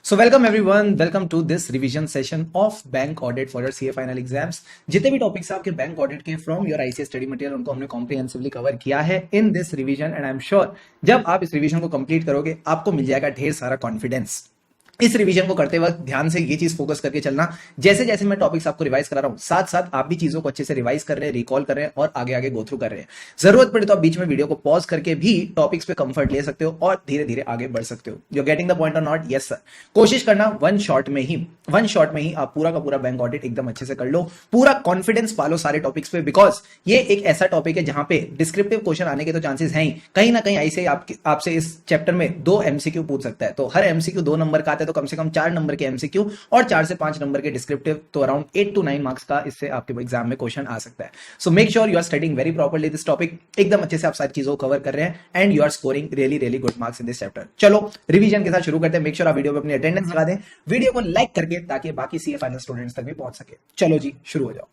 So welcome everyone, welcome to this revision session of bank audit for your CA final exams. जितने भी topics आपके bank audit के from your ICS study material उनको हमने comprehensively cover किया है in this revision and I am sure जब आप इस रिवीजन को कंप्लीट करोगे आपको मिल जाएगा ढेर सारा कॉन्फिडेंस। इस रिवीजन को करते वक्त ध्यान से ये चीज फोकस करके चलना, जैसे जैसे मैं टॉपिक्स आपको रिवाइज करा रहा हूं साथ साथ आप भी चीजों को अच्छे से रिवाइज कर रहे हैं, रिकॉल कर रहे हैं और आगे आगे गो थ्रू कर रहे हैं। जरूरत पड़े तो आप बीच में वीडियो को पॉज करके भी टॉपिक्स पे कंफर्ट ले सकते हो और धीरे धीरे आगे बढ़ सकते हो। You getting the point or not? Yes sir. कोशिश करना वन शॉट में ही आप पूरा का पूरा बैंक ऑडिट एकदम अच्छे से कर लो, पूरा कॉन्फिडेंस पालो सारे टॉपिक्स पे, बिकॉज ये एक ऐसा टॉपिक है जहां पे डिस्क्रिप्टिव क्वेश्चन आने के तो चांसेस हैं ही, कहीं ना कहीं ऐसे आपसे इस चैप्टर में 2 एमसीक्यू पूछ सकता है। तो हर एमसीक्यू 2 नंबर का आता है तो कम से कम 4 नंबर के एमसीक्यू और 4 से 5 नंबर के डिस्क्रिप्टिव, तो अराउंड 8 to 9 मार्क्स का इससे आपके एग्जाम में क्वेश्चन आ सकता है। So make sure you are studying very properly this topic, एकदम अच्छे से आप सारी चीजों को कवर कर रहे हैं and you are scoring really really good marks in this chapter. चलो रिवीजन के साथ शुरू करते हैं। मेक श्योर आप वीडियो पे अपनी अटेंडेंस लगा दें, वीडियो को लाइक करके, ताकि बाकी सीए फाइनल स्टूडेंट्स तक भी पहुंच सके। चलो जी शुरू हो जाओ।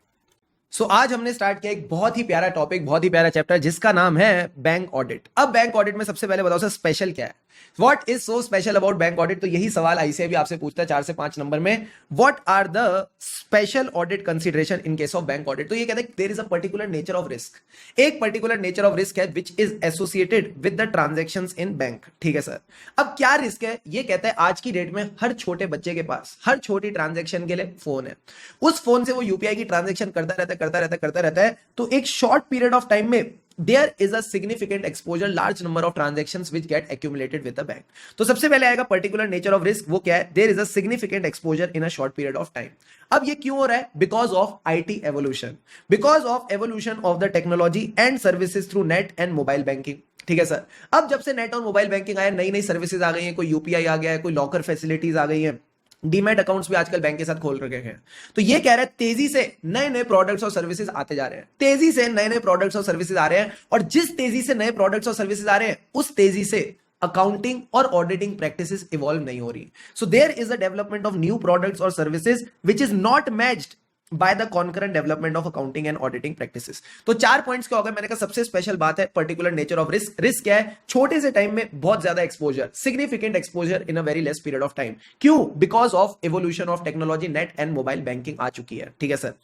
सो आज हमने स्टार्ट किया एक बहुत ही प्यारा टॉपिक, बहुत ही प्यारा चैप्टर जिसका नाम है बैंक ऑडिट। अब बैंक ऑडिट में सबसे पहले बताओ सर स्पेशल क्या है? What is so special about bank audit? तो यही सवाल आईसीआई भी आपसे पूछता है 4 से 5 नंबर में। What are the special audit consideration in case of bank audit? तो ये कहते हैं there is a particular nature of risk, एक पर्टिकुलर नेचर ऑफ रिस्क है which is associated with the transactions in bank. ठीक है sir. अब क्या रिस्क है? ये कहता है आज की डेट में हर छोटे बच्चे के पास हर छोटी ट्रांजैक्शन के लिए फोन है, उस फोन से वो यूपीआई की ट्रांजैक्शन करता रहता है, तो एक शॉर्ट पीरियड ऑफ टाइम में there is a significant exposure, large number of transactions which get accumulated with the bank. तो सबसे पहले आएगा particular nature of risk, वो क्या है? There is a significant exposure in a short period of time. अब ये क्यों हो रहा है? Because of IT evolution, because of evolution of the technology and services through net and mobile banking. ठीक है सर। अब जब से नेट और मोबाइल बैंकिंग आया, नई नई सर्विसेज आ गई हैं, कोई यूपीआई आ गया है, कोई लॉकर फैसिलिटीज आ गई है, डीमैट अकाउंट्स भी आजकल बैंक के साथ खोल रखे हैं। तो ये कह रहे हैं तेजी से नए नए प्रोडक्ट्स और सर्विसेज आते जा रहे हैं, तेजी से नए नए प्रोडक्ट्स और सर्विसेज आ रहे हैं, और जिस तेजी से नए प्रोडक्ट्स और सर्विसेज आ रहे हैं उस तेजी से अकाउंटिंग और ऑडिटिंग प्रैक्टिसेस इवॉल्व नहीं हो रही। So there is the development of new products और services which is not matched by the concurrent development of accounting and auditing practices. तो 4 पॉइंट्स क्या हो गए? मैंने कहा सबसे स्पेशल बात है particular nature of risk. Risk क्या है? छोटे से टाइम में बहुत ज्यादा exposure, significant exposure in a very less period of time. क्यों? Because of evolution of technology, net and mobile banking आ चुकी है। ठीक है सर।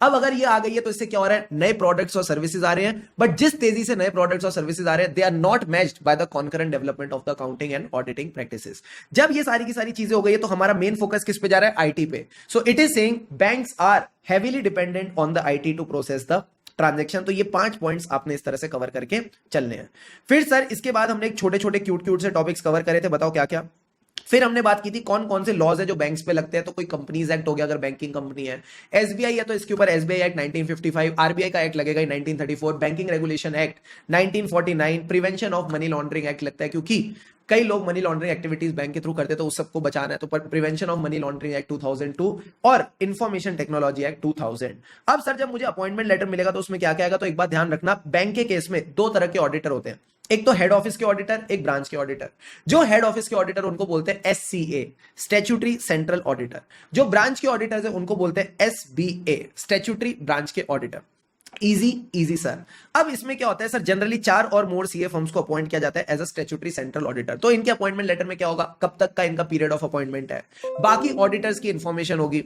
अब अगर ये आ गई है तो इससे क्या हो रहा है? नए प्रोडक्ट्स और सर्विसेज आ रहे हैं, बट जिस तेजी से नए प्रोडक्ट्स और सर्विसेज आ रहे हैं they are not matched by the concurrent development of the accounting and auditing practices. जब ये सारी की सारी चीजें हो गई है तो हमारा मेन फोकस किस पे जा रहा है? आईटी पे। So it is saying banks are heavily dependent on the IT to process the transaction. तो ये 5 पॉइंट्स आपने इस तरह से कवर करके चलने हैं। फिर सर इसके बाद हमने एक छोटे छोटे क्यूट से टॉपिक्स कवर करे थे, बताओ क्या क्या। फिर हमने बात की थी कौन कौन से लॉज है जो बैंक्स पे लगते हैं। तो कोई कंपनीज एक्ट हो गया अगर बैंकिंग कंपनी है, एसबीआई है तो इसके ऊपर एसबीआई एक्ट 1955, आरबीआई का एक्ट लगेगा 1934, banking regulation act 1949, prevention of money laundering act लगता है क्योंकि कई लोग मनी लॉन्ड्रिंग एक्टिविटीज बैंक के थ्रू करते हैं तो उस सबको बचाना है, तो prevention of money laundering act 2002 और इंफॉर्मेशन टेक्नोलॉजी एक्ट 2000। अब सर जब मुझे अपॉइंटमेंट लेटर मिलेगा तो उसमें क्या क्या आएगा? तो एक बात ध्यान रखना, बैंक के केस में 2 तरह के ऑडिटर होते हैं, एक तो हेड ऑफिस के ऑडिटर, एक ब्रांच के ऑडिटर। जो हेड ऑफिस के ऑडिटर उनको बोलते हैं एससीए, स्टैट्यूटरी सेंट्रल ऑडिटर। जो ब्रांच के ऑडिटर्स है उनको बोलते हैं एसबीए, स्टैट्यूटरी ब्रांच के ऑडिटर। Easy sir. अब इसमें क्या होता है सर? जनरली 4 और मोर सीए फर्म्स को अपॉइंट किया जाता है as a statutory central auditor. तो इनके अपॉइंटमेंट लेटर में क्या होगा? कब तक का इनका पीरियड ऑफ अपॉइंटमेंट है, बाकी ऑडिटर्स की इंफॉर्मेशन होगी।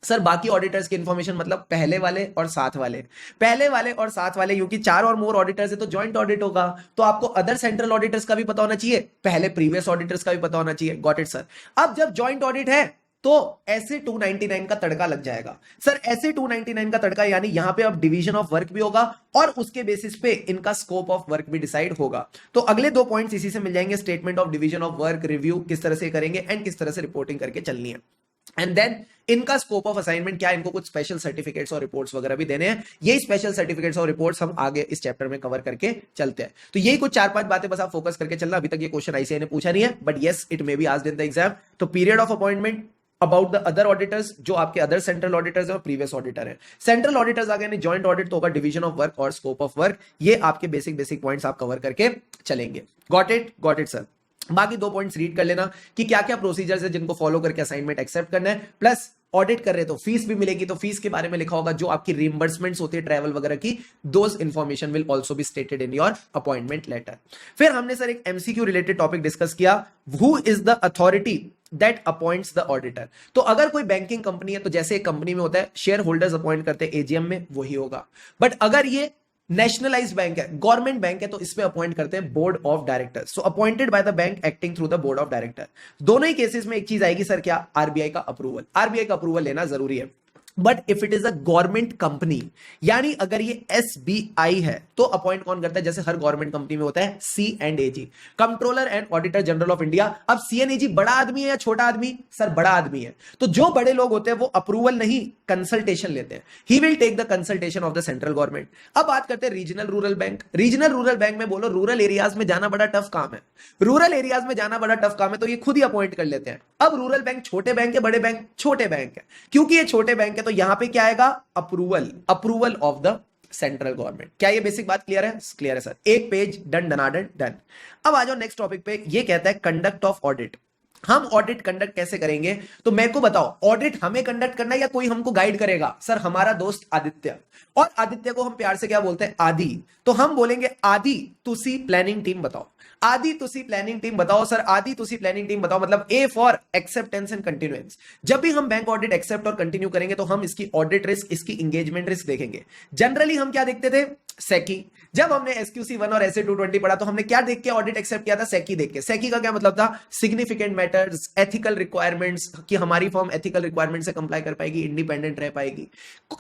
सर बाकी ऑडिटर्स की इंफॉर्मेशन मतलब पहले वाले और साथ वाले, पहले वाले और साथ वाले, क्योंकि 4 और मोर ऑडिटर्स है तो जॉइंट ऑडिट होगा, तो आपको अदर सेंट्रल ऑडिटर्स का भी पता होना चाहिए, पहले प्रीवियस ऑडिटर्स का भी पता होना चाहिए। Got it sir. अब जब जॉइंट ऑडिट है तो ऐसे 299 का तड़का लग जाएगा। सर ऐसे 299 का तड़का यानी यहां पे अब डिवीजन ऑफ वर्क भी होगा और उसके बेसिस पे इनका स्कोप ऑफ वर्क भी डिसाइड होगा। तो अगले 2 पॉइंट्स इसी से मिल जाएंगे, statement of division of work, review किस तरह से करेंगे एंड किस तरह से रिपोर्टिंग करके चलनी है। एंड देन इनका स्कोप ऑफ असाइनमेंट क्या है? इनको कुछ स्पेशल सर्टिफिकेट्स और रिपोर्ट्स वगैरह भी देने हैं। यही स्पेशल सर्टिफिकेट्स और रिपोर्ट्स हम आगे इस चैप्टर में कवर करके चलते हैं। तो यही कुछ 4-5 बातें बस आप फोकस करके चलना। अभी तक ये क्वेश्चन आईसीआई ने पूछा नहीं है, but yes it may be asked in the exam. तो period of appointment, about the other auditors, जो आपके अदर सेंट्रल ऑडिटर्स है और प्रीवियस ऑडिटर है। सेंट्रल ऑडिटर्स आ गए, जॉइंट ऑडिट तो होगा, डिवीजन ऑफ वर्क और स्कोप ऑफ वर्क। ये आपके बेसिक पॉइंट्स आप कवर करके चलेंगे। Got it sir. बाकी 2 पॉइंट्स रीड कर लेना कि क्या क्या प्रोसीजर्स है जिनको फॉलो करके असाइनमेंट एक्सेप्ट करना है, प्लस ऑडिट कर रहे तो फीस भी मिलेगी, तो फीस के बारे में लिखा होगा, जो आपकी रिइंबर्समेंट्स होती है ट्रैवल वगैरह की, those information will also be stated in your appointment letter. फिर हमने सर एक एमसीक्यू रिलेटेड टॉपिक डिस्कस किया, who is the authority that appoints the auditor. तो अगर कोई बैंकिंग कंपनी है तो जैसे एक कंपनी में होता है शेयर होल्डर्स अपॉइंट करते हैं एजीएम में, वही होगा। बट अगर ये नेशनलाइज बैंक है, गवर्नमेंट बैंक है, तो इसमें अपॉइंट करते हैं board of directors. So appointed by the bank acting through the board of director. दोनों ही केसेस में एक चीज आएगी सर, क्या? आरबीआई का अप्रूवल। आरबीआई का अप्रूवल लेना जरूरी है। But if it is a government company, यानी अगर ये एसबीआई है, तो अपॉइंट कौन करता है? जैसे हर गवर्नमेंट कंपनी में होता है CNAG, controller and auditor general of India. अब CNAG बड़ा आदमी है या छोटा आदमी? सर बड़ा आदमी है। तो जो बड़े लोग होते हैं वो अप्रूवल नहीं, कंसल्टेशन लेते हैं। He will take the consultation of the central government. अब बात करते हैं regional rural bank. Regional rural bank में बोलो रूरल एरियाज में जाना बड़ा टफ काम है, रूरल एरियाज में जाना बड़ा टफ काम है, तो ये खुद ही अपॉइंट कर लेते हैं। अब रूरल बैंक छोटे बैंक है, बड़े बैंक? छोटे बैंक है। क्योंकि ये छोटे बैंक है तो यहां पे क्या आएगा? Approval of the central government. क्या ये बेसिक बात क्लियर है? क्लियर है सर। एक पेज डन डनाडन डन। अब आ जाओ नेक्स्ट टॉपिक पे। ये कहता है कंडक्ट ऑफ ऑडिट। हम ऑडिट कंडक्ट कैसे करेंगे? तो मेरे को बताओ, ऑडिट हमें कंडक्ट करना है या कोई हमको गाइड करेगा? सर हमारा दोस्त आदित्य, और आदित्य को हम प्यार से क्या बोलते हैं? आदि। तो हम बोलेंगे आदि तुसी प्लानिंग टीम बताओ। आदि तुसी प्लानिंग टीम बताओ। सर आदि तुसी प्लानिंग टीम बताओ मतलब A for acceptance and continuance. जब भी हम बैंक ऑडिट एक्सेप्ट और कंटिन्यू करेंगे तो हम इसकी ऑडिट रिस्क, इसकी एंगेजमेंट रिस्क देखेंगे। जनरली हम क्या देखते थे? सेकी। जब हमने SQC1 और SA220 पढ़ा तो हमने क्या देख के ऑडिट एक्सेप्ट किया था? सेकी देख के। सेकी का क्या मतलब था? सिग्निफिकेंट मैटर्स, एथिकल रिक्वायरमेंट्स, कि हमारी फर्म एथिकल रिक्वायरमेंट से कंप्लाई कर पाएगी, इंडिपेंडेंट रह पाएगी।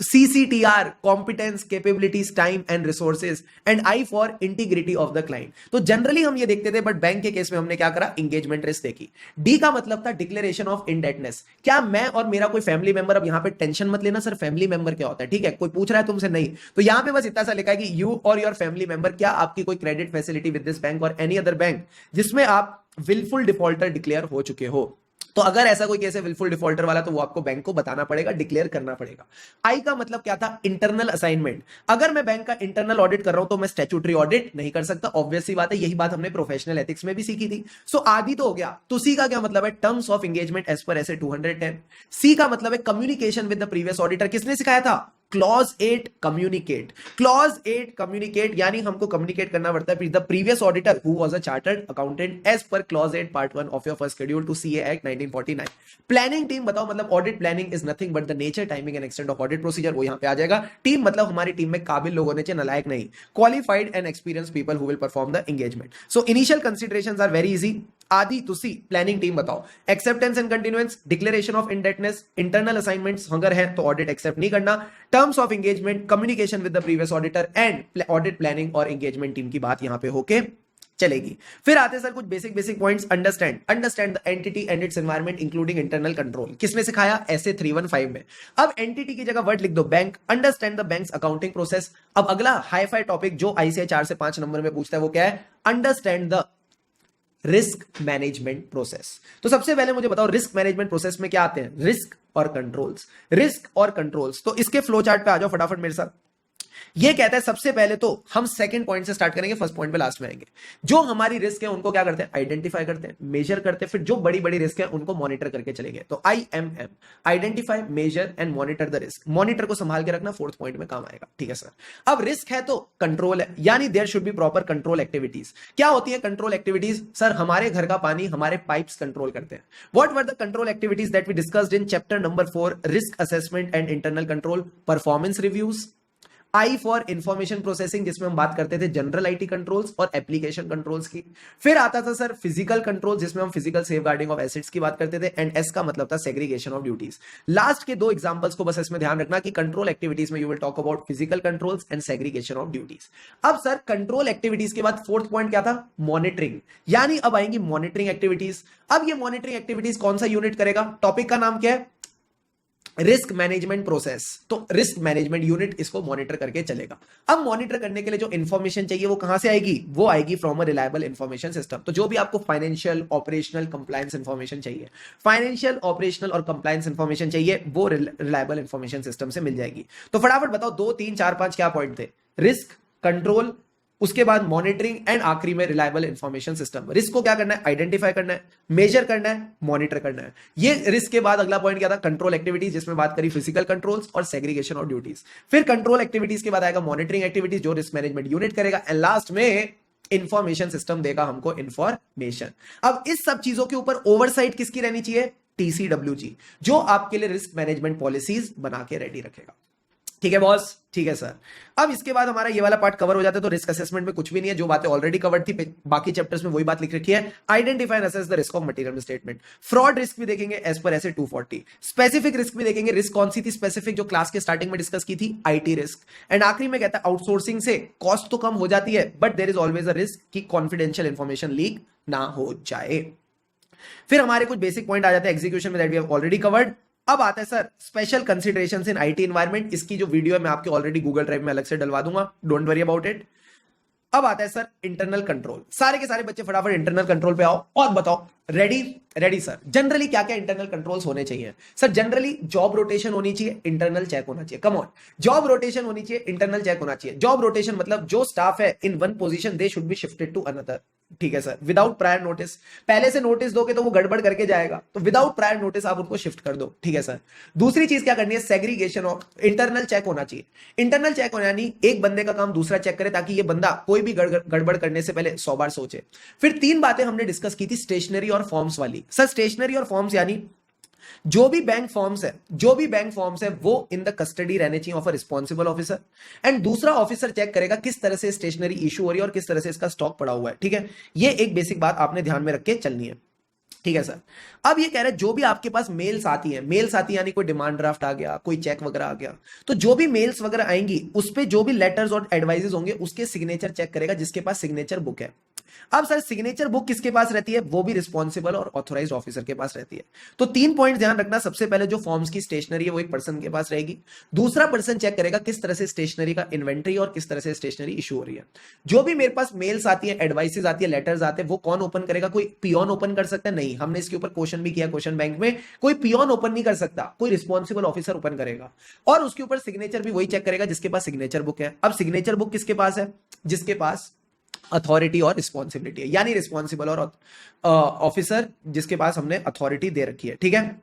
CCTR, competence, capabilities, time and resources, and I for integrity of the client. तो जनरली हम ये देखते थे, बट बैंक के केस में हमने क्या करा? एंगेजमेंट रिस्क देखी। डी का मतलब था डिक्लेरेशन ऑफ इंडेटनेस। क्या मैं और मेरा कोई फैमिली मेंबर, अब यहां पे टेंशन मत लेना सर फैमिली मेंबर क्या होता है, ठीक है? कोई पूछ रहा है तुमसे, नहीं, तो यहां पे बस इतना सा लिखा है कि यू और योर फैमिली मेंबर, क्या आपकी कोई credit facility with this bank और एनी अदर बैंक जिसमें आप विलफुल डिफॉल्टर डिक्लेयर हो चुके हो। तो अगर ऐसा कोई केस है विलफुल डिफॉल्टर वाला, तो वो आपको बैंक को बताना पड़ेगा, डिक्लेयर करना पड़ेगा। आई का मतलब क्या था? Internal assignment. अगर मैं बैंक का इंटरनल ऑडिट कर रहा हूं तो मैं स्टैट्यूटरी ऑडिट नहीं कर सकता, ऑब्वियस सी बात है। यही बात हमने प्रोफेशनल एथिक्स में भी सीखी थी। सो आदि तो हो गया। तो सी का क्या मतलब है? Terms of engagement as per SA 210। C का मतलब है communication with the previous auditor. किसने सिखाया था? Clause 8 communicate. क्लॉज 8 कम्युनिकेट यानी हमको कम्युनिकेट करना पड़ता है the previous auditor who was a chartered accountant as per clause 8 part 1 of your first schedule to CA act 1949। Planning team बताओ मतलब audit planning is nothing but the nature, timing and extent of audit procedure, वो यहां पे आ जाएगा। Team मतलब हमारी team में काबिल लोग होने चाहिए, नालायक नहीं। Qualified and experience people who will perform the engagement. So initial considerations are very easy. आदि तुसी प्लानिंग टीम बताओ। Acceptance and continuance, declaration of indebtedness, internal assignments अगर है तो ऑडिट एक्सेप्ट नहीं करना, terms of engagement, communication with the previous auditor and audit planning और engagement team की बात यहां पे होके चलेगी। फिर आते हैं सर कुछ basic points. Understand the entity and it's environment including internal control. किसने सिखाया? SA 315 में। अब एंटिटी की जगह वर्ड लिख दो bank. Understand the banks accounting process. अब अगला हाईफाई टॉपिक जो ICAI 4 से 5 नंबर में पूछता है वो क्या है? Understand the risk management process. तो सबसे पहले मुझे बताओ रिस्क मैनेजमेंट प्रोसेस में क्या आते हैं? रिस्क और कंट्रोल्स। रिस्क और कंट्रोल्स, तो इसके फ्लो चार्ट पे आ जाओ फटाफट मेरे साथ। ये कहता है सबसे पहले तो हम सेकंड पॉइंट से स्टार्ट करेंगे, फर्स्ट पॉइंट पे लास्ट में आएंगे। जो हमारी रिस्क है उनको क्या करते हैं? आइडेंटिफाई करते हैं, मेजर करते हैं, फिर जो बड़ी बड़ी रिस्क है उनको मॉनिटर करके चलेंगे। तो IMM, identify, measure and monitor the risk. Monitor को संभाल के रखना, फोर्थ पॉइंट में काम आएगा, ठीक है सर। अब रिस्क है तो कंट्रोल है, यानी there should be proper control activities. क्या होती है कंट्रोल एक्टिविटीज? सर हमारे घर का पानी हमारे पाइप्स कंट्रोल करते हैं। What were the control activities that we discussed in chapter number 4 risk assessment and internal control? Performance reviews. I for information processing जिसमें हम बात करते थे जनरल IT कंट्रोल्स और एप्लीकेशन कंट्रोल्स की। फिर आता था सर फिजिकल कंट्रोल जिसमें हम फिजिकल सेफगार्डिंग ऑफ एसेट्स की बात करते थे, एंड S का मतलब था सेग्रीगेशन ऑफ ड्यूटीज। लास्ट के दो एग्जांपल्स को बस इसमें ध्यान रखना कि कंट्रोल एक्टिविटीज में you will talk about physical controls and segregation of duties. अब सर कंट्रोल एक्टिविटीज के बाद फोर्थ पॉइंट क्या था? मॉनिटरिंग, यानी अब आएंगी मॉनिटरिंग एक्टिविटीज। अब ये मॉनिटरिंग एक्टिविटीज कौन सा यूनिट करेगा? टॉपिक का नाम क्या है? Risk management process. तो रिस्क मैनेजमेंट यूनिट इसको मॉनिटर करके चलेगा। अब मॉनिटर करने के लिए जो इंफॉर्मेशन चाहिए वो कहां से आएगी? वो आएगी from a reliable information system. तो जो भी आपको फाइनेंशियल, ऑपरेशनल, कंप्लायंस इंफॉर्मेशन चाहिए, फाइनेंशियल, ऑपरेशनल और कंप्लायंस इंफॉर्मेशन चाहिए, वो रिलायबल इंफॉर्मेशन सिस्टम से मिल जाएगी। तो फटाफट बताओ 2 3 4 5 क्या पॉइंट थे? रिस्क, कंट्रोल, उसके बाद मॉनिटरिंग एंड आखिरी में रिलायबल इंफॉर्मेशन सिस्टम। रिस्क को क्या करना है? आइडेंटिफाई करना है, मेजर करना है, मॉनिटर करना है। ये रिस्क के बाद अगला पॉइंट क्या था? कंट्रोल एक्टिविटीज, जिसमें बात करी फिजिकल कंट्रोल्स और सेग्रीगेशन ऑफ ड्यूटीज। फिर कंट्रोल एक्टिविटीज के बाद आएगा मॉनिटरिंग एक्टिविटीज जो रिस्क मैनेजमेंट यूनिट करेगा, एंड लास्ट में इंफॉर्मेशन सिस्टम देगा हमको इंफॉर्मेशन। अब इस सब चीजों के ऊपर ओवरसाइट किसकी रहनी चाहिए? टीसीडब्ल्यूजी, जो आपके लिए रिस्क मैनेजमेंट पॉलिसीज बना के रेडी रखेगा। ठीक है बॉस, ठीक है सर। अब इसके बाद हमारा ये वाला पार्ट कवर हो जाता है, तो रिस्क असेसमेंट में कुछ भी नहीं है, जो बातें ऑलरेडी कवर्ड थी बाकी चैप्टर्स में वही बात लिख रखी है। Identify and assess the risk of material statement. Fraud risk भी देखेंगे एज पर ऐसे 240। स्पेसिफिक रिस्क भी देखेंगे। रिस्क कौन सी थी स्पेसिफिक, जो क्लास के स्टार्टिंग में डिस्कस की थी? IT risk. एंड आखिरी में कहता है आउटसोर्सिंग से कॉस्ट तो कम हो जाती है, but there is always a risk कि कॉन्फिडेंशियल इंफॉर्मेशन लीक ना हो जाए। फिर हमारे कुछ बेसिक पॉइंट आ जाते हैं एग्जीक्यूशन में, that we have already covered. अब आता है sir special considerations in IT environment. इसकी जो वीडियो है मैं आपके ऑलरेडी गूगल ड्राइव में अलग से डलवा दूंगा, डोंट वरी अबाउट इट। अब आता है सर इंटरनल कंट्रोल। सारे के सारे बच्चे फटाफट इंटरनल कंट्रोल पे आओ और बताओ। रेडी? Ready sir. जनरली क्या क्या इंटरनल कंट्रोल्स होने चाहिए? सर जनरली जॉब रोटेशन होनी चाहिए, इंटरनल चेक होना चाहिए। कम ऑन, जॉब रोटेशन होनी चाहिए, इंटरनल चेक होना चाहिए। जॉब रोटेशन मतलब जो स्टाफ है in one position they should be shifted to another. ठीक है सर, विदाउट प्रायर नोटिस। पहले से नोटिस दोगे तो वो गड़बड़ करके जाएगा, तो विदाउट प्रायर नोटिस आप उनको शिफ्ट कर दो। ठीक है सर। दूसरी चीज क्या करनी है? सेग्रीगेशन ऑफ इंटरनल चेक होना चाहिए। इंटरनल चेक होना यानी एक बंदे का काम दूसरा चेक करे, ताकि ये बंदा कोई भी गड़बड़ करने से पहले 100 बार सोचे। फिर 3 बातें हमने डिस्कस की थी स्टेशनरी और फॉर्म्स वाली। सर स्टेशनरी और फॉर्म्स यानी जो भी बैंक फॉर्म्स है वो इन द कस्टडी रहने चाहिए of a responsible officer. And दूसरा ऑफिसर चेक करेगा किस तरह से स्टेशनरी इशू हो रही है और किस तरह से इसका स्टॉक पड़ा हुआ है। ठीक है, ये एक बेसिक बात आपने ध्यान में रख के चलनी है। ठीक है सर। अब ये कह रहे हैं जो भी आपके पास मेल्स आती हैं, मेल्स आती यानी कोई डिमांड ड्राफ्ट आ गया, कोई चेक वगैरह आ गया, तो जो भी मेल्स वगैरह आएंगी उस पे जो भी लेटर्स और एडवाइजेस होंगे उसके सिग्नेचर चेक करेगा जिसके पास सिग्नेचर बुक है। अब सर सिग्नेचर बुक किसके पास रहती है? वो भी रिस्पॉन्सिबल और ऑथोराइज्ड ऑफिसर के पास रहती है। तो 3 पॉइंट ध्यान रखना। सबसे पहले जो फॉर्म्स की स्टेशनरी है वो एक पर्सन के पास रहेगी। दूसरा पर्सन चेक करेगा किस तरह से स्टेशनरी का इन्वेंट्री और किस तरह से स्टेशनरी इशू हो रही है। जो भी मेरे पास मेल्स आती है, एडवाइसेस आती है, लेटर्स आते हैं, वो कौन ओपन करेगा? कोई पियोन ओपन कर सकता है? नहीं। हमने इसके ऊपर क्वेश्चन भी किया क्वेश्चन बैंक में, कोई पियोन ओपन नहीं कर सकता, कोई रिस्पॉन्सिबल ऑफिसर ओपन करेगा। और उसके ऊपर सिग्नेचर भी वही चेक करेगा जिसके पास सिग्नेचर बुक है। अब सिग्नेचर बुक किसके पास है? जिसके पास अथॉरिटी और रिस्पॉन्सिबिलिटी है, यानी रिस्पॉन्सिबल और ऑफिसर जिसके पास हमने अथॉरिटी दे रखी है। ठीक है,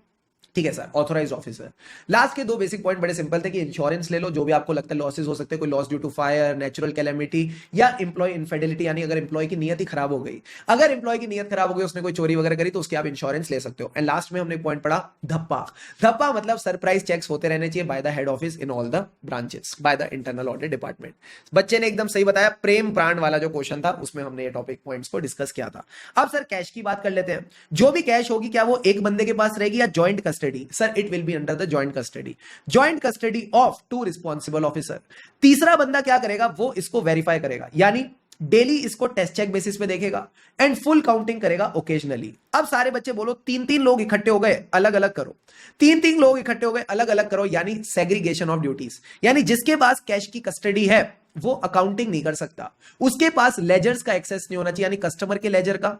ठीक है सर, ऑथोराइज्ड ऑफिसर। लास्ट के 2 बेसिक पॉइंट बड़े सिंपल थे कि इंश्योरेंस ले लो, जो भी आपको लगता है लॉसेस हो सकते हैं, कोई loss due to fire, natural calamity या एम्प्लॉय इनफिडेलिटी, यानी अगर एम्प्लॉय की नियत ही खराब हो गई, अगर एम्प्लॉय की नियत खराब हो गई, उसने कोई चोरी वगैरह करी, तो उसके आप इंश्योरेंस ले सकते हो। एंड लास्ट में हमने पॉइंट पढ़ा धप्पा। धप्पा मतलब सरप्राइज चेक्स होते रहने चाहिए by the head office in all the branches bye the internal audit department. बच्चे ने एकदम सही बताया, प्रेम प्राण वाला जो क्वेश्चन था उसमें हमने ये टॉपिक पॉइंट्स को डिस्कस किया था। अब सर कैश की बात कर लेते हैं। जो भी कैश होगी क्या वो एक बंदे के पास रहेगी या joint custody? Sir it will be under the joint custody of 2 responsible officer. तीसरा बंदा क्या करेगा? वो इसको वेरीफाई करेगा, यानी डेली इसको टेस्ट चेक बेसिस पे देखेगा एंड फुल काउंटिंग करेगा ओकेजनली। अब सारे बच्चे बोलो 3-3 लोग इकट्ठे हो गए, अलग अलग करो। 3-3 लोग इकट्ठे हो गए, अलग अलग करो, यानी सेग्रीगेशन ऑफ ड्यूटीज। यानी जिसके पास कैश की कस्टडी है वो अकाउंटिंग नहीं कर सकता, उसके पास लेजर्स का एक्सेस नहीं होना चाहिए, यानी कस्टमर के लेजर का,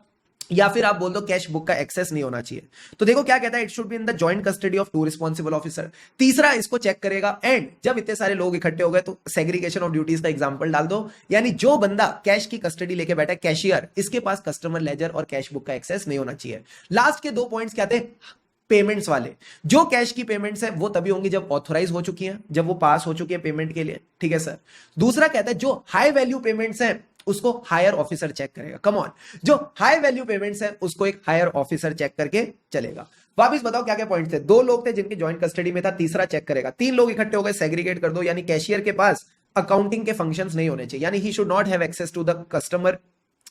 या फिर आप बोल दो कैश बुक का एक्सेस नहीं होना चाहिए। तो देखो क्या कहता है, it should be in the joint custody of 2 responsible officer. तीसरा इसको चेक करेगा। एंड जब इतने सारे लोग इकट्ठे हो गए तो सेग्रीगेशन ऑफ ड्यूटीज का एग्जांपल डाल दो, यानी जो बंदा कैश की कस्टडी लेके बैठा है, कैशियर, इसके पास कस्टमर लेजर और कैश बुक का एक्सेस नहीं होना चाहिए। लास्ट के 2 पॉइंट्स क्या थे? पेमेंट्स वाले। जो कैश की पेमेंट्स है वो तभी होंगी जब ऑथोराइज हो चुकी हैं, जब वो पास हो चुकी है पेमेंट के लिए। ठीक है सर। दूसरा कहता है जो हाई वैल्यू पेमेंट्स हैं उसको हायर ऑफिसर चेक करेगा। कम ऑन, जो हाई वैल्यू पेमेंट्स है उसको एक हायर ऑफिसर चेक करके चलेगा। वापिस बताओ क्या क्या पॉइंट थे? 2 लोग थे जिनके जॉइंट कस्टडी में था, तीसरा चेक करेगा। 3 लोग इकट्ठे हो गए, सेग्रीगेट कर दो, यानी कैशियर के पास अकाउंटिंग के फंक्शंस नहीं होने चाहिए, यानी he should not have access to the customer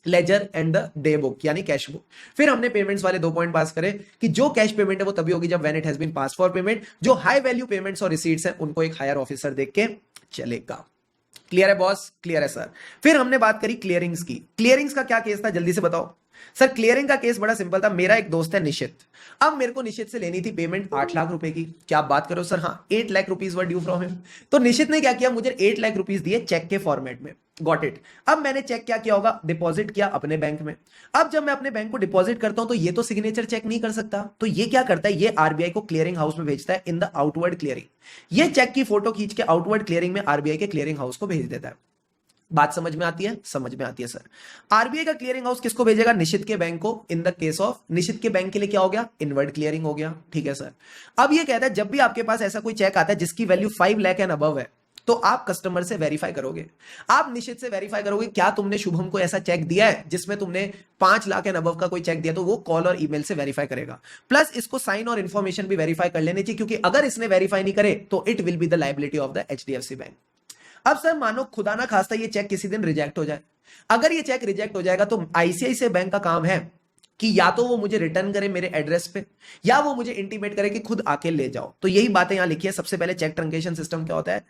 ledger and the day book, यानी कैश बुक। फिर हमने पेमेंट्स वाले 2 पॉइंट पास करे कि जो कैश पेमेंट है वो तभी होगी जब when it has been pass for payment. जो हाई वैल्यू पेमेंट्स और रिसीट्स हैं उनको एक हायर ऑफिसर देख के चलेगा। क्लियर है बॉस? क्लियर है सर। फिर हमने बात करी क्लियरिंग्स की। क्लियरिंग्स का क्या केस था जल्दी से बताओ। सर क्लियरिंग का केस बड़ा सिंपल था। मेरा एक दोस्त है निशित, अब मेरे को निशित से लेनी थी पेमेंट 8 लाख रुपए की। क्या आप बात करो सर? हाँ, 8 lakh rupees were due from him. तो निशित ने क्या किया, मुझे 8 लाख रुपीज दिए चेक के फॉर्मेट में। Got it. अब मैंने चेक क्या किया होगा, डिपॉजिट किया अपने बैंक में। अब जब मैं अपने बैंक को डिपॉजिट करता हूं तो ये तो सिग्नेचर चेक नहीं कर सकता, तो ये क्या करता है, ये आरबीआई को क्लियरिंग हाउस में भेजता है इन द आउटवर्ड क्लियरिंग। ये चेक की फोटो खींच के आउटवर्ड क्लियरिंग में आरबीआई के क्लियरिंग हाउस को भेज देता है। बात समझ में आती है? समझ में आती है सर। आरबीआई का क्लियरिंग हाउस किसको भेजेगा? निशित के बैंक को। इन द केस ऑफ निशित के बैंक के लिए क्या हो गया, इनवर्ड क्लियरिंग हो गया। ठीक है सर। अब ये कहता है जब भी आपके पास ऐसा कोई चेक आता है जिसकी वैल्यू 5 लाख एंड अबव है, तो आप कस्टमर से वेरीफाई करोगे, आप निश्चित से वेरीफाई करोगे क्या तुमने शुभम को ऐसा चेक दिया है जिसमें तुमने 5 लाख एंड अबव का कोई चेक दिया, तो वो कॉल और ईमेल से वेरीफाई करेगा। प्लस इसको साइन और इन्फॉर्मेशन भी वेरीफाई कर लेनी चाहिए, क्योंकि अगर इसने वेरीफाई नहीं करे तो it will be the liability of the HDFC bank. अब सर मानो खुदा ना खास्ता ये चेक किसी दिन रिजेक्ट हो जाए, अगर ये चेक रिजेक्ट हो जाएगा तो आईसीआईसीआई बैंक का काम है कि या तो वो मुझे रिटर्न करे मेरे एड्रेस पे, या वो मुझे इंटीमेट करे कि खुद आके ले जाओ। तो यही बातें यहां लिखी है। सबसे पहले चेक ट्रंकेशन सिस्टम क्या होता है,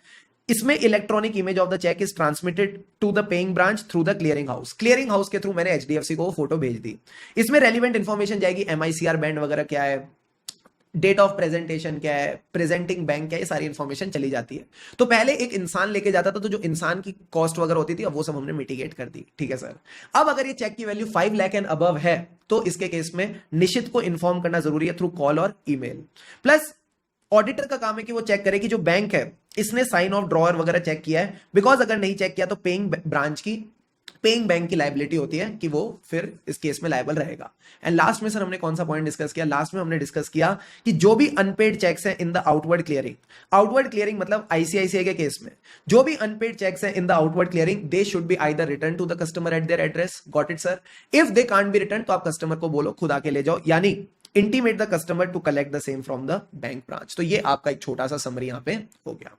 इसमें electronic image of the cheque is transmitted to the paying branch through the clearing house. Clearing house के थ्रू मैंने एचडीएफसी को फोटो भेज दी, इसमें रेलिवेंट इंफॉर्मेशन जाएगी, एमआईसीआर बैंड वगैरह क्या है, डेट ऑफ प्रेजेंटेशन क्या है, प्रेजेंटिंग बैंक क्या है, ये सारी इंफॉर्मेशन चली जाती है। तो पहले एक इंसान लेके जाता था, तो जो इंसान की कॉस्ट वगैरह होती थी अब वो सब हमने मिटिगेट कर दी। ठीक है सर। अब अगर ये चेक की वैल्यू 5 लाख एंड अबव है तो इसके केस में निश्चित को इन्फॉर्म करना जरूरी है थ्रू कॉल और ईमेल। प्लस ऑडिटर का काम है कि वो चेक करे कि जो बैंक है इसने साइन ऑफ ड्रॉअर वगैरह चेक किया है, बिकॉज अगर नहीं चेक किया तो पेइंग ब्रांच की, पेइंग बैंक की लायबिलिटी होती है कि वो फिर इस केस में लायबल रहेगा। एंड लास्ट में सर हमने कौन सा पॉइंट डिस्कस किया, लास्ट में हमने डिस्कस किया कि जो भी अनपेड चेक्स हैं in the outward clearing, outward clearing मतलब आईसीआईसीआई के केस में जो भी अनपेड चेक्स हैं in the outward clearing they should be either return to the customer at their address. Got it sir. If they can't be return तो आप customer को बोलो खुद आके ले जाओ, यानी intimate the customer to collect the same from the bank branch. तो ये आपका एक छोटा सा समरी यहां पे हो गया।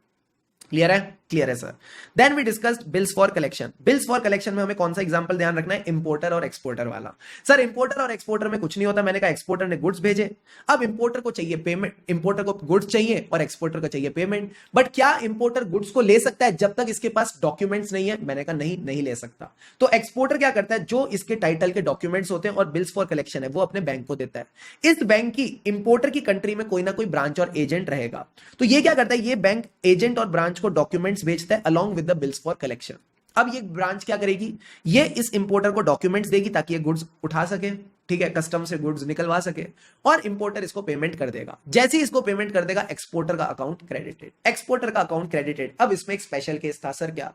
क्लियर है? क्लियर है sir. Then we discussed bills for collection. Bills for collection में हमें कौन सा एग्जांपल ध्यान रखना है, इंपोर्टर और एक्सपोर्टर वाला। सर इंपोर्टर और एक्सपोर्टर में कुछ नहीं होता, मैंने कहा एक्सपोर्टर ने गुड्स भेजे, अब इंपोर्टर को चाहिए पेमेंट, इंपोर्टर को गुड्स चाहिए और एक्सपोर्टर को चाहिए पेमेंट। बट क्या इंपोर्टर गुड्स को ले सकता है जब तक इसके पास डॉक्यूमेंट्स नहीं है? मैंने कहा नहीं, नहीं ले सकता। तो एक्सपोर्टर क्या करता है, जो इसके टाइटल के डॉक्यूमेंट्स होते हैं और बिल्स फॉर कलेक्शन है वो अपने बैंक को देता है। इस बैंक की, इंपोर्टर की कंट्री में कोई ना कोई ब्रांच और एजेंट रहेगा, तो ये क्या करता है, ये बैंक एजेंट और ब्रांच को डॉक्यूमेंट्स भेजता है along with the bills for collection। अब ये ब्रांच क्या करेगी, ये इस इंपोर्टर को डॉक्यूमेंट्स देगी ताकि ये गुड्स उठा सके, ठीक है, कस्टम से गुड्स निकलवा सके, और इंपोर्टर इसको पेमेंट कर देगा। जैसे ही इसको पेमेंट कर देगा एक्सपोर्टर का अकाउंट क्रेडिटेड, एक्सपोर्टर का अकाउंट क्रेडिटेड। अब इसमें एक स्पेशल केस था सर, क्या,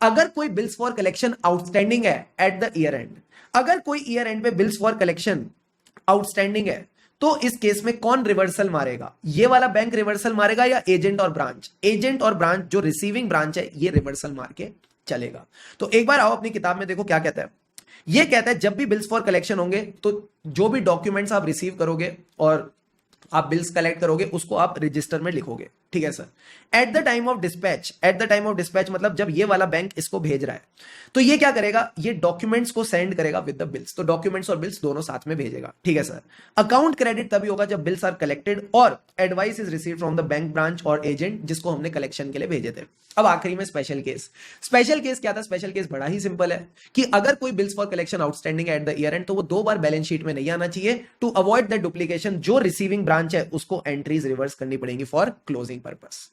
अगर कोई बिल्स फॉर कलेक्शन आउटस्टैंडिंग है एट द ईयर एंड, अगर कोई ईयर एंड पे बिल्स फॉर कलेक्शन आउटस्टैंडिंग है तो इस केस में कौन रिवर्सल मारेगा, ये वाला बैंक रिवर्सल मारेगा या एजेंट और ब्रांच? एजेंट और ब्रांच, जो रिसीविंग ब्रांच है, ये रिवर्सल मार के चलेगा। तो एक बार आओ अपनी किताब में देखो क्या कहता है। ये कहता है जब भी बिल्स फॉर कलेक्शन होंगे तो जो भी डॉक्यूमेंट्स आप रिसीव करोगे और आप बिल्स कलेक्ट करोगे उसको आप रजिस्टर में लिखोगे, ठीक है sir. At the time of dispatch, at the time of dispatch मतलब जब ये वाला बैंक इसको भेज रहा है तो ये क्या करेगा, ये डॉक्यूमेंट्स को सेंड करेगा विद द बिल्स। तो डॉक्यूमेंट्स और बिल्स दोनों साथ में भेजेगा, ठीक है सर। अकाउंट क्रेडिट तभी होगा जब बिल्स आर कलेक्टेड और advice is received from the bank branch और एजेंट जिसको हमने कलेक्शन के लिए भेजे थे। अब आखिरी में स्पेशल केस। स्पेशल केस क्या था, स्पेशल केस बड़ा ही सिंपल है कि अगर कोई bills for collection outstanding at the year and तो वो 2 बार बैलेंस शीट में नहीं आना चाहिए। टू अवॉइड द डुप्लीकेशन, जो रिसीविंग ब्रांच है उसको एंट्रीज रिवर्स करनी पड़ेंगी for closing purpose.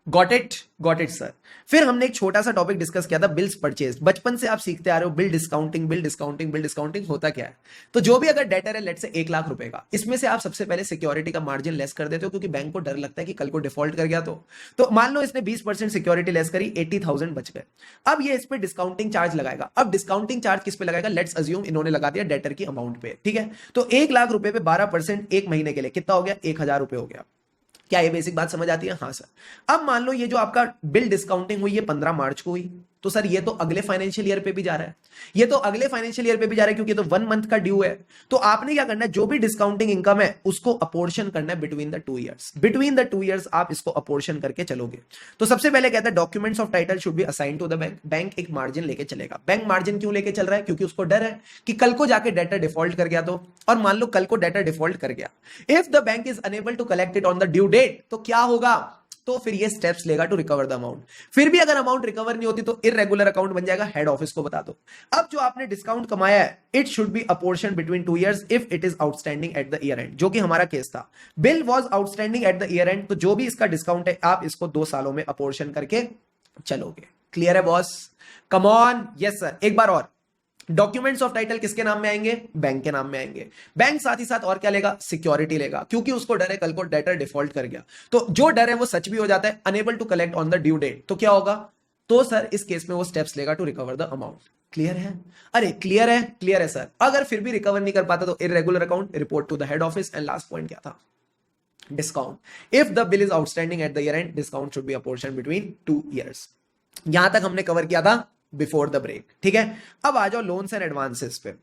Got it sir. फिर हमने एक छोटा सा टॉपिक डिस्कस किया था, बिल्स परचेज। बचपन से आप सीखते आ रहे हो bill discounting, bill discounting, bill discounting होता क्या है। तो जो भी अगर डेटर है लेट से 1 लाख रुपए का, इसमें से आप सबसे पहले सिक्योरिटी का मार्जिन लेस कर देते हो क्योंकि बैंक को डर लगता है कि कल को डिफॉल्ट कर गया तो मान लो इसने 20% सिक्योरिटी लेस करी, 80,000 बच गए। अब ये इस पे डिस्काउंटिंग चार्ज लगाएगा। अब डिस्काउंटिंग चार्ज किस पे लगाएगा, लेट्स अज्यूम इन्होंने लगा दिया डेटर की अमाउंट पे, ठीक है। तो 1 लाख रुपए पे 12% एक महीने के लिए कितना हो गया, 1,000 रुपए हो गया। क्या ये बेसिक बात समझ आती है? हाँ सर। अब मान लो ये जो आपका बिल डिस्काउंटिंग हुई, ये 15 मार्च को हुई, तो सर ये तो अगले फाइनेंशियल ईयर पे भी जा रहा है, ये तो अगले फाइनेंशियल ईयर पे भी जा रहा है क्योंकि तो 1 मंथ का ड्यू है। तो आपने क्या करना है, जो भी डिस्काउंटिंग इनकम है उसको अपोर्शन करना है between the 2 years. Between the 2 years आप इसको अपोर्शन करके चलोगे। तो सबसे पहले कहता है documents of title should be assign to the bank. Bank एक मार्जिन लेके चलेगा। बैंक मार्जिन क्यों लेके चल रहा है, क्योंकि उसको डर है कि कल को जाके डेटर डिफॉल्ट कर गया तो, और मान लो कल को डेटर डिफॉल्ट कर गया, if the bank is unable to collect it on the due date, तो क्या होगा, तो फिर ये स्टेप्स लेगा टू रिकवर द अमाउंट। फिर भी अगर अमाउंट रिकवर नहीं होती तो इररेगुलर अकाउंट बन जाएगा, हेड ऑफिस को बता दो। अब जो आपने डिस्काउंट कमाया है, it should be apportion between 2 years if it is outstanding at the year and, जो कि हमारा केस था। Bill was outstanding at the year and, तो जो भी इसका डिस्काउंट है आप इसको 2 सालों में अपोर्शन करके चलोगे। क्लियर है boss? Come on. Yes sir. एक बार और, डॉक्यूमेंट्स ऑफ टाइटल किसके नाम में आएंगे, बैंक के नाम में आएंगे। बैंक साथ ही साथ और क्या लेगा, सिक्योरिटी लेगा, क्योंकि उसको डर है कल को डेटर डिफॉल्ट कर गया। तो जो डर है वो सच भी हो जाता है, unable to collect on the due date, तो क्या होगा, तो सर इस केस में वो स्टेप्स लेगा to recover the amount. Clear है? अरे क्लियर है, क्लियर है सर। अगर फिर भी रिकवर नहीं कर पाता तो irregular account, report to the head office. And last point क्या था, discount if the bill is outstanding at the year end discount should be apportion between 2 years। यहां तक हमने कवर किया था बिफोर द ब्रेक, ठीक है। अब आ जाओ लोन्स एंड एडवांसेस पे।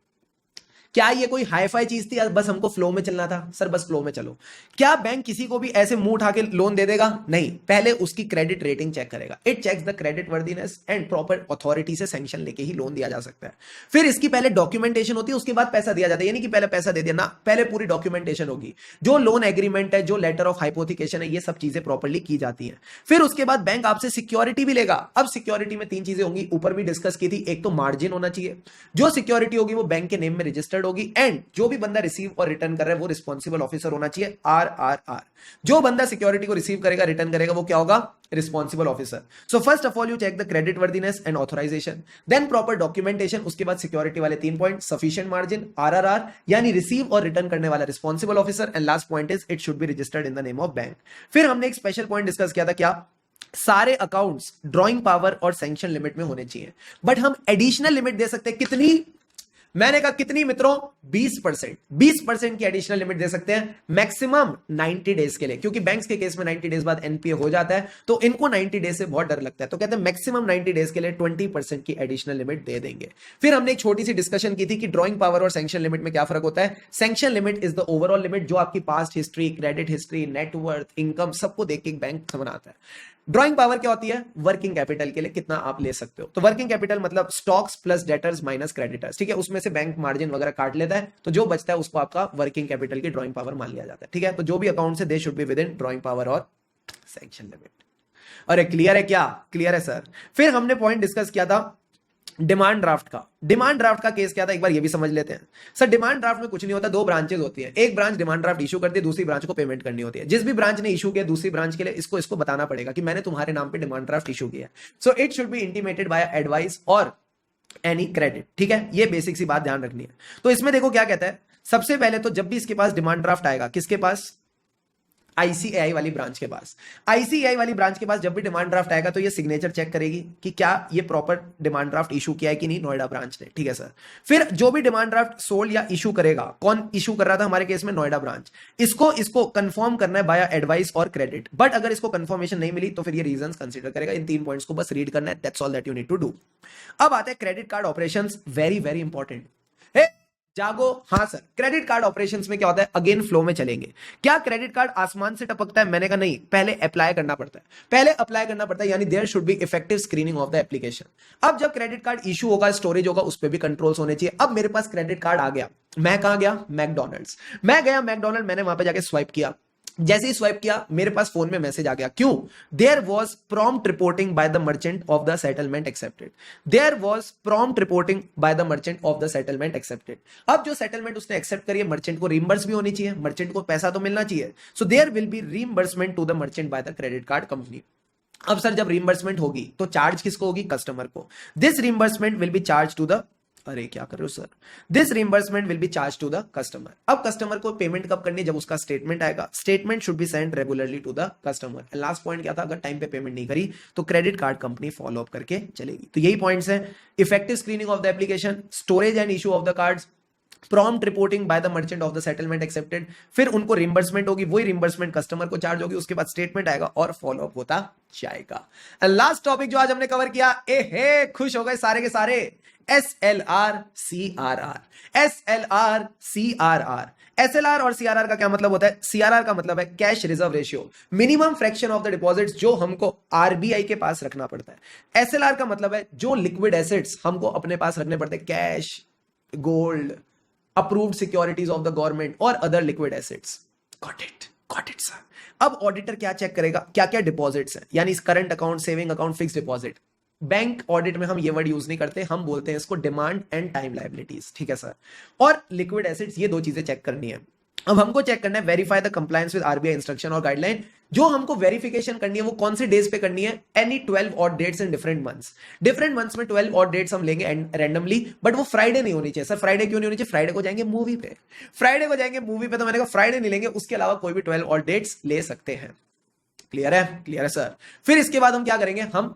क्या ये कोई हाई फाई चीज थी या बस हमको फ्लो में चलना था? सर बस फ्लो में चलो। क्या बैंक किसी को भी ऐसे मुंह उठा के लोन दे देगा? नहीं, पहले उसकी क्रेडिट रेटिंग चेक करेगा। It checks the credit worthiness and proper authority से सैंक्शन लेके ही लोन दिया जा सकता है। फिर इसकी पहले डॉक्यूमेंटेशन होती है, उसके बाद पैसा दिया जाता है। यानी कि पहले पैसा दे दिया ना, पहले पूरी डॉक्यूमेंटेशन होगी, जो लोन एग्रीमेंट है, जो लेटर ऑफ हाइपोथिकेशन है, ये सब चीजें प्रॉपर्ली की जाती है। फिर उसके बाद बैंक आपसे सिक्योरिटी भी लेगा। अब सिक्योरिटी में 3 चीजें होंगी, ऊपर भी डिस्कस की थी। एक तो मार्जिन होना चाहिए, जो सिक्योरिटी होगी वो बैंक के नेम में रजिस्टर्ड होगी, एंड जो भी बंदा रिसीव और रिटर्न कर रहा है वो रिस्पॉन्सिबल ऑफिसर होना चाहिए, RRR। जो बंदा सिक्योरिटी को रिसीव करेगा, रिटर्न करेगा, वो क्या होगा? Responsible officer. So first of all you check the credit worthiness and authorization, then proper documentation, उसके बाद सिक्योरिटी वाले 3 पॉइंट, सफिशिएंट मार्जिन, RRR यानी रिसीव और रिटर्न करने वाला responsible officer, and last point is it should be registered in the name of bank. फिर हमने एक स्पेशल पॉइंट डिस्कस किया था, क्या सारे अकाउंट्स ड्रॉइंग पावर और सैंक्शन लिमिट में होने चाहिए, बट हम एडिशनल लिमिट दे सकते हैं। कितनी? मैंने कहा कितनी मित्रों? 20%। 20% की एडिशनल लिमिट दे सकते हैं, मैक्सिमम 90 डेज के लिए, क्योंकि बैंक्स के केस में 90 डेज बाद एनपीए हो जाता है, तो इनको 90 डेज से बहुत डर लगता है, तो कहते हैं मैक्सिमम 90 डेज के लिए 20% की एडिशनल लिमिट दे देंगे। फिर हमने एक छोटी सी डिस्कशन की थी कि ड्रॉइंग पावर और सैंक्शन लिमिट में क्या फर्क होता है। Sanction limit is the overall limit, जो आपकी past history, credit history, net worth, income सबको देख के एक बैंक बनाता है। ड्रॉइंग पावर क्या होती है? वर्किंग कैपिटल के लिए कितना आप ले सकते हो। तो वर्किंग कैपिटल मतलब stocks plus debtors minus creditors, ठीक है। उसमें से बैंक मार्जिन वगैरह काट लेता है, तो जो बचता है उसको आपका वर्किंग कैपिटल की ड्रॉइंग पावर मान लिया जाता है, ठीक है। तो जो भी अकाउंट है they should be with in drawing power और सैंक्शन लिमिट। अरे क्लियर है क्या? क्लियर है सर। फिर हमने पॉइंट डिस्कस किया था डिमांड ड्राफ्ट का। डिमांड ड्राफ्ट का केस क्या था, एक बार ये भी समझ लेते हैं। सर डिमांड ड्राफ्ट में कुछ नहीं होता, 2 ब्रांचेस होती हैं। एक ब्रांच डिमांड ड्राफ्ट इशू करती है, दूसरी ब्रांच को पेमेंट करनी होती है। जिस भी ब्रांच ने इशू किया दूसरी ब्रांच के लिए, इसको बताना पड़ेगा कि मैंने तुम्हारे नाम पे डिमांड ड्राफ्ट इशू किया। So it should be intimated by advice or any credit, ठीक है। ये बेसिक सी बात ध्यान रखनी है। तो इसमें देखो क्या कहता है, सबसे पहले तो जब भी इसके पास डिमांड ड्राफ्ट आएगा, किसके पास? आईसीएआई वाली ब्रांच के पास। आईसीएआई वाली ब्रांच के पास जब भी डिमांड ड्राफ्ट आएगा तो ये सिग्नेचर चेक करेगी कि क्या ये प्रॉपर डिमांड ड्राफ्ट इशू किया है कि नहीं नोएडा ब्रांच ने, ठीक है सर। फिर जो भी डिमांड ड्राफ्ट सोल्ड या इशू करेगा, कौन इशू कर रहा था हमारे केस में? नोएडा ब्रांच। इसको कंफर्म करना है बाया एडवाइस और क्रेडिट, बट अगर इसको कंफर्मेशन नहीं मिली तो फिर ये रीजंस कंसीडर करेगा। इन 3 पॉइंट्स को बस रीड करना है, that's all that you need to do. अब आते हैं credit card operations, very very important है। जागो। हाँ सर, क्रेडिट कार्ड ऑपरेशंस में क्या होता है? अगेन फ्लो में चलेंगे। क्या क्रेडिट कार्ड आसमान से टपकता है? मैंने कहा नहीं, पहले अप्लाई करना पड़ता है, पहले अप्लाई करना पड़ता है, यानी there should be effective screening of the application. अब जब क्रेडिट कार्ड इशू होगा, स्टोरेज होगा, उस पर भी कंट्रोल्स होने चाहिए। अब मेरे पास क्रेडिट कार्ड आ गया, मैं कहां गया? मैकडोनल्ड्स। मैं गया मैकडोनल्ड, मैंने वहां पे जाके स्वाइप किया। जैसे ही स्वाइप किया मेरे पास फोन में मैसेज आ गया, क्यों? There was prompt reporting by the merchant of the settlement accepted. There was prompt reporting by the merchant of the settlement accepted. अब जो सेटलमेंट उसने एक्सेप्ट करी है, मर्चेंट को रिम्बर्स भी होनी चाहिए, मर्चेंट को पैसा तो मिलना चाहिए। So there will be reimbursement to the merchant by the credit card company. अब सर जब रीइंबर्समेंट होगी तो चार्ज किसको होगी? कस्टमर को। This reimbursement will be charge to the, अरे क्या कर रहे हो sir, this reimbursement will be charge to the customer. अब कस्टमर को पेमेंट कब करनी है? जब उसका स्टेटमेंट आएगा। Statement should be send regularly to the customer. Last point क्या था? अगर टाइम पे पेमेंट नहीं करी तो credit card company follow up करके चलेगी। तो यही पॉइंट्स हैं, effective screening of the application, storage and issue of the cards, prompt reporting by the merchant of the settlement accepted, फिर उनको रिइंबर्समेंट होगी, वही रिइंबर्समेंट कस्टमर को चार्ज होगी, उसके बाद स्टेटमेंट आएगा और फॉलो अप होता जाएगा। लास्ट टॉपिक जो आज हमने कवर किया, हे खुश हो गए सारे के सारे, SLR CRR। SLR CRR, SLR और CRR का क्या मतलब होता है? CRR का मतलब है cash reserve ratio, minimum fraction of the deposits जो हमको RBI के पास रखना पड़ता है। SLR का मतलब है जो लिक्विड एसेट्स हमको अपने पास रखने पड़ते हैं, cash, gold, approved securities of the government और other liquid assets. Got it sir. अब ऑडिटर क्या चेक करेगा? क्या क्या डिपॉजिट्स हैं, यानी current account, saving account, fix deposit. Bank audit में हम ये वर्ड यूज नहीं करते, हम बोलते हैं इसको डिमांड एंड टाइम लायबिलिटीज, ठीक है सर। और लिक्विड एसेट्स, ये 2 चीजें चेक करनी है। अब हमको चेक करना है verify the compliance with RBI instruction और गाइडलाइन। जो हमको वेरिफिकेशन करनी है वो कौन से डेज पे करनी है? Any 12 odd dates in different months. Different months में 12 ऑड डेट्स हम लेंगे रैंडमली, बट वो फ्राइडे नहीं होनी चाहिए। सर फ्राइडे क्यों नहीं होनी चाहिए? फ्राइडे को जाएंगे मूवी पे, फ्राइडे को जाएंगे मूवी पे, तो मैंने कहा फ्राइडे नहीं लेंगे, उसके अलावा कोई भी 12 ऑड डेट्स ले सकते हैं। क्लियर है? क्लियर है सर। फिर इसके बाद हम क्या करेंगे? हम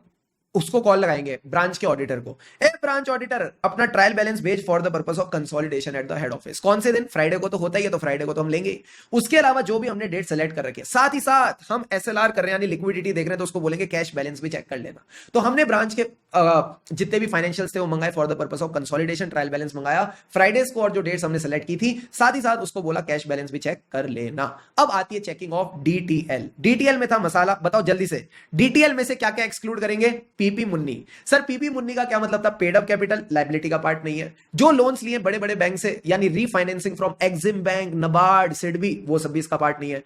उसको कॉल लगाएंगे ब्रांच के ऑडिटर को, ए ब्रांच ऑडिटर अपना ट्रायल बैलेंस भेज for the purpose of consolidation at the head office. कौन से दिन? फ्राइडे को तो होता ही है, तो फ्राइडे को तो हम लेंगे। उसके अलावा जो भी हमने डेट सेलेक्ट कर रखी है, साथ ही साथ हम एसएलआर कर रहे हैं यानी लिक्विडिटी देख रहे हैं, तो उसको बोलेंगे कैश बैलेंस भी चेक कर लेना। तो हमने ब्रांच के जितने भी फाइनेंशियल्स थे वो मंगाए for the purpose of consolidation, trial balance मंगाया फ्राइडेज को, और जो डेट्स हमने सेलेक्ट की थी साथ ही साथ उसको बोला कैश बैलेंस भी चेक कर लेना। अब आती है चेकिंग ऑफ डीटीएल। डीटीएल में था मसाला, बताओ जल्दी से, डीटीएल में से क्या क्या एक्सक्लूड करेंगे? PP Munni. Sir PP Munni का क्या मतलब था? पेड अप कैपिटल, लायबिलिटी का पार्ट नहीं है। जो लोन्स लिए बड़े बड़े बैंक से यानी refinancing from Exim bank, NABARD, SIDBI, वो सब भी इसका पार्ट नहीं है।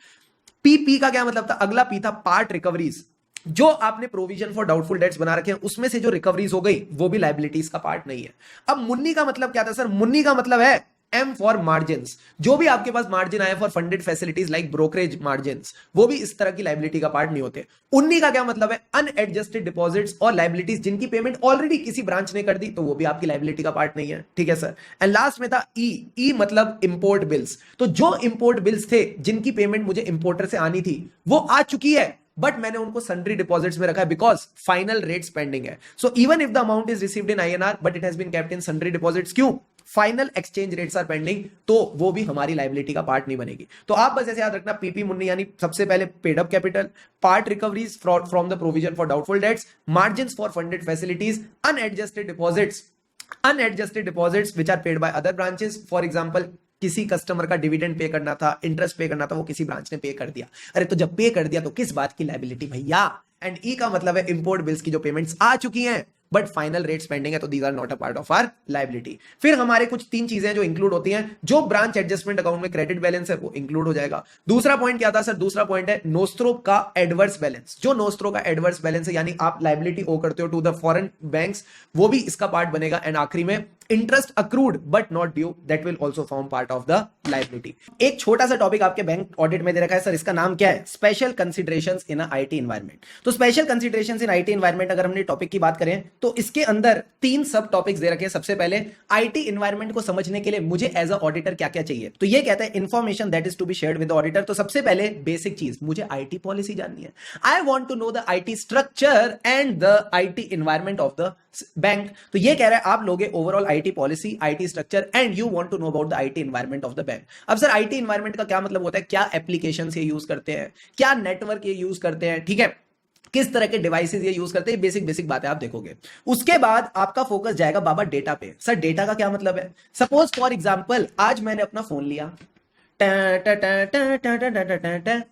पीपी का क्या मतलब था? अगला पी था पार्ट रिकवरीज, जो आपने प्रोविजन फॉर डाउटफुल डेट्स बना रखे हैं उसमें से जो रिकवरीज हो गई वो भी लायबिलिटीज का पार्ट नहीं है। अब मुन्नी का मतलब क्या था सर? मुन्नी का मतलब है एम फॉर मार्जिन, जो भी आपके पास मार्जिन आए for funded facilities like brokerage margin, वो भी इस तरह की लायबिलिटी का पार्ट नहीं होते। उन्नी का क्या मतलब है? अनएडजस्टेड डिपॉजिट्स और लायबिलिटीज जिनकी पेमेंट ऑलरेडी किसी ब्रांच ने कर दी, तो वो भी आपकी लायबिलिटी का पार्ट नहीं है। ठीक है सर। एंड लास्ट में था ई मतलब इंपोर्ट बिल्स। तो जो इंपोर्ट बिल्स थे जिनकी पेमेंट मुझे इंपोर्टर से आनी थी वो आ चुकी है, बट मैंने उनको सन्ड्री डिपॉजिट्स में रखा है बिकॉज फाइनल रेट्स पेंडिंग है। So even if the amount is received in INR but it has been kept in sundry deposits, क्यों? Final exchange rates are pending, तो वो भी हमारी लायबिलिटी का पार्ट नहीं बनेगी। तो आप बस ऐसे याद रखना, पीपी मुन्नी यानी सबसे पहले paid up capital, part recoveries from the provision for doubtful debts, margins for funded facilities, unadjusted deposits which are paid by other branches. For example किसी कस्टमर का डिविडेंड पे करना था, इंटरेस्ट पे करना था, वो किसी ब्रांच ने पे कर दिया। अरे तो जब पे कर दिया तो किस बात की लायबिलिटी भैया? एंड ई का मतलब है इंपोर्ट बिल्स की जो पेमेंट्स आ चुकी हैं बट फाइनल रेट्स पेंडिंग है, तो these are not a part of our liability. फिर हमारे कुछ तीन चीजें जो इंक्लूड होती हैं, जो ब्रांच एडजस्टमेंट अकाउंट में क्रेडिट बैलेंस है वो इंक्लूड हो जाएगा। दूसरा पॉइंट क्या था सर? दूसरा पॉइंट है नोस्ट्रो का एडवर्स बैलेंस। जो नोस्ट्रो का एडवर्स बैलेंस है यानी आप लायबिलिटी ओ करते हो टू द फॉरेन बैंक्स, वो भी इसका पार्ट बनेगा। एंड आखिरी में interest accrued but not due, that will also form part of the liability. एक छोटा सा टॉपिक आपके बैंक ऑडिट में दे रखा है सर, इसका नाम क्या है? Special considerations in IT environment. तो special considerations in IT environment अगर हमने टॉपिक की बात करें तो इसके अंदर तीन सब टॉपिक्स दे रखे हैं। सबसे पहले आईटी एनवायरनमेंट को समझने के लिए मुझे एज अ ऑडिटर क्या क्या चाहिए, तो ये कहता है information that is to be shared with the auditor. तो सबसे पहले बेसिक चीज, मुझे आईटी पॉलिसी जाननी है। I want to know the IT structure and the IT environment of the bank. तो ये कह रहा है आप लोगे overall IT policy, IT structure and you want to know about the IT environment of the bank. अब sir IT environment का क्या मतलब होता है? क्या एप्लीकेशंस ये यूज करते हैं, क्या नेटवर्क ये यूज करते हैं, ठीक है, किस तरह के डिवाइसेस ये यूज करते हैं, बेसिक बातें आप देखोगे। उसके बाद आपका फोकस जाएगा बाबा डेटा पे। सर डेटा का क्या मतलब है? सपोज फॉर एग्जांपल आज मैंने अपना फोन लिया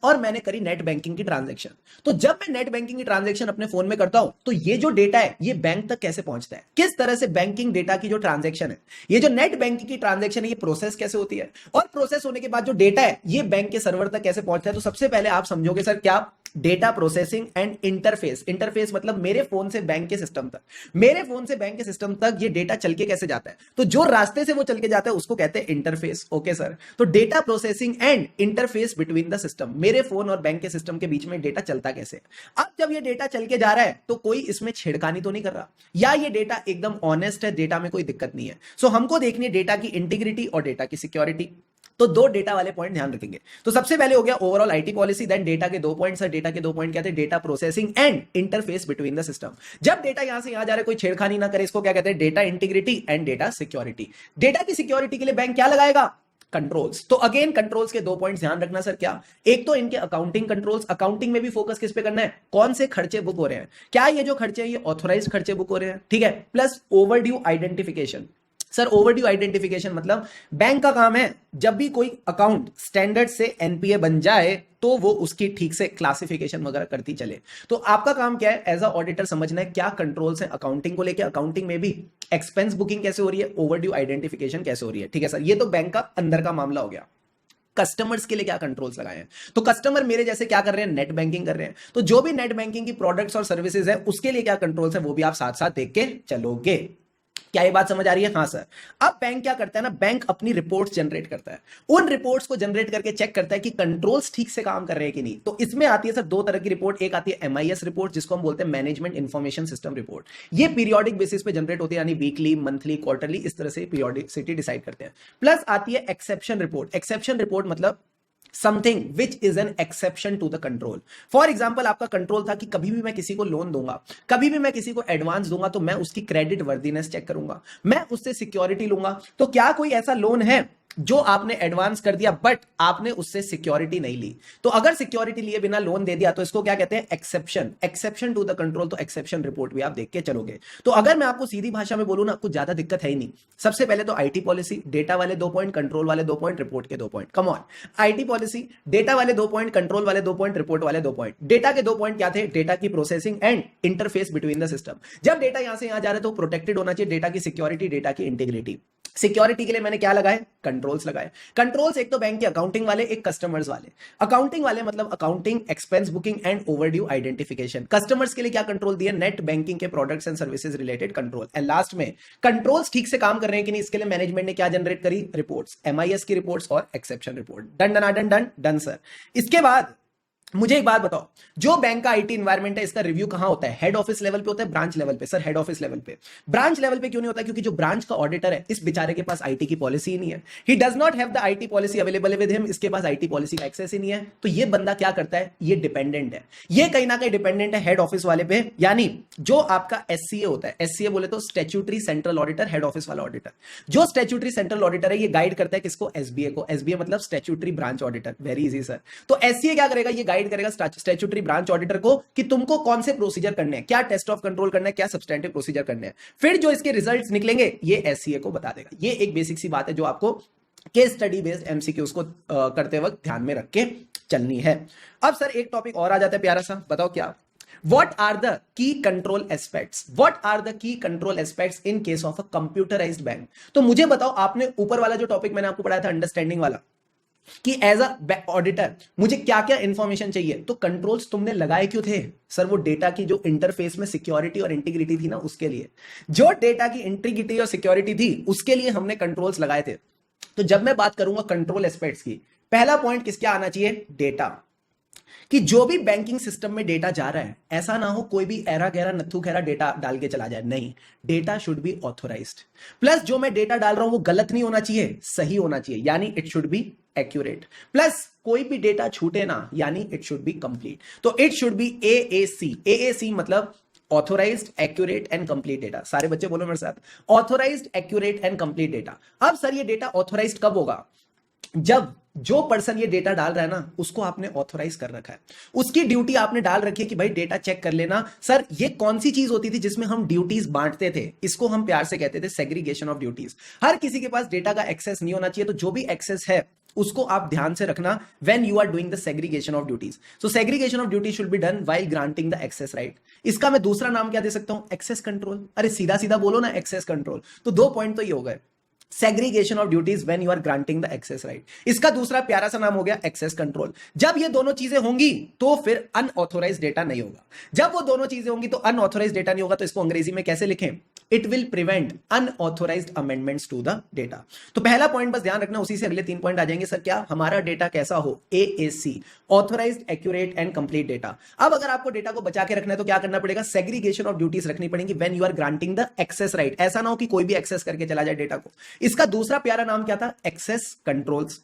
और मैंने करी नेट बैंकिंग की ट्रांजैक्शन। तो जब मैं नेट बैंकिंग की ट्रांजैक्शन अपने फोन में करता हूं तो ये जो डेटा है ये बैंक तक कैसे पहुंचता है? किस तरह से बैंकिंग डेटा की जो ट्रांजैक्शन है, ये जो नेट बैंकिंग की ट्रांजैक्शन है, ये प्रोसेस कैसे होती है, और प्रोसेस होने के बाद जो डेटा है ये बैंक के सर्वर तक कैसे पहुंचता है? तो सबसे पहले आप समझोगे सर क्या? Data processing and interface. Interface मतलब मेरे फोन से बैंक के सिस्टम तक, मेरे फोन से बैंक के सिस्टम तक ये डेटा चल के कैसे जाता है, तो जो रास्ते से वो चल के जाता है उसको कहते हैं इंटरफेस। ओके सर, तो data processing and interface between the system, मेरे फोन और बैंक के सिस्टम के बीच में डेटा चलता कैसे। अब जब ये डेटा चल के जा रहा है तो कोई इसमें छेड़खानी तो नहीं कर रहा, या ये डेटा एकदम ऑनेस्ट है, डेटा में कोई दिक्कत नहीं है। सो हमको देखनी है डेटा की इंटीग्रिटी और डेटा की सिक्योरिटी। तो दो डेटा वाले पॉइंट ध्यान रखेंगे। तो सबसे पहले हो गया overall IT policy, then data के दो पॉइंट्स है। डेटा के दो पॉइंट क्या थे? Data processing and interface between the system. जब डेटा यहां से यहां जा रहा है कोई छेड़खानी ना करे, इसको क्या कहते हैं? Data integrity and data security. Data की सिक्योरिटी के लिए बैंक क्या लगाएगा? कंट्रोल्स। तो अगेन कंट्रोल्स के दो पॉइंट्स ध्यान रखना सर, क्या? एक तो इनके अकाउंटिंग कंट्रोल्स, अकाउंटिंग में भी फोकस किस पे करना है? कौन से खर्चे बुक हो रहे हैं, क्या ये जो खर्चे हैं ये ऑथोराइज्ड खर्चे बुक हो रहे हैं, ठीक है। Plus overdue identification. Sir overdue identification मतलब बैंक का काम है जब भी कोई अकाउंट स्टैंडर्ड से एनपीए बन जाए तो वो उसकी ठीक से क्लासिफिकेशन वगैरह करती चले। तो आपका काम क्या है एज अ ऑडिटर? समझना है क्या कंट्रोल्स हैं अकाउंटिंग को लेके। अकाउंटिंग में भी एक्सपेंस बुकिंग कैसे हो रही है, ओवरड्यू आइडेंटिफिकेशन कैसे हो रही है, ठीक है सर। ये तो बैंक का अंदर का मामला हो गया। कस्टमर्स के लिए क्या कंट्रोल्स लगाए हैं? तो कस्टमर मेरे जैसे क्या कर रहे हैं? नेट बैंकिंग कर रहे हैं। तो जो भी नेट बैंकिंग की प्रोडक्ट्स और सर्विसेज है उसके लिए क्या कंट्रोल्स है वो भी आप साथ साथ देख के चलोगे। क्या ये बात समझ आ रही है? हाँ सर। अब बैंक क्या करता है ना, बैंक अपनी रिपोर्ट्स जनरेट करता है। उन रिपोर्ट्स को जनरेट करके चेक करता है कि कंट्रोल्स ठीक से काम कर रहे हैं कि नहीं। तो इसमें आती है सर दो तरह की रिपोर्ट। एक आती है एमआईएस रिपोर्ट जिसको हम बोलते हैं मैनेजमेंट इंफॉर्मेशन सिस्टम रिपोर्ट। ये पीरियोडिक बेसिस पे जनरेट होती है यानी वीकली, मंथली, क्वार्टरली, इस तरह से पीरियोडिसिटी डिसाइड करते हैं। प्लस आती है एक्सेप्शन रिपोर्ट। एक्सेप्शन रिपोर्ट मतलब something which is an exception to the control. For example, आपका कंट्रोल था कि कभी भी मैं किसी को लोन दूंगा, कभी भी मैं किसी को एडवांस दूंगा तो मैं उसकी क्रेडिट वर्दीनेस चेक करूंगा, मैं उससे सिक्योरिटी लूंगा। तो क्या कोई ऐसा लोन है जो आपने एडवांस कर दिया बट आपने उससे सिक्योरिटी नहीं ली? तो अगर सिक्योरिटी लिए बिना लोन दे दिया तो इसको क्या कहते हैं? Exception. Exception to the control, तो एक्सेप्शन रिपोर्ट भी आप देख के चलोगे। तो अगर मैं आपको सीधी भाषा में बोलूं ना, कुछ ज्यादा दिक्कत है ही नहीं। सबसे पहले तो आईटी पॉलिसी, डेटा वाले 2 पॉइंट, कंट्रोल वाले 2 पॉइंट, रिपोर्ट के 2 point. Come on, IT policy, data वाले 2 पॉइंट, कंट्रोल वाले 2 पॉइंट, रिपोर्ट वाले 2 पॉइंट। डेटा के 2 पॉइंट क्या थे? डेटा की processing and interface between the system. जब डेटा यहां से यहां जा रहा है तो प्रोटेक्टेड होना चाहिए, डेटा की सिक्योरिटी, डेटा की इंटीग्रिटी। सिक्योरिटी के लिए मैंने क्या लगाए? कंट्रोल्स लगाए। कंट्रोल्स एक तो बैंक के अकाउंटिंग वाले, एक कस्टमर्स वाले। अकाउंटिंग वाले मतलब accounting, expense booking and overdue identification. Customers के लिए क्या कंट्रोल दिया? नेट बैंकिंग के products and services related control. And last में कंट्रोल्स ठीक से काम कर रहे हैं कि नहीं, इसके लिए मैनेजमेंट ने क्या जनरेट करी? रिपोर्ट्स, एमआईएस की रिपोर्ट्स और exception report. Done done done done done sir. इसके बाद मुझे एक बात बताओ, जो बैंक का आईटी एनवायरनमेंट है इसका रिव्यू कहां होता है? हेड ऑफिस लेवल पे होता है, ब्रांच लेवल पे? सर हेड ऑफिस लेवल पे। ब्रांच लेवल पे क्यों नहीं होता? क्योंकि जो ब्रांच का ऑडिटर है इस बेचारे के पास आईटी की पॉलिसी ही नहीं है। He does not have the IT policy available with him. इसके पास आईटी पॉलिसी का एक्सेस ही नहीं है। तो ये बंदा क्या करता है? ये डिपेंडेंट है, ये कहीं ना कहीं डिपेंडेंट है हेड ऑफिस वाले पे। यानी जो आपका एससीए होता है, एससीए बोले तो statutory central auditor, head office वाला ऑडिटर। जो स्टैट्यूटरी सेंट्रल ऑडिटर है ये गाइड करता है किसको? एसबीए को। एसबीए मतलब statutory branch auditor. Very easy sir. तो एससीए क्या करेगा? ये गाइड करेगा स्टैट्यूटरी ब्रांच ऑडिटर को कि तुमको कौन से प्रोसीजर करने हैं, क्या टेस्ट ऑफ कंट्रोल करना है, क्या सब्सटेंटिव प्रोसीजर करने हैं। फिर जो इसके रिजल्ट्स निकलेंगे ये एससीए को बता देगा। ये एक बेसिक सी बात है जो आपको केस स्टडी बेस्ड एमसीक्यूज को करते वक्त ध्यान में रख के चलनी है। अब सर एक टॉपिक और आ जाता है प्यारा सा, बताओ क्या? What are the key control aspects? What are the key control aspects in case of a computerized bank? तो मुझे बताओ, आपने ऊपर वाला जो टॉपिक मैंने आपको पढ़ाया था अंडरस्टैंडिंग वाला, कि एज अ ऑडिटर मुझे क्या क्या इंफॉर्मेशन चाहिए, तो कंट्रोल्स तुमने लगाए क्यों थे? सर वो डेटा की जो इंटरफेस में सिक्योरिटी और इंटीग्रिटी थी ना, उसके लिए। जो डेटा की इंटीग्रिटी और सिक्योरिटी थी उसके लिए हमने कंट्रोल्स लगाए थे। तो जब मैं बात करूंगा कंट्रोल एस्पेक्ट्स की, पहला पॉइंट किसका आना चाहिए? डेटा। कि जो भी बैंकिंग सिस्टम में डेटा जा रहा है, ऐसा ना हो कोई भी एरा गहरा नत्थु खैरा डेटा डाल के चला जाए। नहीं, data should be authorised. Plus जो मैं डेटा डाल रहा हूं वो गलत नहीं होना चाहिए, सही होना चाहिए, यानी it should be accurate. Plus कोई भी डेटा छूटे ना, यानी इट शुड बी कंप्लीट। तो it should be AAC. AAC मतलब authorised, accurate and complete data. सारे बच्चे बोलो मेरे साथ, authorised, accurate and complete data. अब सर ये डेटा ऑथोराइज्ड कब होगा? जब जो पर्सन ये डेटा डाल रहा है ना, उसको आपने ऑथोराइज कर रखा है, उसकी ड्यूटी आपने डाल रखी है कि भाई डेटा चेक कर लेना। सर ये कौन सी चीज होती थी जिसमें हम ड्यूटीज बांटते थे? इसको हम प्यार से कहते थे सेग्रीगेशन ऑफ ड्यूटीज। हर किसी के पास डेटा का एक्सेस नहीं होना चाहिए, तो जो भी एक्सेस है उसको आप ध्यान से रखना when you are doing the segregation of duties. So segregation of duty should be done while granting the access right. इसका मैं दूसरा नाम क्या दे सकता हूं? Access control. अरे सीधा सीधा बोलो ना, एक्सेस कंट्रोल। तो 2 पॉइंट तो ये हो गए, segregation of duties when you are granting the access right. इसका दूसरा प्यारा सा नाम हो गया एक्सेस कंट्रोल। जब ये दोनों चीजें होंगी तो फिर अनऑथोराइज्ड डेटा नहीं होगा। जब वो दोनों चीजें होंगी तो अनऑथोराइज्ड डेटा नहीं होगा। तो इसको अंग्रेजी में कैसे लिखें? It will prevent unauthorised amendments to the data. तो पहला पॉइंट बस ध्यान रखना, उसी से अगले 3 पॉइंट आ जाएंगे। सर क्या? हमारा डेटा कैसा हो? AAC, authorised, accurate and complete data. अब अगर आपको डेटा को बचा के रखना है तो क्या करना पड़ेगा? सेग्रीगेशन ऑफ ड्यूटीज रखनी पड़ेगी when you are granting the access right. ऐसा ना हो कि कोई भी एक्सेस करके चला जाए डेटा को। इसका दूसरा प्यारा नाम क्या था? Access controls.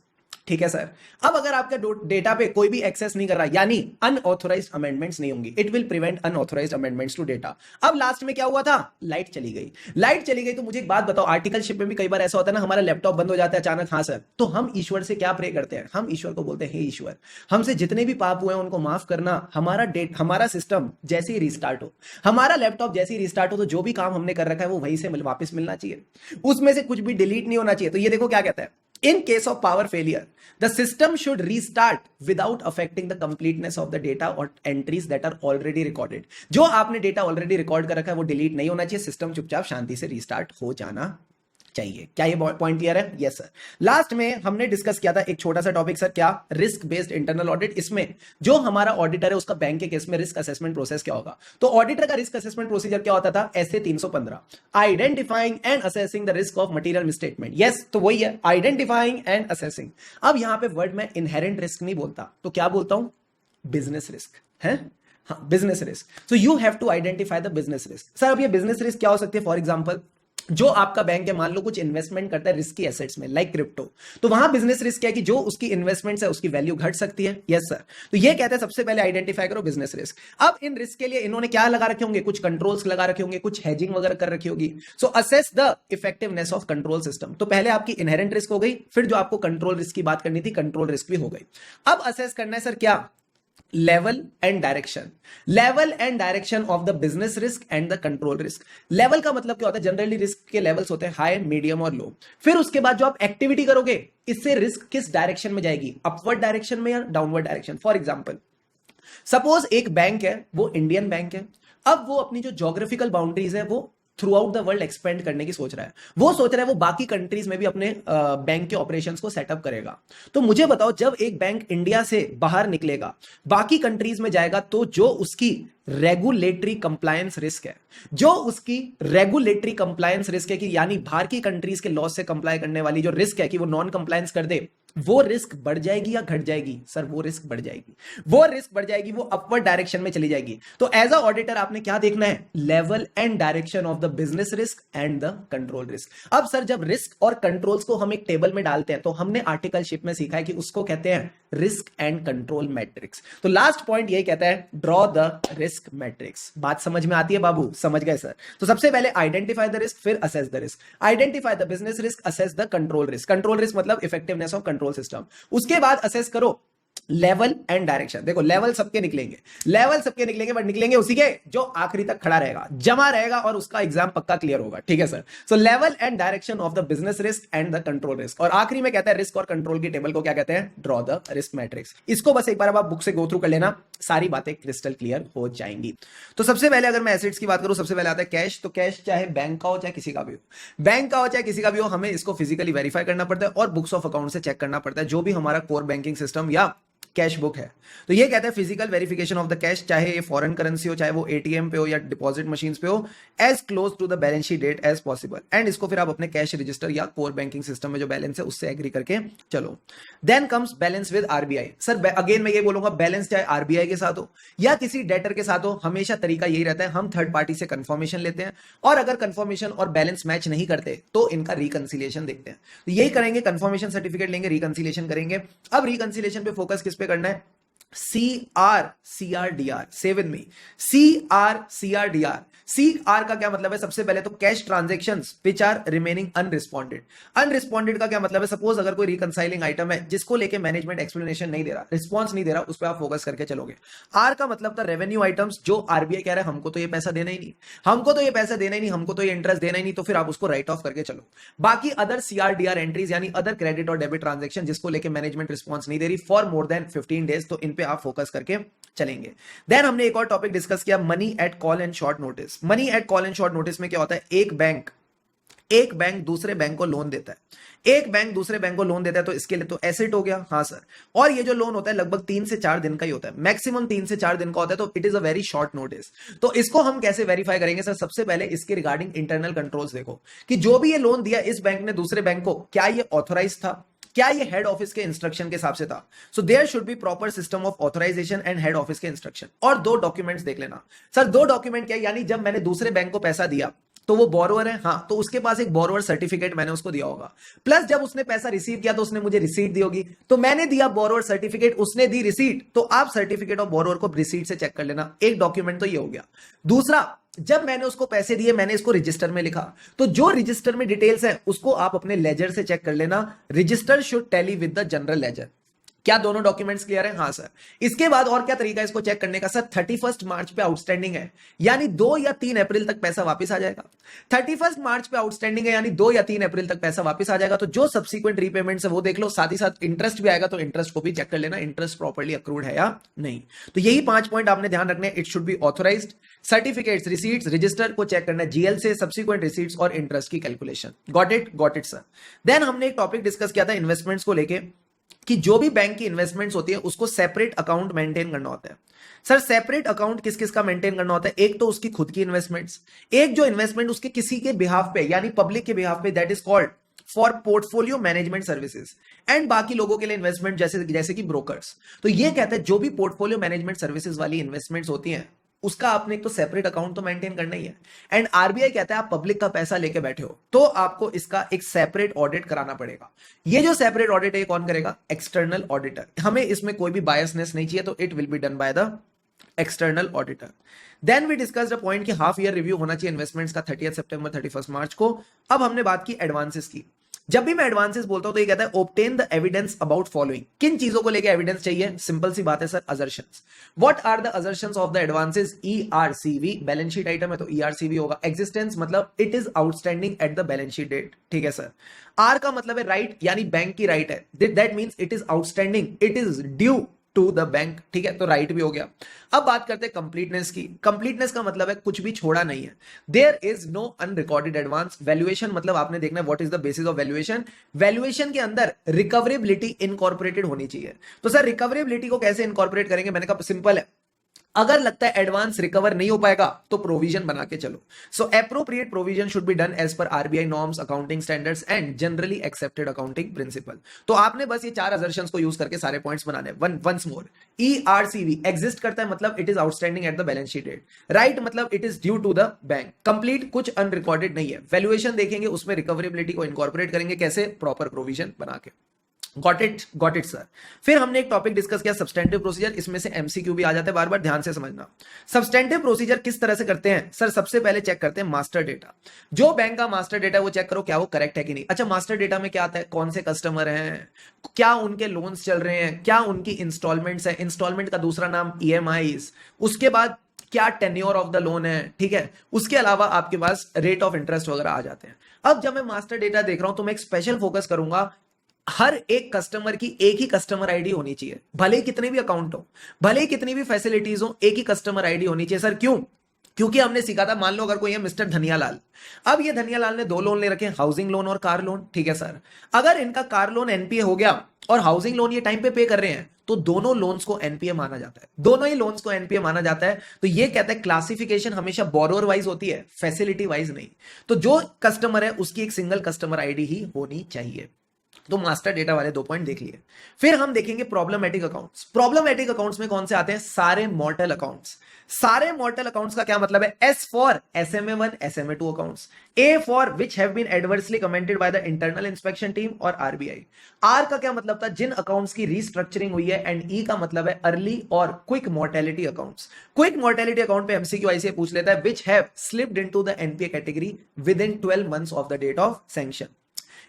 ठीक है सर। अब अगर आपका डेटा पे कोई भी एक्सेस नहीं कर रहा, यानी अनऑथोराइज्ड अमेंडमेंट्स नहीं होंगी। It will prevent unauthorised amendments to data. अब लास्ट में क्या हुआ था? लाइट चली गई। लाइट चली गई तो मुझे एक बात बताओ, आर्टिकलशिप में भी कई बार ऐसा होता है ना, हमारा लैपटॉप बंद हो जाता है अचानक। हाँ सर। तो हम ईश्वर से क्या प्रे करते हैं? हम ईश्वर को बोलते हैं, हे ईश्वर, हमसे जितने भी पाप हुए हैं उनको माफ करना। हमारा सिस्टम जैसे ही रिस्टार्ट हो, हमारा लैपटॉप जैसे ही रिस्टार्ट हो, तो जो भी काम हमने कर रखा है वो वहीं से वापस मिलना चाहिए, उसमें से कुछ भी डिलीट नहीं होना चाहिए। तो ये देखो क्या कहता है, in case of power failure the system should restart without affecting the completeness of the data or entries that are already recorded। जो आपने डेटा ऑलरेडी रिकॉर्ड कर रखा है वो डिलीट नहीं होना चाहिए, सिस्टम चुपचाप शांति से रीस्टार्ट हो जाना चाहिए। क्या ये पॉइंट क्लियर है? Yes sir. लास्ट में हमने डिस्कस किया था एक छोटा सा टॉपिक सर, क्या? Risk based internal audit. इसमें जो हमारा ऑडिटर है उसका बैंक के केस में रिस्क असेसमेंट प्रोसेस क्या होगा? तो ऑडिटर का रिस्क असेसमेंट प्रोसीजर क्या होता था? ऐसे 315, identifying and assessing the risk of material misstatement. Yes, तो वही है, आइडेंटिफाइंग एंड असेसिंग। अब यहां पे वर्ड में इनहेरेंट रिस्क नहीं बोलता, तो क्या बोलता हूं? बिजनेस रिस्क है। हाँ, business risk. So you have to identify the business risk. Sir अब ये बिजनेस रिस्क क्या हो सकती है? फॉर एग्जाम्पल जो आपका बैंक है, मान लो कुछ इन्वेस्टमेंट करता है रिस्की एसेट्स में, लाइक क्रिप्टो, तो वहां बिजनेस रिस्क है कि जो उसकी इन्वेस्टमेंट्स है उसकी वैल्यू घट सकती है। Yes sir. तो ये कहते हैं सबसे पहले आइडेंटिफाई करो बिजनेस रिस्क। अब इन रिस्क के लिए इन्होंने क्या लगा रखे होंगे, कुछ कंट्रोल्स लगा रखे होंगे, कुछ हेजिंग वगैरह कर रखी होगी। So assess the effectiveness of control system. तो पहले आपकी इनहेरेंट रिस्क हो गई, फिर जो आपको कंट्रोल रिस्क की बात करनी थी, कंट्रोल रिस्क भी हो गई। अब असेस करना है सर क्या, level and direction. Level and direction of the business risk and the control risk. Level का मतलब क्या होता है, जनरली रिस्क के लेवल्स होते हैं हाई, मीडियम और लो। फिर उसके बाद जो आप एक्टिविटी करोगे, इससे रिस्क किस डायरेक्शन में जाएगी, अपवर्ड डायरेक्शन में या downward direction. For example, suppose एक बैंक है, वो इंडियन बैंक है। अब वो अपनी जो ज्योग्राफिकल बाउंड्रीज है वो through out the world expand करने की सोच रहा है। वो सोच रहा है वो बाकी कंट्रीज में भी अपने बैंक के ऑपरेशंस को सेटअप करेगा। तो मुझे बताओ, जब एक बैंक इंडिया से बाहर निकलेगा, बाकी कंट्रीज में जाएगा, तो जो उसकी रेगुलेटरी कंप्लायंस रिस्क है, जो उसकी रेगुलेटरी कंप्लायंस रिस्क है कि यानी बाहर की कंट्रीज के लॉ से कंप्लाई करने वाली जो रिस्क है कि वो नॉन कंप्लायंस कर दे, वो रिस्क बढ़ जाएगी या घट जाएगी। सर वो रिस्क बढ़ जाएगी, वो रिस्क बढ़ जाएगी, वो अपवर्ड डायरेक्शन में चली जाएगी। तो एज अ ऑडिटर आपने क्या देखना है, level and direction of the business risk and the control risk. अब सर जब रिस्क और कंट्रोल्स को हम एक टेबल में डालते हैं, तो हमने आर्टिकलशिप में सीखा है कि उसको कहते हैं रिस्क एंड कंट्रोल मैट्रिक्स। तो लास्ट पॉइंट यही कहता है, ड्रॉ द रिस्क मैट्रिक्स। बात समझ में आती है बाबू, समझ गए सर। तो सबसे पहले आइडेंटिफाई द रिस्क, फिर assess the risk. Identify the business risk, assess the control risk. Control risk मतलब इफेक्टिवनेस ऑफ कंट्रोल सिस्टम। उसके बाद असेस करो लेवल एंड डायरेक्शन। देखो लेवल सबके निकलेंगे, लेवल सबके निकलेंगे, बट निकलेंगे उसी के जो आखिरी तक खड़ा रहेगा, जमा रहेगा और उसका एग्जाम पक्का क्लियर होगा। ठीक है sir. So level and direction of the business risk and the control risk. और आखिरी में कहता है रिस्क और कंट्रोल की टेबल को क्या कहते हैं, ड्रॉ द रिस्क मैट्रिक्स। इसको बस एक बार अब आप बुक से गो थ्रू कर लेना, सारी बातें क्रिस्टल क्लियर हो जाएंगी। तो सबसे पहले अगर मैं एसेट्स की बात करूं, सबसे पहले आता है कैश। तो कैश चाहे बैंक का हो चाहे किसी का भी हो, बैंक का हो चाहे किसी का भी हो, हमें इसको फिजिकली वेरीफाई करना पड़ता है और बुक्स ऑफ अकाउंट से चेक करना पड़ता है, जो भी हमारा कोर बैंकिंग सिस्टम या कैश बुक है। तो ये कहते हैं physical verification of the cash, चाहे ये फॉरेन करेंसी हो, चाहे वो एटीएम पे हो या डिपॉजिट मशीन्स पे हो, as close to the balance sheet date as possible. And इसको फिर आप अपने कैश रजिस्टर या कोर बैंकिंग सिस्टम में जो बैलेंस है उससे एग्री करके चलो। Then comes balance with RBI. Sir again मैं ये बोलूंगा, बैलेंस चाहे आरबीआई के साथ हो या किसी डेटर के साथ हो, हमेशा तरीका यही रहता है, हम थर्ड पार्टी से कंफर्मेशन लेते हैं और अगर कंफर्मेशन और बैलेंस मैच नहीं करते तो इनका रिकंसिलिएशन देखते हैं। तो यही करेंगे, कंफर्मेशन सर्टिफिकेट लेंगे, रिकंसिलिएशन करेंगे। अब रिकंसिलिएशन पे फोकस किस पे करना है, CRCRDR, से विद मी, CRCRDR। CR का क्या मतलब है, सबसे पहले तो cash transactions which are remaining unresponded. Unresponded का क्या मतलब है, सपोज अगर कोई रिकंसाइलिंग आइटम है जिसको लेके मैनेजमेंट एक्सप्लेनेशन नहीं दे रहा, रिस्पॉन्स नहीं दे रहा, उस पर आप फोकस करके चलोगे। R का मतलब था रेवेन्यू आइटम्स, जो आरबीआई कह रहा है हमको तो ये पैसा देना ही नहीं, हमको तो ये पैसा देना ही नहीं, हमको तो ये इंटरेस्ट देना ही नहीं, तो फिर आप उसको राइट ऑफ करके चलो। बाकी अदर CRDR एंट्रीज यानी अदर क्रेडिट और डेबिट ट्रांजैक्शन जिसको लेके मैनेजमेंट रिस्पॉन्स नहीं दे रही फॉर मोर देन 15 डेज, तो इन पे आप फोकस करके चलेंगे। देन हमने एक और टॉपिक डिस्कस किया, money at call and short notice. Money at call and short notice में क्या होता है, एक बैंक दूसरे बैंक को लोन देता है, एक बैंक दूसरे बैंक को लोन देता है, तो इसके लिए तो एसेट हो गया। हाँ सर। और ये जो लोन होता है लगभग 3 से 4 दिन का ही होता है, मैक्सिमम 3 से 4 दिन का होता है, तो it is a very short notice. तो इसको हम कैसे वेरीफाई करेंगे सर, सबसे पहले इसके रिगार्डिंग इंटरनल कंट्रोल्स देखो कि जो भी ये लोन दिया इस बैंक ने दूसरे बैंक को, क्या ये ऑथोराइज था, क्या ये हेड ऑफिस के इंस्ट्रक्शन के हिसाब से था। So there should be proper system of authorisation and head office के इंस्ट्रक्शन। और 2 डॉक्यूमेंट्स देख लेना सर, 2 डॉक्यूमेंट क्या, यानी जब मैंने दूसरे बैंक को पैसा दिया तो वो बोरोवर है, हाँ, तो उसके पास एक बोरोवर सर्टिफिकेट मैंने उसको दिया होगा, प्लस जब उसने पैसा रिसीव किया तो उसने मुझे रिसीट दी होगी, तो मैंने दिया बोरोवर सर्टिफिकेट, उसने दी रिसीट, तो आप सर्टिफिकेट ऑफ बोरोवर को रिसीट से चेक कर लेना। एक डॉक्यूमेंट तो ये हो गया। दूसरा, जब मैंने उसको पैसे दिए मैंने इसको रजिस्टर में लिखा, तो जो रजिस्टर में डिटेल्स है उसको आप अपने लेजर से चेक कर लेना। Register should tally with the general ledger. क्या दोनों डॉक्यूमेंट्स क्लियर है? हाँ सर। इसके बाद और क्या तरीका है इसको चेक करने का सर, 31 मार्च पे आउटस्टैंडिंग है यानी 2 या 3 अप्रैल तक पैसा वापस आ जाएगा। 31 मार्च पे आउटस्टैंडिंग है यानी 2 या 3 अप्रैल तक पैसा वापस आ जाएगा, तो जो सब्सिक्वेंट रीपेमेंट्स है वो देख लो, साथ ही साथ इंटरेस्ट भी आएगा तो इंटरेस्ट को भी चेक कर लेना, इंटरेस्ट प्रॉपर्ली अक्रूड है या नहीं। तो यही 5 पॉइंट आपने ध्यान रखने। It should be authorised, certificates, receipts, register को चेक करना है, जीएल से सब्सिक्वेंट रिसीट्स और इंटरेस्ट की calculation. Got it sir. Then हमने एक टॉपिक डिस्कस किया था इन्वेस्टमेंट्स को लेके कि जो भी बैंक की इन्वेस्टमेंट्स होती है उसको सेपरेट अकाउंट मेंटेन करना होता है। सर सेपरेट अकाउंट किस किस का मेंटेन करना होता है? एक तो उसकी खुद की इन्वेस्टमेंट्स, एक जो इन्वेस्टमेंट उसके किसी के बिहाफ पे यानी पब्लिक के बिहाफ पे, that is called for portfolio management services, and बाकी लोगों के लिए इन्वेस्टमेंट जैसे कि ब्रोकर्स। तो ये कहते हैं जो भी पोर्टफोलियो मैनेजमेंट सर्विसेज वाली इन्वेस्टमेंट्स होती हैं उसका आपने एक तो सेपरेट अकाउंट तो मेंटेन करना ही है। एंड आरबीआई कहता है आप पब्लिक का पैसा लेके बैठे हो तो आपको इसका एक सेपरेट ऑडिट कराना पड़ेगा। ये जो सेपरेट ऑडिट है कौन करेगा? External auditor. हमें इसमें कोई भी बायसनेस नहीं चाहिए, तो it will be done by the external auditor. Then we discussed the point कि हाफ ईयर रिव्यू होना चाहिए इन्वेस्टमेंट्स का 30 सितंबर 31 मार्च को। अब हमने बात की एडवांसेस की। जब भी मैं एडवांसेस बोलता हूं तो ये कहता है obtain the evidence about following. किन चीजों को लेके एविडेंस चाहिए? सिंपल सी बात है sir, assertions. What are the assertions of the advances? ERCV, balance sheet item है तो ईआरसीवी होगा। एग्जिस्टेंस मतलब it is outstanding at the balance sheet date, ठीक है सर। आर का मतलब है राइट, यानी बैंक की राइट है, that means it is outstanding, it is due to the bank, ठीक है, तो राइट भी हो गया। अब बात करते हैं कंप्लीटनेस की। कंप्लीटनेस का मतलब है कुछ भी छोड़ा नहीं है। There is no unrecorded advance. Valuation मतलब आपने देखना है what is the basis of valuation. Valuation के अंदर रिकवरेबिलिटी इनकॉर्पोरेटेड होनी चाहिए। तो सर रिकवरेबिलिटी को कैसे इनकॉर्पोरेट करेंगे? मैंने कहा सिंपल है, अगर लगता है एडवांस रिकवर नहीं हो पाएगा तो प्रोविजन बना के चलो। So appropriate provision should be done as per RBI norms, accounting standards and generally accepted accounting principle. तो आपने बस ये 4 असर्शंस को यूज करके सारे पॉइंट्स बनाने। वंस मोर, ईआरसीवी एग्जिस्ट करता है मतलब it is outstanding at the balance sheet date. Right मतलब it is due to the bank. Complete कुछ अनरिकॉर्डेड नहीं है। वैल्यूएशन देखेंगे उसमें रिकवरेबिलिटी को इनकॉर्पोरेट करेंगे कैसे? प्रॉपर प्रोविजन बना के। Got it sir. फिर हमने एक टॉपिक डिस्कस किया सब्सटेंटिव प्रोसीजर। इसमें से एमसीक्यू भी आ जाते हैं बार बार, ध्यान से समझना। सब्सटेंटिव प्रोसीजर किस तरह से करते हैं सर? सबसे पहले चेक करते हैं मास्टर डेटा। जो बैंक का मास्टर डेटा है वो चेक करो क्या वो करेक्ट है कि नहीं। अच्छा, मास्टर डेटा में क्या आता है? कौन से कस्टमर हैं, क्या उनके लोन्स चल रहे हैं, क्या उनकी इंस्टॉलमेंट्स है, इंस्टॉलमेंट का दूसरा नाम ईएमआईज, उसके बाद क्या टेन्योर ऑफ द लोन है, ठीक है, उसके अलावा आपके पास रेट ऑफ इंटरेस्ट वगैरह आ जाते हैं। अब जब मैं मास्टर डेटा देख रहा हूं तो मैं एक स्पेशल फोकस करूंगा, हर एक कस्टमर की एक ही कस्टमर आईडी होनी चाहिए। भले ही कितने भी अकाउंट हो, भले ही कितनी भी फैसिलिटीज हो, एक ही कस्टमर आईडी होनी चाहिए। सर क्यों? क्योंकि हमने सीखा था, मान लो अगर कोई है मिस्टर धनियालाल, अब ये धनियालाल ने 2 लोन ले रखे हैं, हाउसिंग लोन और कार लोन, ठीक है सर। अगर इनका कार लोन एनपीए हो गया और हाउसिंग लोन ये टाइम पे कर रहे हैं तो दोनों लोन्स को एनपीए माना जाता है, दोनों ही लोन्स को एनपीए माना जाता है। तो ये कहता है क्लासिफिकेशन हमेशा बोरोअर वाइज होती है, फैसिलिटी वाइज नहीं। तो जो कस्टमर है उसकी एक सिंगल कस्टमर आईडी ही होनी चाहिए। तो मास्टर डेटा वाले 2 पॉइंट देख लिए। फिर हम देखेंगे प्रॉब्लमेटिक अकाउंट्स। प्रॉब्लमेटिक अकाउंट्स में कौन से आते हैं? सारे मॉर्टल अकाउंट्स। सारे मॉर्टल अकाउंट्स का क्या मतलब है? S for SMA1, SMA2 accounts, A for which have been adversely commented by the internal inspection team और आरबीआई। आर का क्या मतलब था? जिन अकाउंट्स की रीस्ट्रक्चरिंग हुई है। एंड ई का मतलब है अर्ली और quick mortality accounts. Quick mortality account पे एमसीक्यू आईसीए पूछ लेता है which have slipped into the NPA category within 12 months of the date of sanction.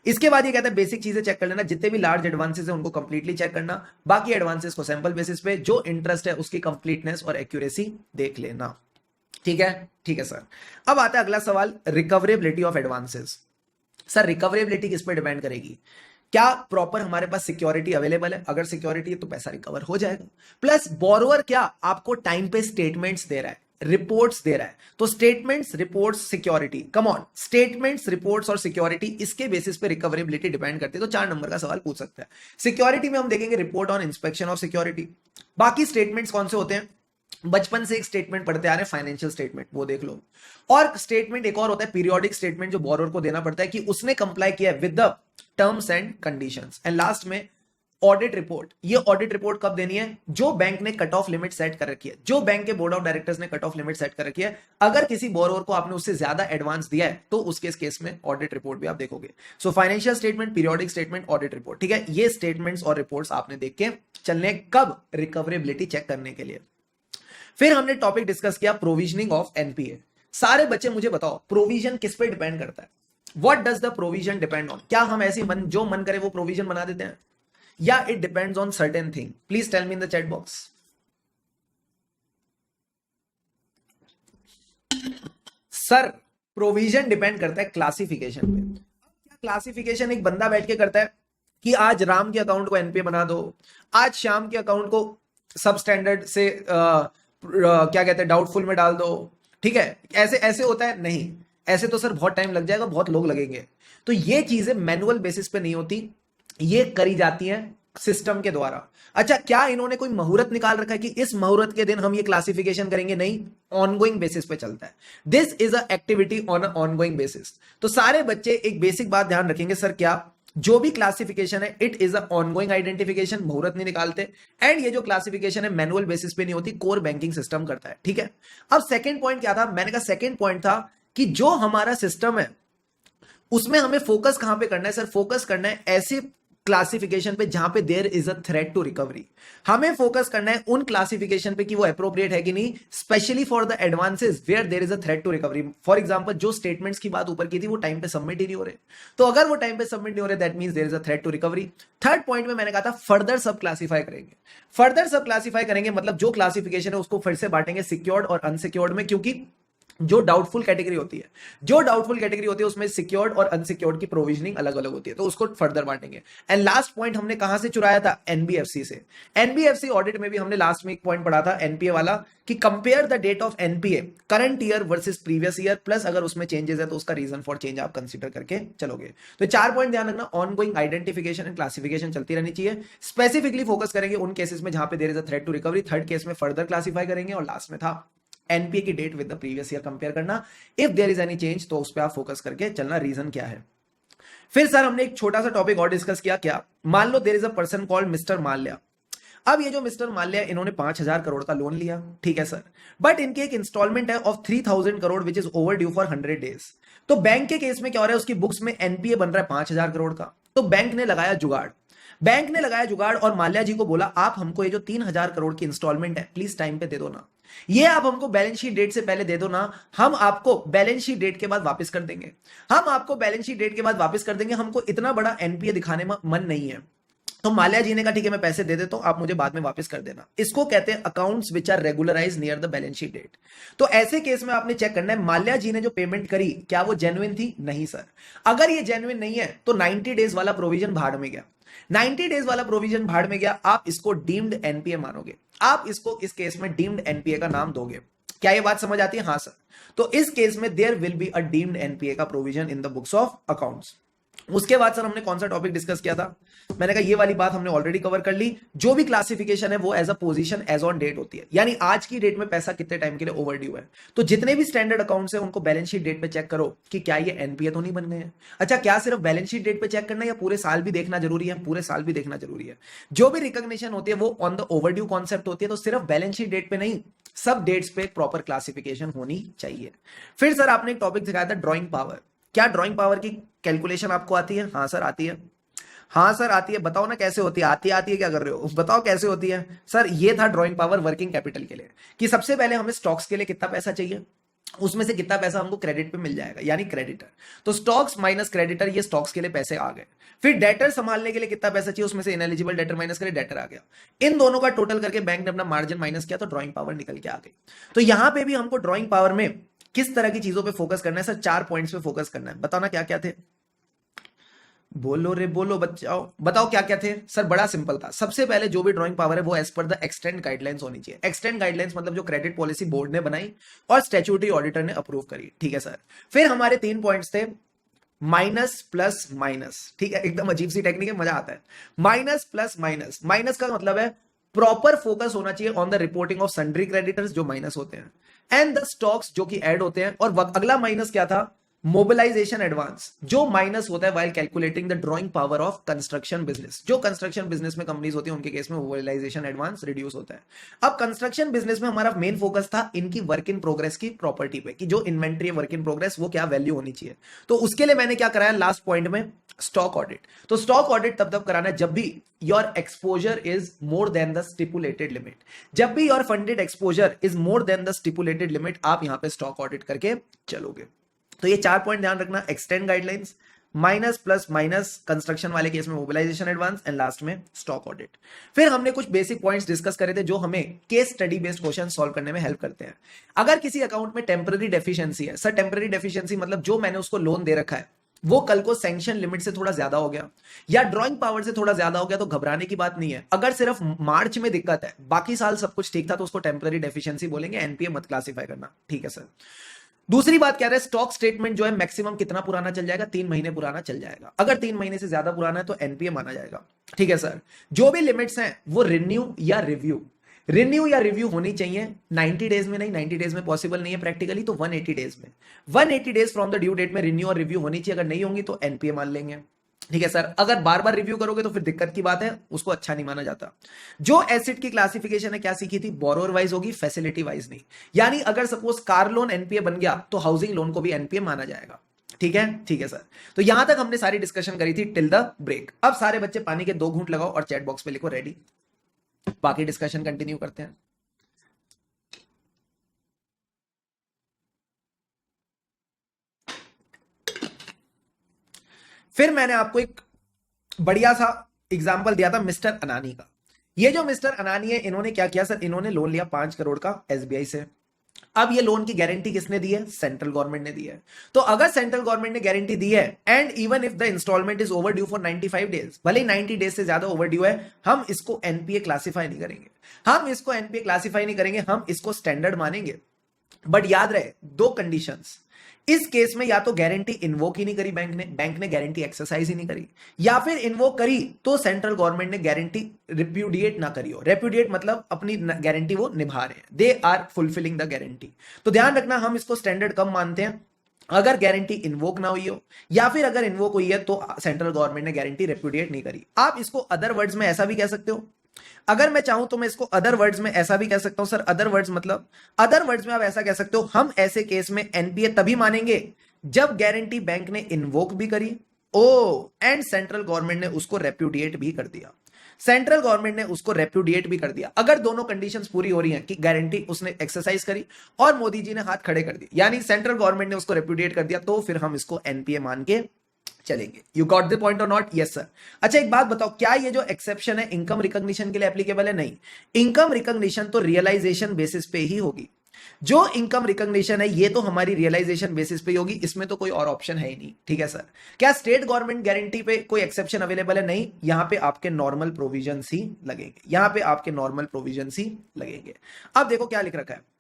इसके बाद ये कहता है बेसिक चीजें चेक कर लेना, जितने भी लार्ज एडवांसेस है उनको कंप्लीटली चेक करना, बाकी एडवांसेस को सैंपल बेसिस पे, जो इंटरेस्ट है उसकी कंप्लीटनेस और एक्यूरेसी देख लेना। ठीक है सर। अब आता है अगला सवाल, recoverability of advances. Sir recoverability किस पे डिपेंड करेगी? क्या प्रॉपर हमारे पास सिक्योरिटी अवेलेबल है? अगर सिक्योरिटी है तो पैसा रिकवर हो जाएगा। प्लस बोरोवर क्या आपको टाइम पे स्टेटमेंट्स दे रहा है, रिपोर्ट्स दे रहा है। तो statements, reports, security, come on, statements, reports और सिक्योरिटी, इसके बेसिस पे रिकवरेबिलिटी डिपेंड करती है। तो 4 नंबर का सवाल पूछ सकता है। सिक्योरिटी में हम देखेंगे report on inspection of security. बाकी स्टेटमेंट्स कौन से होते हैं? बचपन से एक स्टेटमेंट पढ़ते आ रहे हैं, फाइनेंशियल स्टेटमेंट, वो देख लो। और स्टेटमेंट एक और होता है पीरियोडिक स्टेटमेंट, जो बोरोवर को देना पड़ता है कि उसने कंप्लाई किया with the terms and conditions. And last में ऑडिट रिपोर्ट। ये ऑडिट रिपोर्ट कब देनी है? जो बैंक ने कट ऑफ लिमिट सेट कर रखी है, जो बैंक के बोर्ड ऑफ डायरेक्टर्स ने कट ऑफ लिमिट सेट कर रखी है। अगर किसी बोरोवर को आपने उससे ज्यादा एडवांस दिया है तो उसके केस में ऑडिट रिपोर्ट भी आप देखोगे। So financial statement, periodic statement, audit report, ठीक है। ये स्टेटमेंट्स और रिपोर्ट्स आपने देख के चलने, कब? रिकवरेबिलिटी चेक करने के लिए। फिर हमने टॉपिक डिस्कस किया प्रोविजनिंग ऑफ एनपीए। सारे बच्चे मुझे बताओ प्रोविजन किस पे डिपेंड करता है? What does the provision depend on? क्या हम ऐसे जो मन करे वो प्रोविजन बना देते हैं, या it depends on certain thing? Please tell me in the chat box. Sir provision depend करता है क्लासिफिकेशन पे। क्या क्लासिफिकेशन एक बंदा बैठ के करता है कि आज राम के अकाउंट को एनपीए बना दो, आज श्याम के अकाउंट को सब स्टैंडर्ड से क्या कहते हैं डाउटफुल में डाल दो, ठीक है? ऐसे ऐसे होता है? नहीं, ऐसे तो सर बहुत टाइम लग जाएगा, बहुत लोग लगेंगे। तो ये चीजें मैनुअल बेसिस पे नहीं होती, ये करी जाती हैं सिस्टम के द्वारा। अच्छा, क्या इन्होंने कोई मुहूर्त निकाल रखा है कि इस मुहूर्त के दिन हम ये क्लासिफिकेशन करेंगे? नहीं, ऑनगोइंग बेसिस पे चलता है। This is a activity on a ongoing basis. तो सारे बच्चे एक बेसिक बात ध्यान रखेंगे, सर क्या जो भी क्लासिफिकेशन है it is a ongoing identification, मुहूर्त नहीं निकालते, एंड ये जो क्लासिफिकेशन है मैनुअल बेसिस पे नहीं होती, कोर बैंकिंग सिस्टम करता है, ठीक है। अब सेकंड पॉइंट क्या था, मैंने कहा सेकंड पॉइंट था कि जो हमारा सिस्टम है उसमें हमें फोकस कहां पे करना है सर, फोकस करना है ऐसे क्लासिफिकेशन पे जहां पे there is a threat to recovery. हमें फोकस करना है उन क्लासिफिकेशन पे कि वो अप्रोप्रिएट है कि नहीं, specially for the advances where there is a threat to recovery. For example जो स्टेटमेंट्स की बात ऊपर की थी वो टाइम पे सबमिट ही नहीं हो रहे, तो अगर वो टाइम पे सबमिट नहीं हो रहे that means there is a threat to recovery. Third point में मैंने कहा था फर्दर सब क्लासिफाई करेंगे, फर्दर सब क्लासिफाई करेंगे मतलब जो क्लासिफिकेशन है उसको फिर से बांटेंगे सिक्योर्ड और अनसिक्योर्ड में, क्योंकि जो डाउटफुल कैटेगरी होती है, जो डाउटफुल कैटेगरी होती है उसमें सिक्योर्ड और अनसिक्योर्ड की प्रोविजनिंग अलग अलग होती है, तो उसको फर्दर बांटेंगे। एंड लास्ट पॉइंट हमने कहां से चुराया था, एनबीएफसी से। एनबीएफसी ऑडिट में भी हमने लास्ट में एक पॉइंट पढ़ा था एनपीए वाला कि compare the date of NPA current year versus previous year, plus अगर उसमें चेंजेस है तो उसका रीजन फॉर चेंज आप कंसीडर करके चलोगे। तो 4 पॉइंट ध्यान रखना, ऑनगोइंग आइडेंटिफिकेशन एंड क्लासिफिकेशन चलती रहनी चाहिए। स्पेसिफिकली फोकस करेंगे उन केसेस में जहां पे there is a threat to recovery, third case में फर्दर क्लासिफाई करेंगे, और लास्ट में था एनपीए की date with the previous year compare करना। If there is any change तो उस पर आप फोकस करके चलना, रीजन क्या है। फिर सर हमने एक छोटा सा टॉपिक और डिस्कस किया, क्या, मान लो there is a person called mister Mallya. अब ये जो मिस्टर माल्या इन्होंने 5,000 करोड़ का लोन लिया, ठीक है सर, बट इनकी एक इंस्टॉलमेंट है of 3,000 crore which is over due for 100 days. तो बैंक के केस में क्या हो रहा है, उसकी बुक्स में एनपीए बन रहा है 5,000 करोड़ का। तो बैंक ने लगाया जुगाड़, बैंक ने लगाया जुगाड़ और माल्या जी को बोला आप हमको ये जो 3,000 करोड़ की इंस्टॉलमेंट है प्लीज टाइम पे दे दो ना, ये आप हमको बैलेंस शीट डेट से पहले दे दो ना, हम आपको बैलेंस शीट डेट के बाद वापस कर देंगे, हम आपको बैलेंस शीट डेट के बाद वापस कर देंगे, हमको इतना बड़ा एनपीए दिखाने में मन नहीं है। तो माल्या जी ने कहा ठीक है मैं पैसे दे देता हूं, आप मुझे बाद में वापस कर देना। इसको कहते हैं accounts which are regularise near the balance sheet date. तो ऐसे केस में आपने चेक करना है माल्या जी ने जो पेमेंट करी क्या वो जेन्युइन थी, नहीं सर। अगर ये जेन्युइन नहीं है तो 90 डेज वाला प्रोविजन भाड़ में गया, 90 डेज वाला प्रोविजन भाड़ में गया, आप इसको डीम्ड एनपीए मानोगे, आप इसको इस केस में डीम्ड एनपीए का नाम दोगे। क्या ये बात समझ आती है, हाँ सर। तो इस केस में there will be a deemed NPA का provision in the books of accounts. उसके बाद सर हमने कौन सा टॉपिक डिस्कस किया था, मैंने कहा ये वाली बात हमने ऑलरेडी कवर कर ली। जो भी क्लासिफिकेशन है वो as a position as on date होती है, यानी आज की डेट में पैसा कितने टाइम के लिए ओवर ड्यू है। तो जितने भी स्टैंडर्ड अकाउंट्स हैं उनको बैलेंस शीट डेट पे चेक करो कि क्या ये एनपीए तो नहीं बन गए हैं। अच्छा, क्या सिर्फ बैलेंस शीट डेट पे चेक करना है या पूरे साल भी देखना जरूरी है, पूरे साल भी देखना जरूरी है। जो भी रिकॉग्निशन होती है वो on the over due concept होती है, तो सिर्फ बैलेंस शीट डेट पे नहीं सब डेट्स पे प्रॉपर क्लासिफिकेशन होनी चाहिए। फिर सर आपने एक टॉपिक दिखाया था ड्रॉइंग पावर। क्या ड्रॉइंग पावर की कैलकुलेशन आपको आती है, हाँ सर आती है, हाँ सर आती है, बताओ ना कैसे होती है, आती है क्या कर रहे हो, बताओ कैसे होती है। सर ये था ड्रॉइंग पावर वर्किंग कैपिटल के लिए कि सबसे पहले हमें स्टॉक्स के लिए कितना पैसा चाहिए, उसमें से कितना पैसा हमको क्रेडिट पे मिल जाएगा यानी क्रेडिटर, तो स्टॉक्स माइनस क्रेडिटर, ये स्टॉक्स के लिए पैसे आ गए। फिर डेटर संभालने के लिए कितना पैसा चाहिए, उसमें से इनएलिजिबल डेटर माइनस करे डेटर आ गया। इन दोनों का टोटल करके बैंक ने अपना मार्जिन माइनस किया तो ड्रॉइंग पावर निकल के आ गई। तो यहां पे भी हमको ड्रॉइंग पावर में किस तरह की चीजों पे फोकस करना है सर, 4 पॉइंट्स पे फोकस करना है। बताओ ना क्या क्या थे, बोलो रे बोलो बच्चाओ, बताओ क्या क्या थे सर। बड़ा सिंपल था, सबसे पहले जो भी ड्राइंग पावर है वो as per the extend guidelines होनी चाहिए। एक्सटेंड गाइडलाइंस मतलब जो क्रेडिट पॉलिसी बोर्ड ने बनाई और स्टैट्यूटरी ऑडिटर ने अप्रूव करी, ठीक है सर। फिर हमारे 3 पॉइंट्स थे, माइनस प्लस माइनस, ठीक है, एकदम अजीब सी टेक्निक है, मजा आता है। माइनस प्लस माइनस, माइनस का मतलब है प्रॉपर फोकस होना चाहिए on the reporting of sundry creditors जो माइनस होते हैं एंड द स्टॉक्स जो कि ऐड होते हैं। और अगला माइनस क्या था, मोबिलाइजेशन एडवांस जो माइनस होता है while calculating the drawing power of construction business. जो कंस्ट्रक्शन बिजनेस में कंपनीज होती है उनके केस में मोबिलाइजेशन एडवांस रिड्यूस होता है। अब कंस्ट्रक्शन बिजनेस में हमारा मेन फोकस था इनकी वर्क इन प्रोग्रेस की प्रॉपर्टी पे कि जो इन्वेंट्री है वर्क इन प्रोग्रेस वो क्या वैल्यू होनी चाहिए। तो उसके लिए मैंने क्या कराया लास्ट पॉइंट में, स्टॉक ऑडिट। तो स्टॉक ऑडिट तब कराना है जब भी your exposure is more than the stipulated limit, जब भी your funded exposure is more than the stipulated limit, आप यहां पे स्टॉक ऑडिट करके चलोगे। तो ये 4 पॉइंट ध्यान रखना, extend guidelines, minus plus minus construction वाले केस में मोबिलाइजेशन एडवांस एंड लास्ट में स्टॉक ऑडिट। फिर हमने कुछ बेसिक पॉइंट्स डिस्कस करे थे जो हमें case study based question solve करने में हेल्प करते हैं। अगर किसी अकाउंट में टेम्पररी डेफिशिएंसी है, सर टेम्पररी डेफिशिएंसी मतलब जो मैंने उसको लोन दे रखा है वो कल को सैंक्शन लिमिट से थोड़ा ज्यादा हो गया या ड्राइंग पावर से थोड़ा ज्यादा हो गया, तो घबराने की बात नहीं है। अगर सिर्फ मार्च में दिक्कत है बाकी साल सब कुछ ठीक था तो उसको टेम्पररी डेफिशिएंसी बोलेंगे, एनपीए मत क्लासिफाई करना, ठीक है सर। दूसरी बात क्या है, स्टॉक स्टेटमेंट जो है मैक्सिमम कितना पुराना चल जाएगा, 3 महीने पुराना चल जाएगा। अगर 3 महीने से ज्यादा पुराना है तो एनपीए माना जाएगा, ठीक है सर। जो भी लिमिट्स हैं वो रिन्यू या रिव्यू होनी चाहिए 90 डेज में, नहीं 90 डेज में पॉसिबल नहीं है प्रैक्टिकली, तो 180 डेज में, 180 days from the due date में रिन्यू और रिव्यू होनी चाहिए। अगर नहीं होंगी तो एनपीए मान लेंगे। ठीक है सर, अगर बार बार रिव्यू करोगे तो फिर दिक्कत की बात है, उसको अच्छा नहीं माना जाता। जो एसेट की क्लासिफिकेशन है क्या सीखी थी, बोरोअर वाइज होगी, फैसिलिटी वाइज नहीं। यानी अगर सपोज कार लोन एनपीए बन गया तो हाउसिंग लोन को भी एनपीए माना जाएगा। ठीक है सर। तो यहां तक हमने सारी डिस्कशन करी थी टिल द ब्रेक। अब सारे बच्चे पानी के 2 घूंट लगाओ और चैट बॉक्स पे लिखो रेडी। बाकी डिस्कशन कंटिन्यू करते हैं। फिर मैंने आपको एक बढ़िया सा एग्जाम्पल दिया था मिस्टर अनानी का। ये जो मिस्टर अनानी है, इन्होंने क्या किया सर, इन्होंने लोन लिया 5 करोड़ का एसबीआई से। अब ये लोन की गारंटी किसने दी है, सेंट्रल गवर्नमेंट ने दी है। तो अगर सेंट्रल गवर्नमेंट ने गारंटी दी है and even if the instalment is over due for 95 days, भले ही 90 डेज से ज्यादा ओवर ड्यू है, हम इसको एनपीए क्लासिफाई नहीं करेंगे। हम इसको एनपीए क्लासिफाई नहीं करेंगे, हम इसको स्टैंडर्ड मानेंगे। बट याद रहे 2 कंडीशंस। इस केस में या तो गारंटी इन्वोक ही नहीं करी बैंक ने गारंटी एक्सरसाइज ही नहीं करी, या फिर इन्वोक करी तो सेंट्रल गवर्नमेंट ने गारंटी रिप्यूडिएट ना करी हो। रिप्यूडिएट मतलब अपनी गारंटी वो निभा रहे हैं, they are fulfilling the guarantee. तो ध्यान रखना, हम इसको स्टैंडर्ड कम मानते हैं अगर गारंटी इन्वोक ना हुई हो, या फिर अगर इन्वोक हुई है तो सेंट्रल गवर्नमेंट ने गारंटी रिप्यूडिएट नहीं करी। आप इसको अदर वर्ड्स में ऐसा भी कह सकते हो, अगर मैं चाहूं तो मैं इसको अदर वर्ड्स में ऐसा भी कह सकता हूं सर। अदर वर्ड्स मतलब, अदर वर्ड्स में आप ऐसा कह सकते हो, हम ऐसे केस में एनपीए तभी मानेंगे जब गारंटी बैंक ने इन्वोक भी करी ओ एंड सेंट्रल गवर्नमेंट ने उसको रेप्यूडिएट भी कर दिया। सेंट्रल गवर्नमेंट ने उसको रेप्यूडिएट भी कर दिया। अगर दोनों कंडीशंस पूरी हो रही हैं कि गारंटी उसने एक्सरसाइज करी और मोदी जी ने हाथ खड़े कर दिए, यानी सेंट्रल गवर्नमेंट ने उसको रेप्यूडिएट कर दिया, तो फिर हम इसको एनपीए मान के चलेंगे। You got the point or not? Yes sir. अच्छा एक बात बताओ, क्या ये जो एक्सेप्शन है इनकम रिकॉग्निशन के लिए एप्लीकेबल है? नहीं, इनकम रिकॉग्निशन तो रियलाइजेशन बेसिस पे ही होगी। जो इनकम रिकॉग्निशन है ये तो हमारी रियलाइजेशन बेसिस पे ही होगी, इसमें तो कोई और ऑप्शन है ही नहीं। ठीक है सर। क्या स्टेट गवर्नमेंट गारंटी पे कोई एक्सेप्शन अवेलेबल है? नहीं, यहां पे आपके नॉर्मल प्रोविजन ही लगेंगे, यहां पे आपके नॉर्मल प्रोविजन ही लगेंगे। अब देखो क्या लिख रखा है,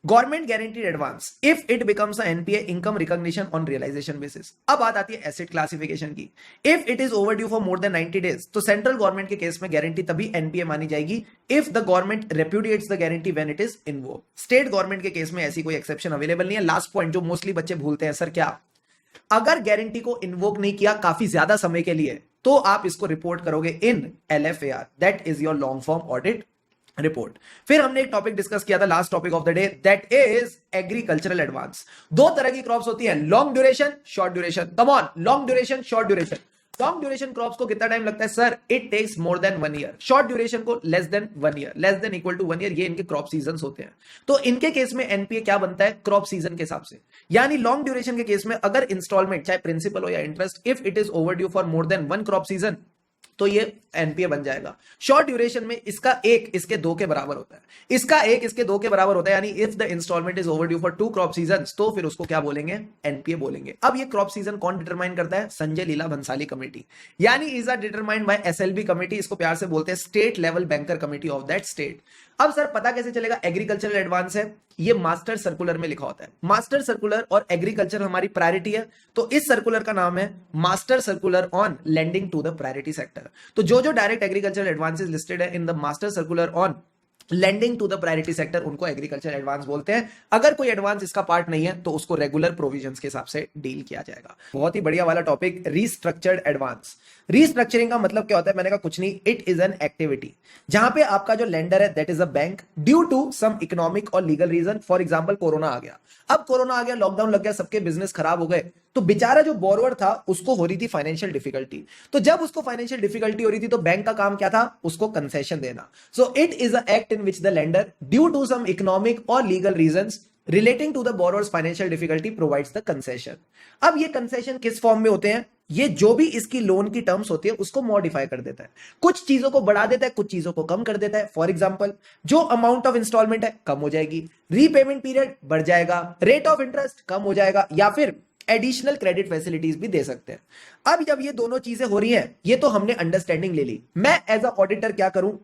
government guaranteed advance if it becomes NPA income recognition on realisation basis. अब बात आती है एसेट क्लासिफिकेशन की। If it is over due for more than 90 days, तो सेंट्रल गवर्नमेंट के केस में गारंटी तभी एनपीए मानी जाएगी if the government repudiates the guarantee when it is invoke. State government के केस में ऐसी कोई एक्सेप्शन अवेलेबल नहीं है। लास्ट पॉइंट जो मोस्टली बच्चे भूलते हैं, सर क्या, अगर गारंटी को इन्वोक नहीं किया काफी ज्यादा समय के लिए, तो आप इसको रिपोर्ट करोगे in LFAR, that is your long form audit report. फिर हमने एक टॉपिक डिस्कस किया था, last topic of the day, that is agricultural advance. 2 तरह की क्रॉप्स होती है, long duration, short duration. Come on, long duration, short duration. Long duration crops को कितना टाइम लगता है sir? It takes more than 1 year. Short duration को less than 1 year, less than equal to 1 year. ये इनके crop season होते हैं। तो इनके केस में एनपीए क्या बनता है? क्रॉप सीजन के हिसाब से। यानी लॉन्ग ड्यूरेशन के केस में अगर इंस्टॉलमेंट चाहे प्रिंसिपल हो या interest, if it is over due for more than 1 crop season, तो ये एनपीए बन जाएगा। शॉर्ट ड्यूरेशन में इसका 1 इसके 2 के बराबर होता है, इसका 1 इसके 2 के बराबर होता है। यानी if the instalment is over due for 2 crop seasons, तो फिर उसको क्या बोलेंगे? एनपीए बोलेंगे। अब ये क्रॉप सीजन कौन डिटरमाइन करता है? संजय लीला भंसाली कमेटी, यानी is are determined by SLB committee. इसको प्यार से बोलते हैं state level banker committee of that state. अब सर पता कैसे चलेगा एग्रीकल्चरल एडवांस है? ये मास्टर सर्कुलर में लिखा होता है। मास्टर सर्कुलर और एग्रीकल्चर हमारी प्रायोरिटी है, तो इस सर्कुलर का नाम है master circular on lending to the priority sector. तो जो जो डायरेक्ट एग्रीकल्चरल एडवांसेस लिस्टेड है in the master circular on lending to the priority sector, उनको एग्रीकल्चर एडवांस बोलते हैं। अगर कोई एडवांस इसका पार्ट नहीं है तो उसको रेगुलर प्रोविजंस के हिसाब से डील किया जाएगा। बहुत ही बढ़िया वाला टॉपिक, रीस्ट्रक्चर्ड एडवांस। रीस्ट्रक्चरिंग का मतलब क्या होता है? मैंने कहा कुछ नहीं, इट इज एन एक्टिविटी जहां पे आपका जो लेंडर है that is a bank, due to some economic और legal reason, for example corona आ गया। अब कोरोना आ गया, लॉकडाउन लग गया, सबके बिजनेस खराब हो गए, तो बेचारा जो बोरोवर था उसको हो रही थी फाइनेंशियल डिफिकल्टी। तो जब उसको फाइनेंशियल डिफिकल्टी हो रही थी तो बैंक का काम क्या था? उसको कंसेशन देना। So it is a act in which the lender due to some economic और legal reasons relating to the borrowers financial difficulty provides the concession. अब ये कंसेशन किस फॉर्म में होते हैं? ये जो भी इसकी लोन की टर्म्स होती है उसको मॉडिफाई कर देता है, कुछ चीजों को बढ़ा देता है, कुछ चीजों को कम कर देता है। फॉर एग्जांपल जो अमाउंट ऑफ इंस्टॉलमेंट है कम हो जाएगी, रीपेमेंट पीरियड बढ़ जाएगा, रेट ऑफ इंटरेस्ट कम हो जाएगा, या फिर एडिशनल क्रेडिट फैसिलिटीज भी दे सकते हैं। अब जब ये दोनों चीजें हो रही हैं, ये तो हमने अंडरस्टैंडिंग ले ली। मैं एज अ ऑडिटर क्या करूं?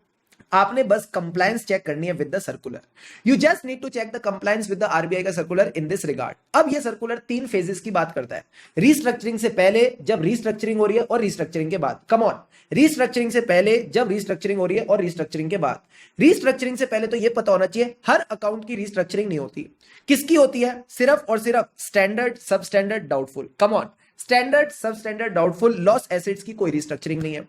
आपने बस कंप्लायंस चेक करनी है with the circular. You just need to check the compliance with the RBI का सर्कुलर इन दिस रिगार्ड। अब ये सर्कुलर 3 फेजेस की बात करता है, रीस्ट्रक्चरिंग से पहले, जब रीस्ट्रक्चरिंग हो रही है, और रीस्ट्रक्चरिंग के बाद। कम ऑन, रीस्ट्रक्चरिंग से पहले, जब रीस्ट्रक्चरिंग हो रही है, और रीस्ट्रक्चरिंग के बाद। रीस्ट्रक्चरिंग से पहले तो ये पता होना चाहिए हर अकाउंट की रीस्ट्रक्चरिंग नहीं होती। किसकी होती है? सिर्फ और सिर्फ स्टैंडर्ड, सब standard, doubtful. Come on, standard, सब स्टैंडर्ड, डाउटफुल, लॉस एसेट्स की कोई रिस्ट्रक्चरिंग नहीं है।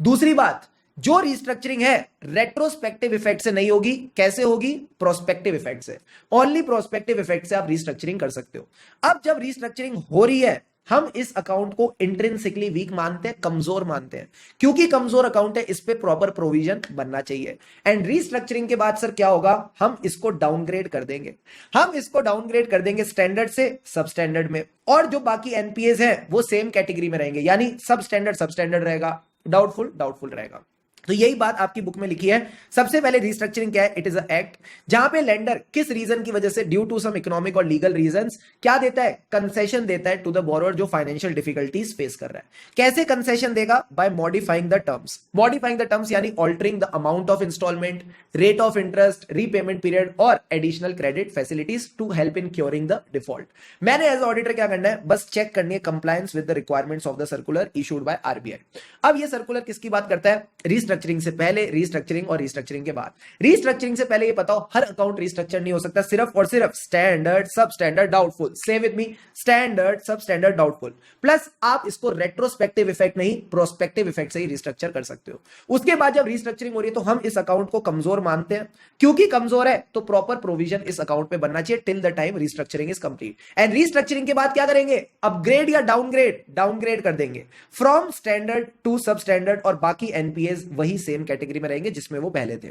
दूसरी बात, जो रिस्ट्रक्चरिंग है रेट्रोस्पेक्टिव इफेक्ट से नहीं होगी, कैसे होगी? प्रोस्पेक्टिव इफेक्ट से। ओनली प्रोस्पेक्टिव इफेक्ट से आप रिस्ट्रक्चरिंग कर सकते हो। अब जब रिस्ट्रक्चरिंग हो रही है, हम इस अकाउंट को इंट्रिंसिकली वीक मानते हैं, कमजोर मानते हैं, क्योंकि कमजोर अकाउंट है, इस पे प्रॉपर प्रोविजन बनना चाहिए। एंड रिस्ट्रक्चरिंग के बाद सर क्या होगा? हम इसको डाउनग्रेड कर देंगे, हम इसको डाउनग्रेड कर देंगे स्टैंडर्ड से सब स्टैंडर्ड में, और जो बाकी एनपीएस है वो सेम कैटेगरी में रहेंगे, यानी सब स्टैंडर्ड रहेगा, डाउटफुल डाउटफुल रहेगा। तो यही बात आपकी बुक में लिखी है। सबसे पहले रिस्ट्रक्चरिंग क्या है? इट इज अ एक्ट जहां पे लेंडर किस रीजन की वजह से, ड्यू टू सम इकोनॉमिक और लीगल रीजंस, क्या देता है? कंसेशन देता है टू द बोरोवर जो फाइनेंशियल डिफिकल्टीज फेस कर रहा है। कैसे कंसेशन देगा? By modifying the terms. Modifying the terms यानी altering the amount of instalment, rate of interest, repayment period और additional credit facilities to help in curing the default. मैंने as auditor क्या करना है? बस चेक करनी है compliance with the requirements of the circular issued by RBI. अब ये सर्कुलर किसकी बात करता है? रिस्ट्रक्चरिंग से पहले, रिस्ट्रक्चरिंग और रिस्ट्रक्चरिंग के बाद। रिस्ट्रक्चरिंग से पहले ये बताओ, हर अकाउंट रिस्ट्रक्चर नहीं हो सकता, सिर्फ और सिर्फ स्टैंडर्ड, सब स्टैंडर्ड, डाउटफुल। से विद मी, स्टैंडर्ड, सब स्टैंडर्ड, डाउटफुल। प्लस आप इसको रेट्रोस्पेक्टिव इफेक्ट नहीं, प्रोस्पेक्टिव इफेक्ट से ही रिस्ट्रक्चर कर सकते हो। उसके बाद जब रिस्ट्रक्चरिंग हो रही है तो हम इस अकाउंट को कमजोर मानते हैं, क्योंकि कमजोर है तो प्रॉपर प्रोविजन इस अकाउंट पे बनना चाहिए till the time restructuring is complete. And restructuring के बाद क्या करेंगे? अपग्रेड या डाउनग्रेड? डाउनग्रेड कर देंगे फ्रॉम स्टैंडर्ड टू सब स्टैंडर्ड, और बाकी एनपीएस वही सेम कैटेगरी में रहेंगे जिसमें वो पहले थे।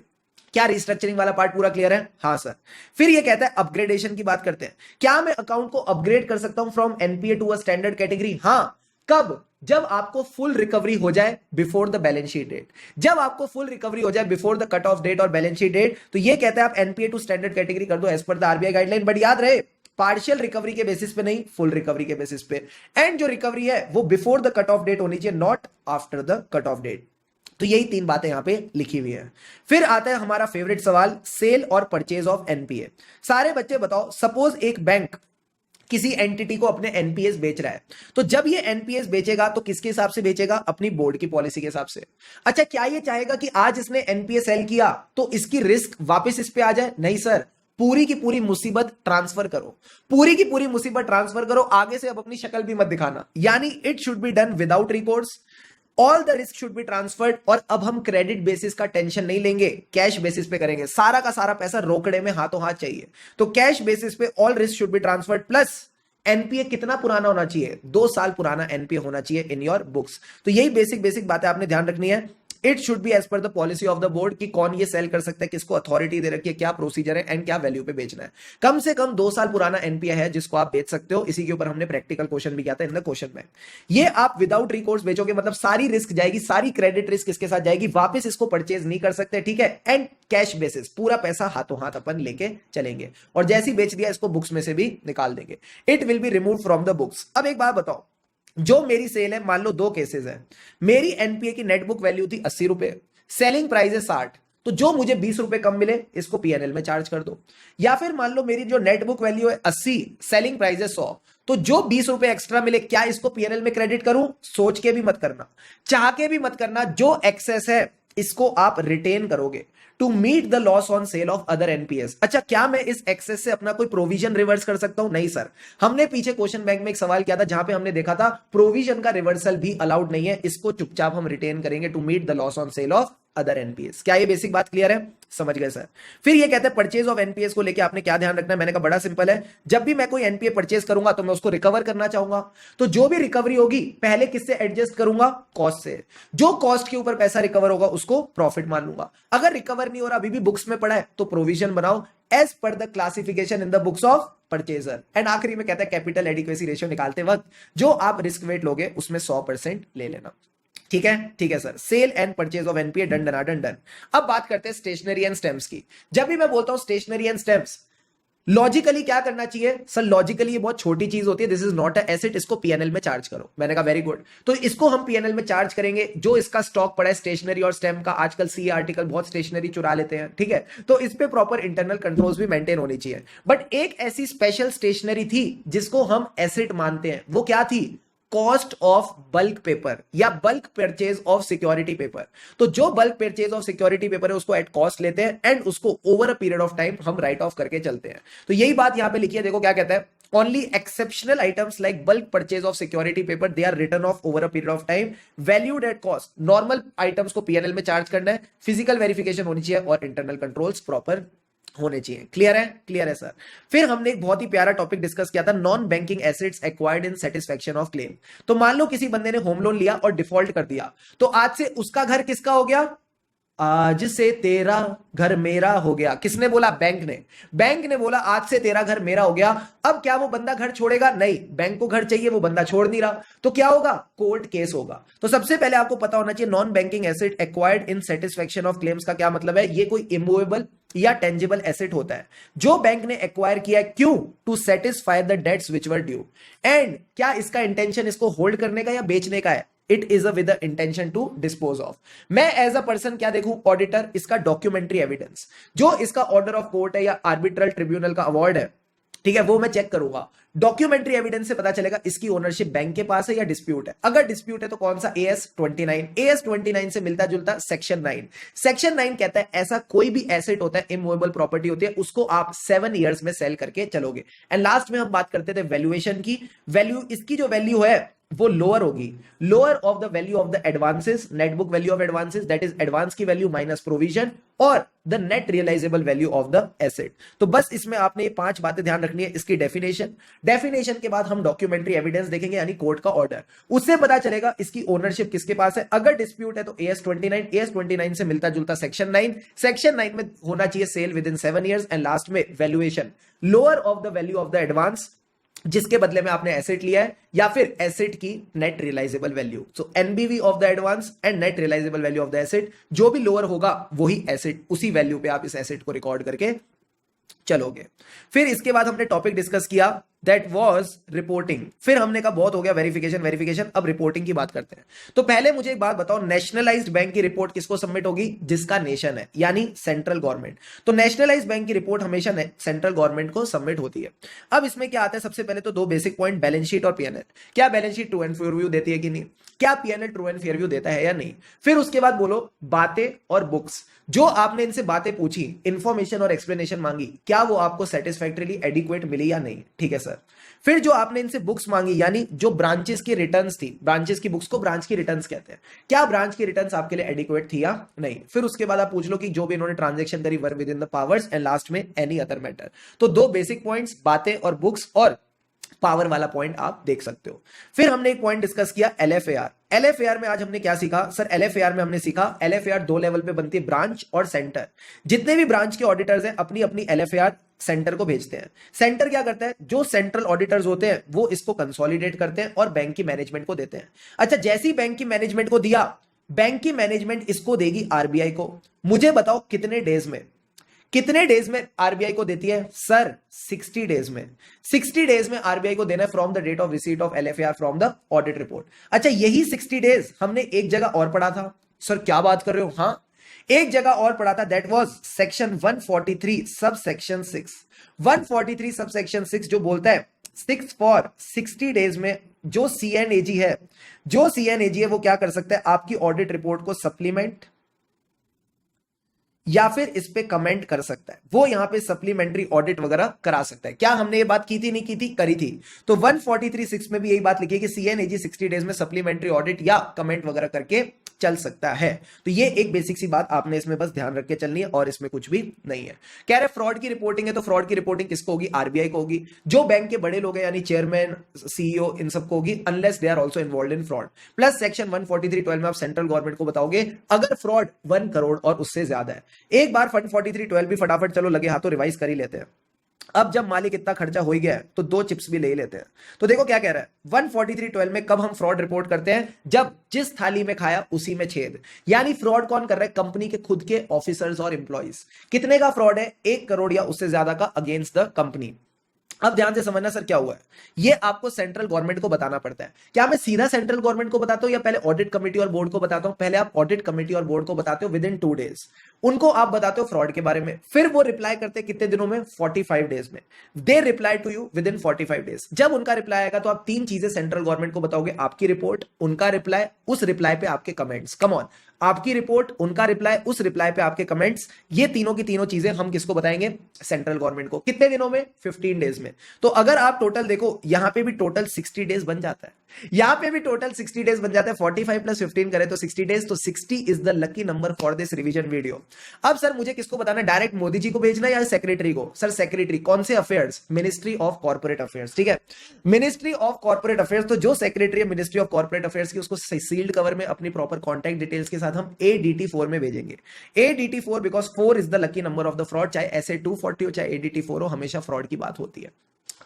क्या रिस्ट्रक्चरिंग वाला पार्ट पूरा क्लियर है? हाँ सर। फिर ये कहता है अपग्रेडेशन की बात करते हैं। क्या मैं अकाउंट को अपग्रेड कर सकता हूं from NPA to a standard category? हाँ। कब? जब आपको फुल रिकवरी हो जाए before the balance sheet date. जब आपको फुल रिकवरी हो जाए before the cut off date और बैलेंस शीट डेट, तो ये कहता है आप एनपीए टू स्टैंडर्ड कैटेगरी कर दो as per the RBI guideline. But याद रहे, पार्शियल रिकवरी के बेसिस पे नहीं, फुल रिकवरी के बेसिस पे। एंड जो रिकवरी है वो before the cut off date होनी चाहिए, not after the cut off date. तो यही तीन बातें यहां पे लिखी हुई है। फिर आता है हमारा फेवरेट सवाल, सेल और परचेज ऑफ एनपीए। सारे बच्चे बताओ, सपोज एक बैंक किसी एंटिटी को अपने एनपीएस बेच रहा है, तो जब ये एनपीएस बेचेगा तो किसके हिसाब से बेचेगा? अपनी बोर्ड की पॉलिसी के हिसाब से। अच्छा, क्या ये चाहेगा कि आज इसने एनपीएस सेल किया तो इसकी रिस्क वापस इस पे आ जाए? नहीं सर, पूरी की पूरी मुसीबत ट्रांसफर करो, पूरी की पूरी मुसीबत ट्रांसफर करो, आगे से अब अपनी शक्ल भी मत दिखाना। यानी it should be done without records, all the risk should be transferred, और अब हम क्रेडिट बेसिस का टेंशन नहीं लेंगे, कैश बेसिस पे करेंगे। सारा का सारा पैसा रोकड़े में हाथों हाथ चाहिए, तो कैश बेसिस पे all risk should be transferred. Plus NPA कितना पुराना होना चाहिए? 2 साल पुराना एनपीए होना चाहिए इन योर बुक्स। तो यही बेसिक बेसिक बातें आपने ध्यान रखनी है। It should be as per the policy of the board कि कौन ये सेल कर सकता है, किसको अथॉरिटी दे रखी है, क्या प्रोसीजर है एंड क्या वैल्यू पे बेचना है। कम से कम 2 साल पुराना एनपीए है जिसको आप बेच सकते हो। इसी के ऊपर हमने प्रैक्टिकल क्वेश्चन भी किया था इन द क्वेश्चन बैंक। ये आप विदाउट रिकॉर्ड्स बेचोगे, मतलब सारी रिस्क जाएगी, सारी क्रेडिट रिस्क इसके साथ जाएगी, वापस इसको परचेज नहीं कर सकते, ठीक है। एंड कैश बेसिस, पूरा पैसा हाथों हाथ अपन लेके चलेंगे, और जैसे ही बेच दिया इसको बुक्स में से भी निकाल देंगे। It will be remove from the books. अब एक बात बताओ, जो मेरी सेल है, मान लो 2 केसेस है, मेरी एनपीए की नेट बुक वैल्यू थी 80 रुपए, सेलिंग प्राइस है 60, तो जो मुझे 20 रुपए कम मिले इसको पीएनएल में चार्ज कर दो। या फिर मान लो मेरी जो नेट बुक वैल्यू है 80, सेलिंग प्राइस है 100, तो जो 20 रुपए एक्स्ट्रा मिले क्या इसको पीएनएल में क्रेडिट करूं? सोच के भी मत करना, चाह के भी मत करना, जो एक्सेस है इसको आप रिटेन करोगे to meet the loss on sale of other NPAs. अच्छा, क्या मैं इस एक्सेस से अपना कोई प्रोविजन रिवर्स कर सकता हूं? नहीं सर। हमने पीछे क्वेश्चन बैंक में एक सवाल किया था जहां पे हमने देखा था प्रोविजन का रिवर्सल भी अलाउड नहीं है, इसको चुपचाप हम रिटेन करेंगे to meet the loss on sale of other NPAs. क्या ये बेसिक बात क्लियर है? समझ गए सर। फिर ये कहते हैं परचेज ऑफ एनपीएस को लेके आपने क्या ध्यान रखना है? मैंने कहा बड़ा सिंपल है, जब भी मैं कोई एनपीए परचेज करूंगा तो मैं उसको रिकवर करना चाहूंगा, तो जो भी रिकवरी होगी पहले किससे एडजस्ट करूंगा? कॉस्ट से। जो कॉस्ट के ऊपर पैसा रिकवर होगा उसको प्रॉफिट मान लूंगा। अगर रिकवर नहीं हो रहा, अभी भी बुक्स में पड़ा है, तो प्रोविजन बनाओ as per the classification in the books of purchaser. And आखिरी में कहता है कैपिटल एडिक्वेसी रेशियो निकालते वक्त जो आप रिस्क वेट लोगे उसमें 100% ले लेना। ठीक है, ठीक है sir. Sale and purchase of NPA done done done done. अब बात करते हैं स्टेशनरी एंड स्टैम्प्स की। जब भी मैं बोलता हूं स्टेशनरी एंड स्टैम्प्स, लॉजिकली क्या करना चाहिए सर? लॉजिकली ये बहुत छोटी चीज होती है, this is not a asset, इसको पीएनएल में चार्ज करो। मैंने कहा वेरी गुड, तो इसको हम पीएनएल में चार्ज करेंगे। जो इसका स्टॉक पड़ा है स्टेशनरी और स्टैम्प का, आजकल सीए आर्टिकल बहुत स्टेशनरी चुरा लेते हैं, ठीक है, तो इस पे प्रॉपर इंटरनल कंट्रोल्स भी मेंटेन होनी चाहिए। बट एक ऐसी स्पेशल स्टेशनरी थी जिसको हम एसेट मानते हैं, वो क्या थी? कॉस्ट ऑफ बल्क पेपर या bulk purchase of security paper. तो जो bulk purchase of security paper है उसको एट कॉस्ट लेते हैं एंड उसको over a period of time हम राइट ऑफ करके चलते हैं। तो यही बात यहां पे लिखी है, देखो क्या कहता है, only exceptional items like bulk purchase of security paper they are written off over a period of time, valued at cost. Normal items को P&L में चार्ज करना है, फिजिकल वेरिफिकेशन होनी चाहिए और इंटरनल कंट्रोल्स प्रॉपर होने चाहिए। क्लियर है सर। फिर हमने एक बहुत ही प्यारा टॉपिक डिस्कस किया था, non banking assets acquired in satisfaction of claim. तो मान लो किसी बंदे ने होम लोन लिया और डिफॉल्ट कर दिया, तो आज से उसका घर किसका हो गया? आज से तेरा घर मेरा हो गया। किसने बोला? बैंक ने बोला आज से तेरा घर मेरा हो गया। अब क्या वो बंदा घर छोड़ेगा? नहीं, बैंक को घर चाहिए, वो बंदा छोड़ नहीं रहा, तो क्या होगा? कोर्ट केस होगा। तो सबसे पहले आपको पता होना चाहिए non banking asset acquired in satisfaction of claims का क्या मतलब है। ये कोई इमूवेबल या टेंजिबल एसेट होता है जो बैंक ने एक्वायर किया है, क्यों? To satisfy the debts which were due. And क्या इसका इंटेंशन इसको होल्ड करने का या बेचने का है? It is with the intention to dispose of. मैं एज अ पर्सन क्या देखूं? ऑडिटर, इसका डॉक्यूमेंट्री एविडेंस, जो इसका ऑर्डर ऑफ कोर्ट है या आर्बिट्रल ट्रिब्यूनल का अवार्ड है, ठीक है, वो मैं चेक करूंगा। डॉक्यूमेंट्री एविडेंस से पता चलेगा इसकी ओनरशिप बैंक के पास है या डिस्प्यूट है। अगर डिस्प्यूट है तो कौन सा? AS29 से मिलता जुलता सेक्शन 9। सेक्शन 9 कहता है ऐसा कोई भी एसेट होता है, इमूवेबल प्रॉपर्टी होती है, उसको आप 7 इयर्स में सेल करके चलोगे। एंड लास्ट में हम बात करते थे वैल्यूएशन की। वैल्यू, इसकी जो वैल्यू है वो लोअर होगी, lower of the value of the advances, net book value of advances, that is advance की वैल्यू माइनस प्रोविजन, और the net realisable value of the asset. तो बस इसमें आपने ये 5 बातें ध्यान रखनी है। इसकी डेफिनेशन के बाद हम डॉक्यूमेंट्री एविडेंस देखेंगे, यानी कोर्ट का ऑर्डर, उससे पता चलेगा इसकी ओनरशिप किसके पास है। अगर डिस्प्यूट है तो AS29 से मिलता जुलता सेक्शन 9 में होना चाहिए sale within 7 years. And last में valuation, lower of the value of the advance जिसके बदले में आपने एसेट लिया है, या फिर एसेट की net realisable value. So NBV of the advance and net realisable value of the asset, जो भी लोअर होगा वही एसेट, उसी वैल्यू पे आप इस एसेट को रिकॉर्ड करके चलोगे। फिर इसके बाद हमने टॉपिक डिस्कस किया, दैट वाज रिपोर्टिंग। फिर हमने कहा बहुत हो गया वेरिफिकेशन, अब रिपोर्टिंग की बात करते हैं। तो पहले मुझे एक बात बताओ, नेशनलाइज्ड बैंक की रिपोर्ट किसको सबमिट होगी? जिसका नेशन है, यानी सेंट्रल गवर्नमेंट। तो नेशनलाइज्ड बैंक की रिपोर्ट हमेशा सेंट्रल गवर्नमेंट को सबमिट होती है। अब इसमें क्या आता है? सबसे पहले तो 2 बेसिक पॉइंट, बैलेंस शीट और P&L। क्या balance sheet true and fair view देती है कि नहीं? क्या P&L true and fair view देता है या नहीं? फिर उसके बाद बोलो बातें और बुक्स, जो आपने इनसे बातें पूछी, इंफॉर्मेशन और एक्सप्लेनेशन मांगी, क्या वो आपको सेटिस्फैक्टरीली एडिक्वेट मिली या नहीं? ठीक है सर। फिर जो आपने इनसे बुक्स मांगी, यानी जो ब्रांचेस की रिटर्न्स थी, ब्रांचेस की बुक्स को ब्रांच की रिटर्न्स कहते हैं, क्या ब्रांच की रिटर्न्स आपके लिए एडिक्वेट थी या नहीं? फिर उसके बाद आप पूछ लो कि जो भी इन्होंने ट्रांजैक्शन करी were with in the powers, and last में एनी अदर मैटर। तो 2 बेसिक पॉइंट्स, बातें और बुक्स, और पावर वाला पॉइंट आप देख सकते हो। फिर हमने एक पॉइंट डिस्कस किया, LFAR में आज हमने क्या सीखा सर? LFAR में हमने सीखा LFAR 2 लेवल पे बनती है, ब्रांच और सेंटर। जितने भी ब्रांच के ऑडिटर्स हैं अपनी अपनी LFAR सेंटर को भेजते हैं। सेंटर क्या करता है? जो सेंट्रल ऑडिटर्स होते हैं वो इसको कंसोलिडेट करते हैं और बैंक की मैनेजमेंट को देते हैं। अच्छा, जैसी बैंक की मैनेजमेंट को दिया, बैंक की मैनेजमेंट इसको देगी RBI को। मुझे बताओ कितने डेज में आरबीआई को देती है सर? 60 डेज में। 60 डेज में आरबीआई को देना है from the date of receipt of LFAR from the audit report. अच्छा, यही 60 डेज हमने एक जगह और पढ़ा था। सर क्या बात कर रहे हो? हाँ, एक जगह और पढ़ा था, that was section 143 sub section 6। 143 sub section 6 जो बोलता है 6 फॉर 60 डेज में जो CNAG है वो क्या कर सकता है? आपकी ऑडिट रिपोर्ट को सप्लीमेंट या फिर इस पे कमेंट कर सकता है। वो यहां पे सप्लीमेंट्री ऑडिट वगैरह करा सकता है। क्या हमने ये बात की थी? नहीं की थी? करी थी। तो 143(6) में भी यही बात लिखी है कि CNAG 60 डेज में सप्लीमेंट्री ऑडिट या कमेंट वगैरह करके चल सकता है। तो ये एक बेसिक सी बात आपने इसमें बस ध्यान रख के चलनी है, और इसमें कुछ भी नहीं है। कह रहे फ्रॉड की रिपोर्टिंग है, तो फ्रॉड की रिपोर्टिंग किसको होगी? आरबीआई को होगी। जो बैंक के बड़े लोग हैं यानी चेयरमैन, CEO, इन सबको होगी, unless they are also involved in fraud. Plus section 143(12) में आप सेंट्रल गवर्नमेंट को बताओगे अगर फ्रॉड 1 करोड़ और उससे ज्यादा है। एक बार 143(12) भी फटाफट चलो लगे हाथों रिवाइज कर ही लेते हैं। अब जब मालिक इतना खर्चा हो ही गया है तो 2 चिप्स भी ले ही लेते हैं। तो देखो क्या कह रहा है 143(12) में कब हम फ्रॉड रिपोर्ट करते हैं? जब जिस थाली में खाया उसी में छेद। यानी फ्रॉड कौन कर रहा है? कंपनी के खुद के ऑफिसर्स और एम्प्लॉइज। कितने का फ्रॉड है? 1 करोड़ या उससे ज्यादा का अगेंस्ट द कंपनी। अब ध्यान से समझना सर क्या हुआ है, ये आपको सेंट्रल गवर्नमेंट को बताना पड़ता है। क्या मैं सीधा सेंट्रल गवर्नमेंट को बताता हूं या पहले ऑडिट कमेटी और बोर्ड को बताता हूं? पहले आप ऑडिट कमेटी और बोर्ड को बताते हो विद इन 2 डेज। उनको आप बताते हो फ्रॉड के बारे में, फिर वो रिप्लाई करते हैं कितने दिनों में, 45 डेज में। They reply to you within 45 days. जब उनका रिप्लाई आएगा तो आप तीन चीजें सेंट्रल गवर्नमेंट को बताओगे, आपकी रिपोर्ट, उनका रिप्लाई, उस रिप्लाई पे आपके कमेंट्स। कम ऑन, आपकी रिपोर्ट, उनका रिप्लाई, उस रिप्लाई पे आपके कमेंट्स, ये तीनों की तीनों चीजें हम किसको बताएंगे, सेंट्रल गवर्नमेंट को। कितने दिनों में, 15 डेज में। तो अगर आप टोटल देखो, यहां पे भी टोटल 60 डेज बन जाता है, यहां पे भी टोटल 60 डेज बन जाता है। 45 प्लस 15 करें तो 60 डेज, तो 60 is the lucky number for this revision video. अब सर मुझे किसको बताना, डायरेक्ट मोदी जी को भेजना या सेक्रेटरी को? सर सेक्रेटरी, कौन से affairs, ministry of corporate affairs, ठीक है, मिनिस्ट्री ऑफ कॉर्पोरेट अफेयर्स। तो जो सेक्रेटरी है मिनिस्ट्री ऑफ कॉर्पोरेट अफेयर्स की, उसको सील्ड कवर में अपनी प्रॉपर कॉन्टैक्ट डिटेल्स के साथ हम ADT4 में भेजेंगे। ADT4 because 4 is the lucky number of the fraud. चाहे ऐसे 240 हो चाहे ADT4 हो, हमेशा फ्रॉड की बात होती है।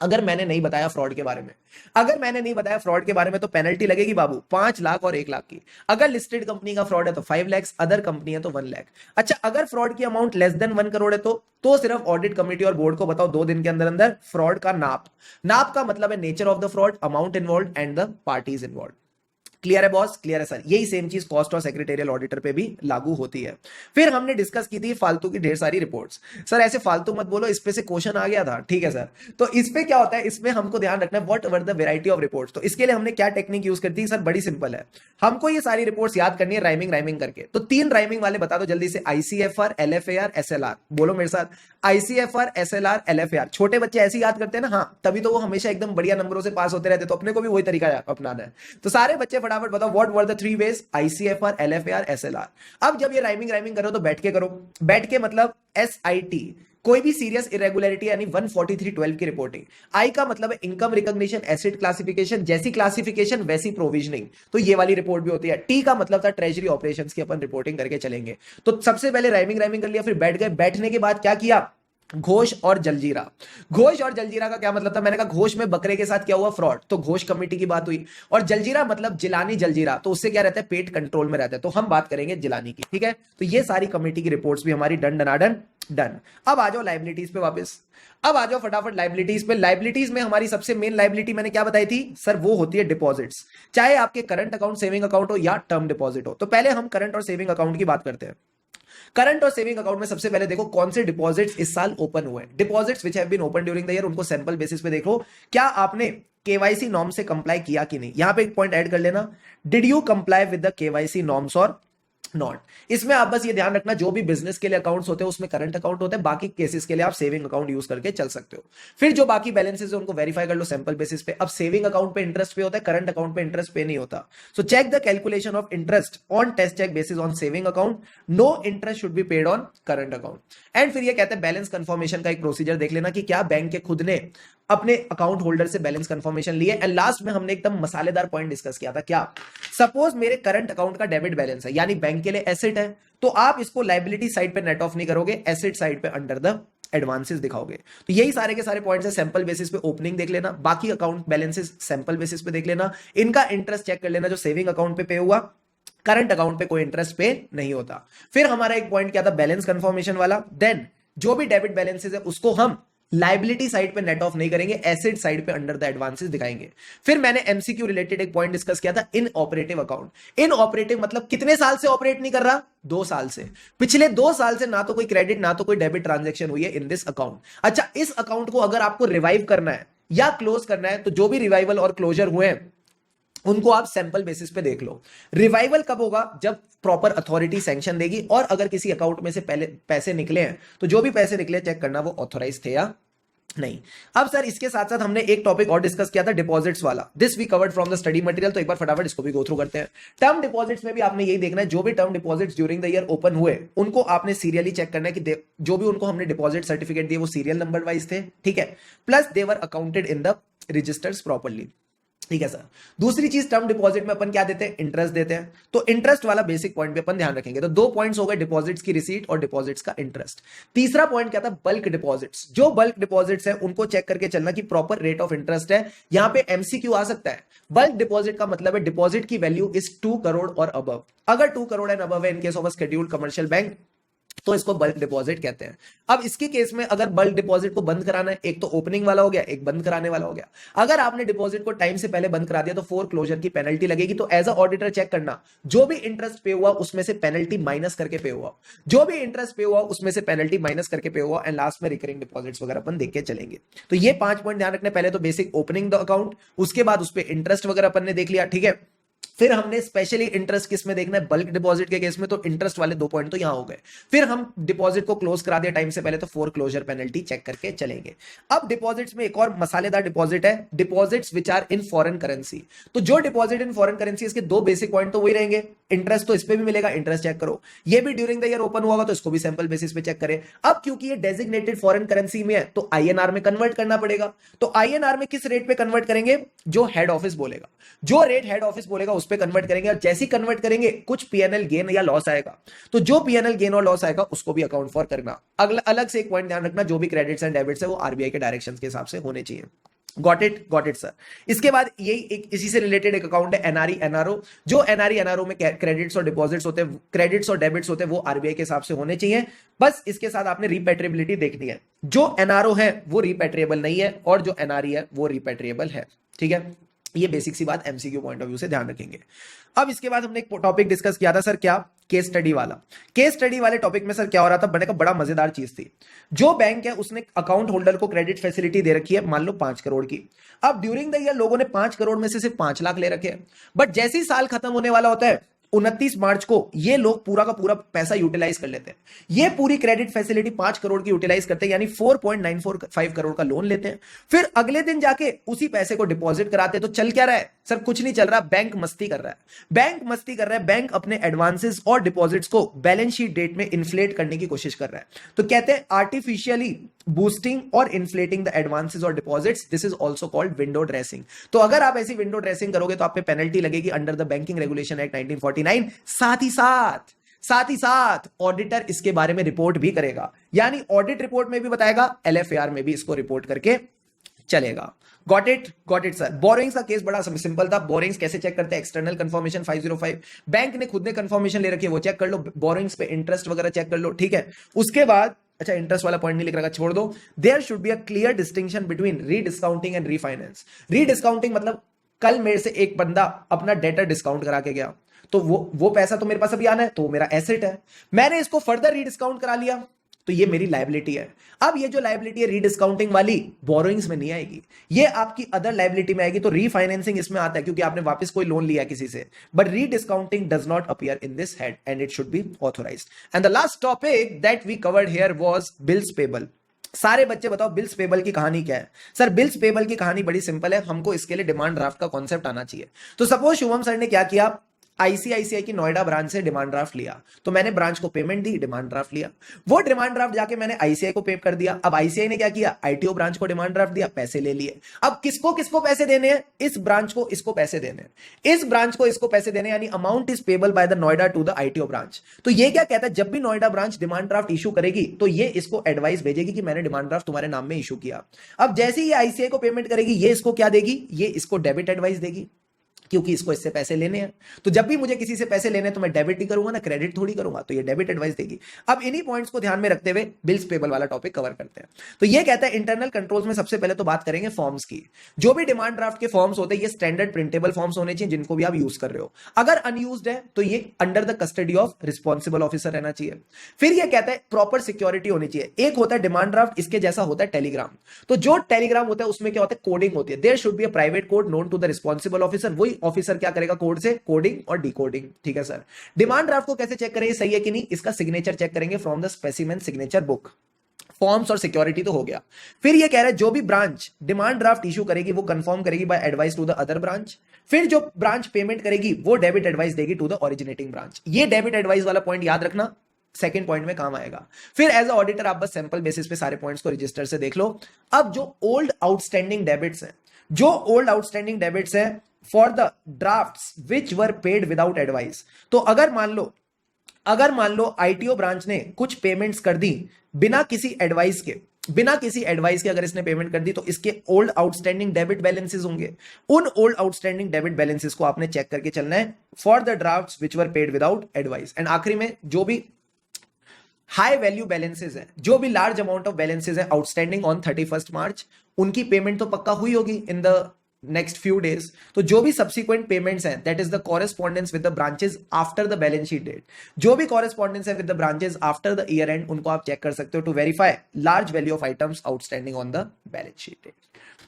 अगर मैंने नहीं बताया फ्रॉड के बारे में, अगर मैंने नहीं बताया फ्रॉड के बारे में, तो पेनल्टी लगेगी बाबू 5 लाख और 1 लाख की। अगर लिस्टेड कंपनी का फ्रॉड है तो 5 लाख, अदर कंपनी है तो 1 लाख। अच्छा, अगर फ्रॉड की अमाउंट लेस देन 1 करोड़ है तो सिर्फ ऑडिट कमेटी और बोर्ड को बताओ 2 दिन के अंदर अंदर फ्रॉड का नाप। नाप का मतलब है nature of the fraud, amount involve and the parties involve. Clear है बॉस, क्लियर है सर। यही सेम चीज कॉस्ट और सेक्रेटेरियल ऑडिटर पे भी लागू होती है। फिर हमने डिस्कस की थी फालतू की ढेर सारी रिपोर्ट्स। सर ऐसे फालतू मत बोलो, इस पे से क्वेश्चन आ गया था, ठीक है सर। तो इस पे क्या होता है, इसमें हमको ध्यान रखना है what were the variety of reports. तो इसके लिए हमने क्या टेक्निक यूज करती है सर, बड़ी सिंपल है। हमको ये सारी रिपोर्ट्स याद करनी है राइमिंग करके। तो 3 राइमिंग वाले बता दो जल्दी से, ICFR, LFAR, SLR। बोलो मेरे साथ, ICFR, SLR, LFAR। छोटे बच्चे ऐसे याद करते हैं ना, हाँ, तभी तो वो हमेशा एकदम बढ़िया नंबरों से पास होते रहते। तो अपने को भी वही तरीका अपनाना है। तो सारे बच्चे फटाफट बताओ what were the 3 ways, ICFR, LFAR, SLR। अब जब ये राइमिंग करो तो बैठ के करो। बैठ के मतलब SIT, कोई भी सीरियस इरेगुलरिटी यानी 143(12) की रिपोर्टिंग। आई का मतलब है इनकम रिकॉग्निशन, एसेट क्लासिफिकेशन, जैसी क्लासिफिकेशन वैसी प्रोविजनिंग, तो ये वाली रिपोर्ट भी होती है। टी का मतलब था ट्रेजरी ऑपरेशंस की अपन रिपोर्टिंग करके चलेंगे। तो सबसे पहले राइमिंग कर लिया, फिर बैठ गए। बैठने के बाद क्या किया, घोष और जलजीरा। घोष और जलजीरा का क्या मतलब था, मैंने कहा घोष में बकरे के साथ क्या हुआ, फ्रॉड, तो घोष कमेटी की बात हुई। और जलजीरा मतलब जिलानी जलजीरा, तो उससे क्या रहता है, पेट कंट्रोल में रहता है। तो हम बात करेंगे जिलानी की, ठीक है। तो ये सारी कमेटी की रिपोर्ट्स भी हमारी डन। अब आ जाओ लाइबिलिटीज पे वापस। अब आ जाओ फटाफट लाइबिलिटीज पे। लाइबिलिटीज में हमारी सबसे मेन लाइबिलिटी मैंने क्या बताई थी सर, वो होती है डिपॉजिट्स। चाहे आपके करंट अकाउंट, सेविंग अकाउंट हो या टर्म डिपॉजिट हो। तो पहले हम करंट और सेविंग अकाउंट की बात करते हैं। करंट और सेविंग अकाउंट में सबसे पहले देखो कौन से डिपॉजिट्स इस साल ओपन हुए। Deposits which have been open during the year, उनको सैंपल बेसिस पे देखो, क्या आपने केवाईसी नॉर्म से कंप्लाई किया कि नहीं। यहां पे एक पॉइंट ऐड कर लेना, did you comply with the KYC norms और नॉट। इसमें आप बस ये ध्यान रखना, जो भी बिजनेस के लिए अकाउंट्स होते हैं उसमें करंट अकाउंट होता है, बाकी केसेस के लिए आप सेविंग अकाउंट यूज करके चल सकते हो। फिर जो बाकी बैलेंसेस है उनको वेरीफाई कर लो सैंपल बेसिस पे। अब सेविंग अकाउंट पे इंटरेस्ट पे होता है, करंट अकाउंट पे इंटरेस्ट पे नहीं होता। So check the calculation of interest on test check basis on saving account, no interest should be paid on current account. And फिर ये कहते हैं बैलेंस कंफर्मेशन का एक प्रोसीजर देख लेना कि क्या बैंक के खुद ने अपने अकाउंट होल्डर से बैलेंस कंफर्मेशन लिए। एंड लास्ट में हमने एकदम मसालेदार पॉइंट डिस्कस किया था, क्या, सपोज मेरे करंट अकाउंट का डेबिट बैलेंस है, यानी बैंक के लिए एसेट है, तो आप इसको लायबिलिटी साइड पे नेट ऑफ नहीं करोगे, एसेट साइड पे अंडर द एडवांसेस दिखाओगे। तो यही सारे के सारे पॉइंट्स है। सैंपल बेसिस पे ओपनिंग देख लेना, बाकी अकाउंट बैलेंसेस सैंपल बेसिस पे देख लेना, इनका इंटरेस्ट चेक कर लेना जो सेविंग अकाउंट पे हुआ, करंट अकाउंट पे कोई इंटरेस्ट पे नहीं होता। फिर हमारा एक पॉइंट क्या था, बैलेंस कंफर्मेशन वाला। देन जो भी डेबिट बैलेंसेस है उसको हम लाइबिलिटी साइड पे नेट ऑफ नहीं करेंगे, एसेट साइड पे अंडर द एडवांसेस दिखाएंगे। फिर मैंने एमसीक्यू रिलेटेड एक पॉइंट डिस्कस किया था, इन ऑपरेटिव अकाउंट। इन ऑपरेटिव मतलब कितने साल से ऑपरेट नहीं कर रहा, 2 साल से। पिछले 2 साल से ना तो कोई क्रेडिट ना तो कोई डेबिट ट्रांजैक्शन हुई है इन दिस अकाउंट। अच्छा, इस अकाउंट को अगर आपको रिवाइव करना है या क्लोज करना है, तो जो भी रिवाइवल और क्लोजर हुए हैं उनको आप सैंपल बेसिस पे देख लो। रिवाइवल कब होगा, जब प्रॉपर अथॉरिटी सैंक्शन देगी, और अगर किसी अकाउंट में से पहले पैसे निकले हैं तो जो भी पैसे निकले चेक करना वो ऑथोराइज थे या नहीं। अब सर इसके साथ साथ हमने एक टॉपिक और डिस्कस किया था, डिपॉजिट्स वाला। This we covered from the study material, तो एक बार फटाफट इसको भी गो थ्रू करते हैं। टर्म डिपॉजिट्स में भी आपने यही देखना है, जो भी term deposits during the year open हुए उनको आपने सीरियली चेक करना है कि जो भी उनको हमने डिपॉजिट सर्टिफिकेट दिए वो सीरियल नंबर वाइज थे, ठीक है, plus they were accounted in the registers properly, ठीक है सर। दूसरी चीज, टर्म डिपॉजिट में अपन क्या देते हैं, इंटरेस्ट देते हैं। तो इंटरेस्ट वाला बेसिक पॉइंट पे अपन ध्यान रखेंगे। तो 2 पॉइंट्स हो गए, डिपॉजिट्स की रिसीट और डिपॉजिट्स का इंटरेस्ट। तीसरा पॉइंट क्या था, बल्क डिपॉजिट्स। जो बल्क डिपॉजिट्स है उनको चेक करके चलना कि प्रॉपर रेट ऑफ इंटरेस्ट है। यहां पे एमसीक्यू आ सकता है। बल्क डिपॉजिट का मतलब है डिपॉजिट की वैल्यू इज 2 करोड़ और अबव। अगर 2 करोड़ एंड अबव है इन case of a scheduled commercial bank, तो इसको बल्क डिपॉजिट कहते हैं। अब इसके केस में अगर बल्क डिपॉजिट को बंद कराना है, एक तो ओपनिंग वाला हो गया, एक बंद कराने वाला हो गया। अगर आपने डिपॉजिट को टाइम से पहले बंद करा दिया तो फोर क्लोजर की पेनल्टी लगेगी। तो एज अ ऑडिटर चेक करना, जो भी इंटरेस्ट पे हुआ उसमें से पेनल्टी माइनस करके पे हुआ, जो भी इंटरेस्ट पे हुआ उसमें से पेनल्टी माइनस करके पे हुआ, एंड लास्ट में रिकरिंग डिपॉजिट्स वगैरह अपन देख के चलेंगे। तो ये 5 पॉइंट ध्यान रखने, पहले तो बेसिक ओपनिंग द अकाउंट, उसके बाद उस पर इंटरेस्ट वगैरह अपन ने देख लिया, ठीक है। फिर हमने स्पेशली इंटरेस्ट किस में देखना है, बल्क डिपॉजिट के केस में, तो इंटरेस्ट वाले 2 पॉइंट तो यहां हो गए। फिर हम डिपॉजिट को क्लोज करा दिया टाइम से पहले, तो फोर क्लोजर पेनल्टी चेक करके चलेंगे। अब डिपॉजिट्स में एक और मसालेदार डिपॉजिट है, deposits which are in foreign currency. तो जो डिपॉजिट इन फॉरेन करेंसी, इसके 2 बेसिक पॉइंट तो वही रहेंगे। इंटरेस्ट तो इस पे भी मिलेगा, इंटरेस्ट चेक करो। ये भी ड्यूरिंग द ईयर ओपन हुआ तो इसको भी सैंपल बेसिस पे चेक करें। अब क्योंकि ये डेजिग्नेटेड फॉरेन करेंसी में है तो आईएनआर में कन्वर्ट करना पड़ेगा। तो आईएनआर में किस रेट पे कन्वर्ट करेंगे, जो हेड ऑफिस बोलेगा, जो रेट हेड ऑफिस बोलेगा उस पे कन्वर्ट करेंगे। और जैसे ही कन्वर्ट करेंगे कुछ पीएनएल गेन या लॉस आएगा, तो जो पीएनएल गेन और लॉस आएगा उसको भी अकाउंट फॉर करना। अलग से एक पॉइंट ध्यान रखना, जो भी क्रेडिट्स एंड डेबिट्स है वो आरबीआई के डायरेक्शंस के हिसाब से होने चाहिए। Got it sir. इसके बाद यही एक इसी से रिलेटेड एक अकाउंट है एनआरई एनआरओ। जो एनआरई एनआरओ में क्रेडिट्स और डिपॉजिट्स होते हैं, क्रेडिट्स और डेबिट्स होते हैं, वो आरबीआई के हिसाब से होने चाहिए। बस इसके साथ आपने रिपेट्रिएबिलिटी देखनी है। जो एनआरओ है वो रिपेट्रिएबल नहीं है और जो एनआरई है वो रिपेट्रिएबल है, ठीक है। ये बेसिक सी बात एमसीक्यू पॉइंट ऑफ व्यू से ध्यान रखेंगे। अब इसके बाद हमने एक टॉपिक डिस्कस किया था सर, क्या, केस स्टडी वाला। केस स्टडी वाले टॉपिक में सर क्या हो रहा था, बने का बड़ा मजेदार चीज थी। जो बैंक है उसने अकाउंट होल्डर को क्रेडिट फैसिलिटी दे रखी है, मान लो 5 करोड़ की। अब ड्यूरिंग द ईयर लोगों ने 5 करोड़ में से सिर्फ 5 लाख ले रखे हैं। बट जैसे ही साल खत्म होने वाला होता है 29 मार्च को ये लोग पूरा का पूरा पैसा यूटिलाइज कर लेते हैं। ये पूरी क्रेडिट फैसिलिटी 5 करोड़ की यूटिलाइज करते हैं, यानी 4.945 करोड़ का लोन लेते हैं। फिर अगले दिन जाके उसी पैसे को डिपॉजिट कराते हैं। तो चल क्या रहा है सर, कुछ नहीं चल रहा, बैंक मस्ती कर रहा है। बैंक मस्ती कर रहा है, बैंक अपने एडवांसेस और डिपॉजिट्स को बैलेंस शीट डेट में इन्फ्लेट करने की कोशिश कर रहा है। तो कहते हैं आर्टिफिशियली बूस्टिंग और इन्फ्लेटिंग द एडवांसेस और deposits, this is also called window dressing. तो अगर आप ऐसी विंडो ड्रेसिंग करोगे तो आप पे पेनल्टी लगेगी under the banking regulation act 1949। साथ ही साथ ऑडिटर इसके बारे में रिपोर्ट भी करेगा, यानी ऑडिट रिपोर्ट में भी बताएगा, एलएफएआर में भी इसको रिपोर्ट करके चलेगा। Got it sir. बोरिंग्स का केस बड़ा सिंपल था। बोरिंग्स कैसे चेक करते हैं, एक्सटर्नल कंफर्मेशन 505, बैंक ने खुद ने कंफर्मेशन ले रखी है, वो चेक कर लो। बोरिंग्स पे इंटरेस्ट वगैरह चेक कर लो, ठीक है। उसके बाद अच्छा इंटरेस्ट वाला पॉइंट नहीं लिख रखा, छोड़ दो। There should be a clear distinction between rediscounting and refinance. Rediscounting मतलब कल मेरे से एक बंदा अपना डेटर डिस्काउंट करा के गया, तो वो पैसा तो मेरे पास अभी आना है, तो वो मेरा एसेट है। मैंने इसको फर्दर रीडिस्काउंट करा लिया, तो ये मेरी लायबिलिटी है। अब ये जो लायबिलिटी है रीडिस्काउंटिंग वाली, बोरोइंग्स में नहीं आएगी, ये आपकी अदर लायबिलिटी में आएगी। तो रीफाइनेंसिंग इसमें आता है क्योंकि आपने वापस कोई लोन लिया किसी से, but rediscounting does not appear in this head and it should be authorised. And the last topic that we covered here was bills payable. सारे बच्चे बताओ बिल्स पेबल की कहानी क्या है। सर बिल्स पेबल की कहानी बड़ी सिंपल है, हमको इसके लिए डिमांड ड्राफ्ट का कॉन्सेप्ट आना चाहिए। तो सपोज शुभम सर ने क्या किया, आईसीआईसीआई की नोएडा ब्रांच से डिमांड ड्राफ्ट लिया, तो मैंने ब्रांच को पेमेंट दी, डिमांड ड्राफ्ट लिया। वो डिमांड ड्राफ्ट जाके मैंने आईसीआई को पे कर दिया। अब आईसीआई ने क्या किया, आईटीओ ब्रांच को डिमांड ड्राफ्ट दिया, पैसे ले लिए। अब किसको किसको पैसे देने हैं, इस ब्रांच को इसको पैसे देने हैं, इस ब्रांच को इसको पैसे देने, यानी amount is payable by the Noida to the ITO branch. तो ये क्या कहता है, जब भी Noida branch demand draft issue करेगी तो ये इसको एडवाइस भेजेगी कि मैंने डिमांड ड्राफ्ट तुम्हारे नाम में इशू किया। अब जैसे ही आईसीआई को पेमेंट करेगी, ये इसको क्या देगी, ये इसको डेबिट एडवाइस देगी, क्योंकि इसको इससे पैसे लेने हैं। तो जब भी मुझे किसी से पैसे लेने हैं तो मैं डेबिट ही करूंगा ना, क्रेडिट थोड़ी करूंगा, तो ये डेबिट एडवाइस देगी। अब इन्हीं पॉइंट्स को ध्यान में रखते हुए बिल्स पेबल वाला टॉपिक कवर करते हैं। तो ये कहता है इंटरनल कंट्रोल्स में सबसे पहले तो बात करेंगे फॉर्म्स की। जो भी डिमांड ड्राफ्ट के फॉर्म्स होते हैं ये स्टैंडर्ड प्रिंटेबल फॉर्म्स होने चाहिए जिनको भी आप यूज कर रहे हो। अगर अनयूज्ड है तो ये under the custody of responsible officer रहना चाहिए। फिर ये कहता है प्रॉपर सिक्योरिटी होनी चाहिए। एक होता है डिमांड ड्राफ्ट, इसके जैसा होता है टेलीग्राम। तो जो टेलीग्राम होता है उसमें क्या होता है, कोडिंग होती है। There should be a private code known to the responsible officer. वही ऑफिसर क्या करेगा, कोड से कोडिंग और डिकोडिंग, ठीक है सर। डिमांड ड्राफ्ट को कैसे चेक करेंगे, सही है कि नहीं, इसका सिग्नेचर चेक करेंगे from the specimen signature book. Forms और सिक्योरिटी तो हो गया। फिर ये कह रहा है जो भी ब्रांच डिमांड ड्राफ्ट इशू करेगी वो कंफर्म करेगी by advice to the other branch. फिर जो ब्रांच पेमेंट करेगी वो डेबिट एडवाइस देगी टू द ओरिजिनेटिंग ब्रांच। ये डेबिट एडवाइस वाला पॉइंट याद रखना, सेकंड पॉइंट में काम आएगा। फिर एज अ ऑडिटर आप बस सैंपल बेसिस पे सारे पॉइंट्स को रजिस्टर से देख लो। अब जो ओल्ड आउटस्टैंडिंग डेबिट्स हैं, जो ओल्ड आउटस्टैंडिंग डेबिट्स हैं for the drafts which were paid without advice. तो अगर मान लो आईटीओ ब्रांच ने कुछ पेमेंट्स कर दी बिना किसी एडवाइस के अगर इसने पेमेंट कर दी तो इसके ओल्ड आउटस्टैंडिंग डेबिट बैलेंसेस होंगे। उन ओल्ड आउटस्टैंडिंग डेबिट बैलेंसेस को आपने चेक करके चलना है for the drafts which were paid without advice. And आखिरी में जो भी हाई वैल्यू बैलेंसेज है, जो भी लार्ज अमाउंट ऑफ बैलेंसेज है आउटस्टैंडिंग ऑन 31st मार्च, उनकी पेमेंट तो पक्का हुई होगी in the next few days. तो जो भी सब्सिक्वेंट पेमेंट्स हैं, that is the correspondence with the branches after the balance sheet date, जो भी कॉरेस्पॉन्डेंस है with the branches after the year end, उनको आप चेक कर सकते हो to verify large value of items outstanding on the balance sheet date.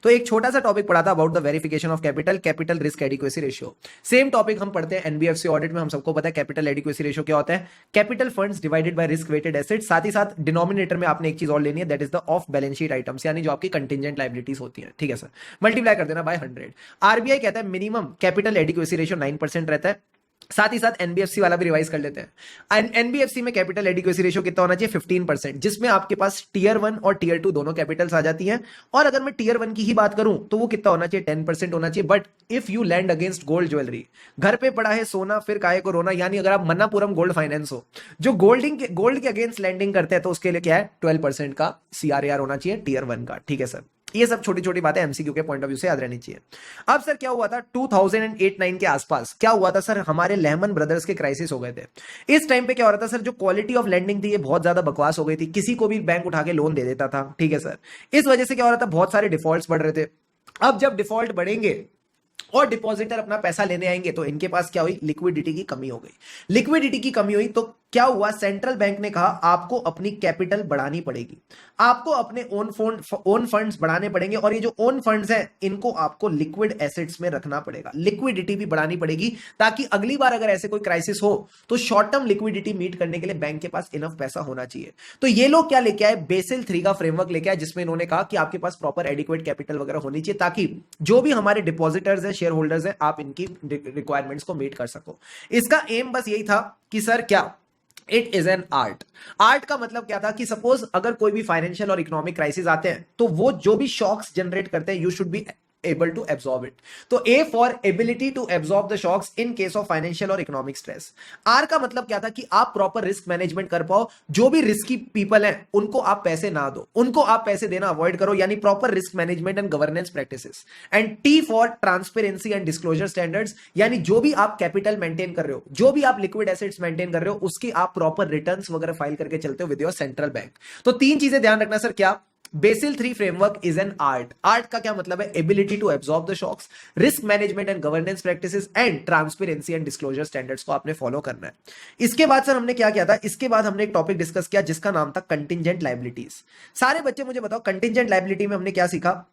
तो एक छोटा सा टॉपिक पढ़ा था about the verification of capital risk adequacy ratio. Same topic हम पढ़ते हैं एनबीएफसी ऑडिट में, हम सबको पता है कैपिटल एडिक्वेसी रेशियो क्या होता है, capital funds divided by risk weighted assets. साथ ही साथ डिनोमिनेटर में आपने एक चीज और लेनी है, that is the off balance sheet items, यानी जो आपकी कंटिजेंट लायबिलिटीज होती हैं। ठीक है सर, मल्टीप्लाई कर देना बाय 100। आरबीआई कहता है मिनिमम कैपिटल एडिक्वेसी रेशियो 9% रहता है। साथ ही साथ एनबीएफसी वाला भी रिवाइज कर लेते हैं। एनबीएफसी में कैपिटल एडिक्वेसी रेशियो कितना होना चाहिए, 15%, जिसमें आपके पास टीयर 1 और टीयर 2 दोनों कैपिटल्स आ जाती हैं। और अगर मैं टीयर 1 की ही बात करूं तो वो कितना होना चाहिए, 10% होना चाहिए। But if you land against gold jewellery, घर पे पड़ा है सोना फिर काहे को रोना, यानी अगर आप मन्नापुरम गोल्ड फाइनेंस हो जो गोल्ड के अगेंस्ट लैंडिंग करते हैं, तो उसके लिए क्या है, 12% का सीआरएआर होना चाहिए टीयर 1 का। ठीक है सर, ये सब छोटी छोटी बातें एमसीक्यू के पॉइंट ऑफ व्यू से याद रहनी चाहिए। अब सर क्या हुआ था 2008-9 के आसपास, क्या हुआ था सर, हमारे लेहमन ब्रदर्स के क्राइसिस हो गए थे। इस टाइम पे क्या हो रहा था सर, जो क्वालिटी ऑफ लैंडिंग थी ये बहुत ज्यादा बकवास हो गई थी, किसी को भी बैंक उठा के लोन दे देता था। ठीक है सर, इस वजह से क्या हो रहा था, बहुत सारे डिफॉल्ट्स बढ़ रहे थे। अब जब डिफॉल्ट बढ़ेंगे और डिपॉजिटर अपना पैसा लेने आएंगे, तो इनके पास क्या हुई, लिक्विडिटी की कमी हो गई। लिक्विडिटी की कमी हुई तो क्या हुआ, सेंट्रल बैंक ने कहा आपको अपनी कैपिटल बढ़ानी पड़ेगी, आपको अपने ओन फंड्स बढ़ाने पड़ेंगे, और ये जो ओन फंड्स हैं इनको आपको लिक्विड एसेट्स में रखना पड़ेगा, लिक्विडिटी भी बढ़ानी पड़ेगी, ताकि अगली बार अगर ऐसे कोई क्राइसिस हो तो शॉर्ट टर्म लिक्विडिटी मीट करने के लिए बैंक के पास इनफ पैसा होना चाहिए। तो ये लोग क्या लेके आए, बेसिल 3 का फ्रेमवर्क लेके आए, जिसमें इन्होंने कहा कि आपके पास प्रॉपर एडिक्वेट कैपिटल वगैरह होनी चाहिए, ताकि जो भी हमारे डिपॉजिटर्स हैं, शेयर होल्डर्स हैं, आप इनकी रिक्वायरमेंट्स को मीट कर सको। इसका एम बस यही था कि सर क्या, it is an art. Art का मतलब क्या था कि सपोज अगर कोई भी फाइनेंशियल और इकोनॉमिक क्राइसिस आते हैं, तो वो जो भी शॉक्स जनरेट करते हैं, you should be able to absorb it। तो A for ability to absorb the shocks in case of financial और economic stress। R का मतलब क्या था कि आप प्रॉपर रिस्क मैनेजमेंट कर पाओ, जो भी रिस्की पीपल हैं उनको आप पैसे ना दो, उनको आप पैसे देना अवॉइड करो, यानी proper risk management and governance practices. And T for transparency and disclosure standards, यानी जो भी आप कैपिटल मेंटेन कर रहे हो, जो भी आप लिक्विड एसेट्स मेंटेन कर रहे हो, उसकी आप प्रॉपर रिटर्न्स वगैरह फाइल करके चलते हो विद योर सेंट्रल बैंक। तो 3 चीजें ध्यान रखना सर, क्या, Basel 3 framework is an art. Art का क्या मतलब है, ability to absorb the shocks, risk management and governance practices and transparency and disclosure standards को आपने फॉलो करना है। इसके बाद सर हमने क्या किया था, इसके बाद हमने एक टॉपिक डिस्कस किया जिसका नाम था कंटिंजेंट लायबिलिटीज। सारे बच्चे मुझे बताओ, कंटिंजेंट लायबिलिटी में हमने क्या सीखा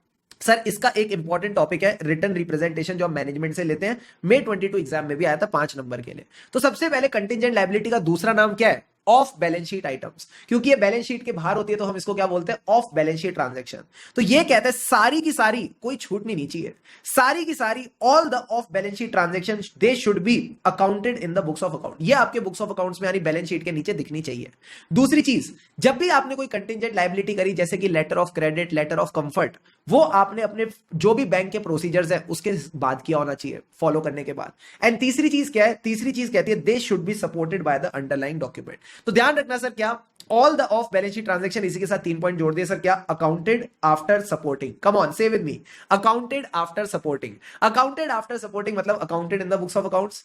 सर, इसका एक इंपॉर्टेंट टॉपिक है रिटर्न रिप्रेजेंटेशन, जो हम मैनेजमेंट से लेते हैं, May 22 एग्जाम में भी आया था 5 नंबर के लिए। तो सबसे पहले कंटिंजेंट लायबिलिटी का दूसरा नाम क्या है, ऑफ बैलेंस शीट आइटम्स, क्योंकि ये बैलेंस शीट के बाहर होती है तो हम इसको क्या बोलते हैं, ऑफ बैलेंस शीट ट्रांजैक्शन। तो ये कहते हैं सारी की सारी, कोई छूटनी नहीं चाहिए, सारी की सारी all the off balance sheet transaction they should B accounted in the books of account. ये आपके बुक्स ऑफ अकाउंट्स में यानी बैलेंस शीट के नीचे दिखनी चाहिए। दूसरी चीज, जब भी आपने कोई कंटिंजेंट लायबिलिटी करी, जैसे कि letter of credit, letter of comfort, वो आपने अपने जो भी बैंक के प्रोसीजर्स है उसके बाद किया होना चाहिए, फॉलो करने के बाद। एंड तीसरी चीज क्या है, तीसरी चीज कहती है they should be supported by the underlying document. तो ध्यान रखना सर, क्या, all the off balance sheet transaction, इसी के साथ 3 पॉइंट जोड़ दिए सर, क्या, accounted after supporting. Come on, say with me, accounted after supporting. Accounted after supporting मतलब accounted in the books of accounts,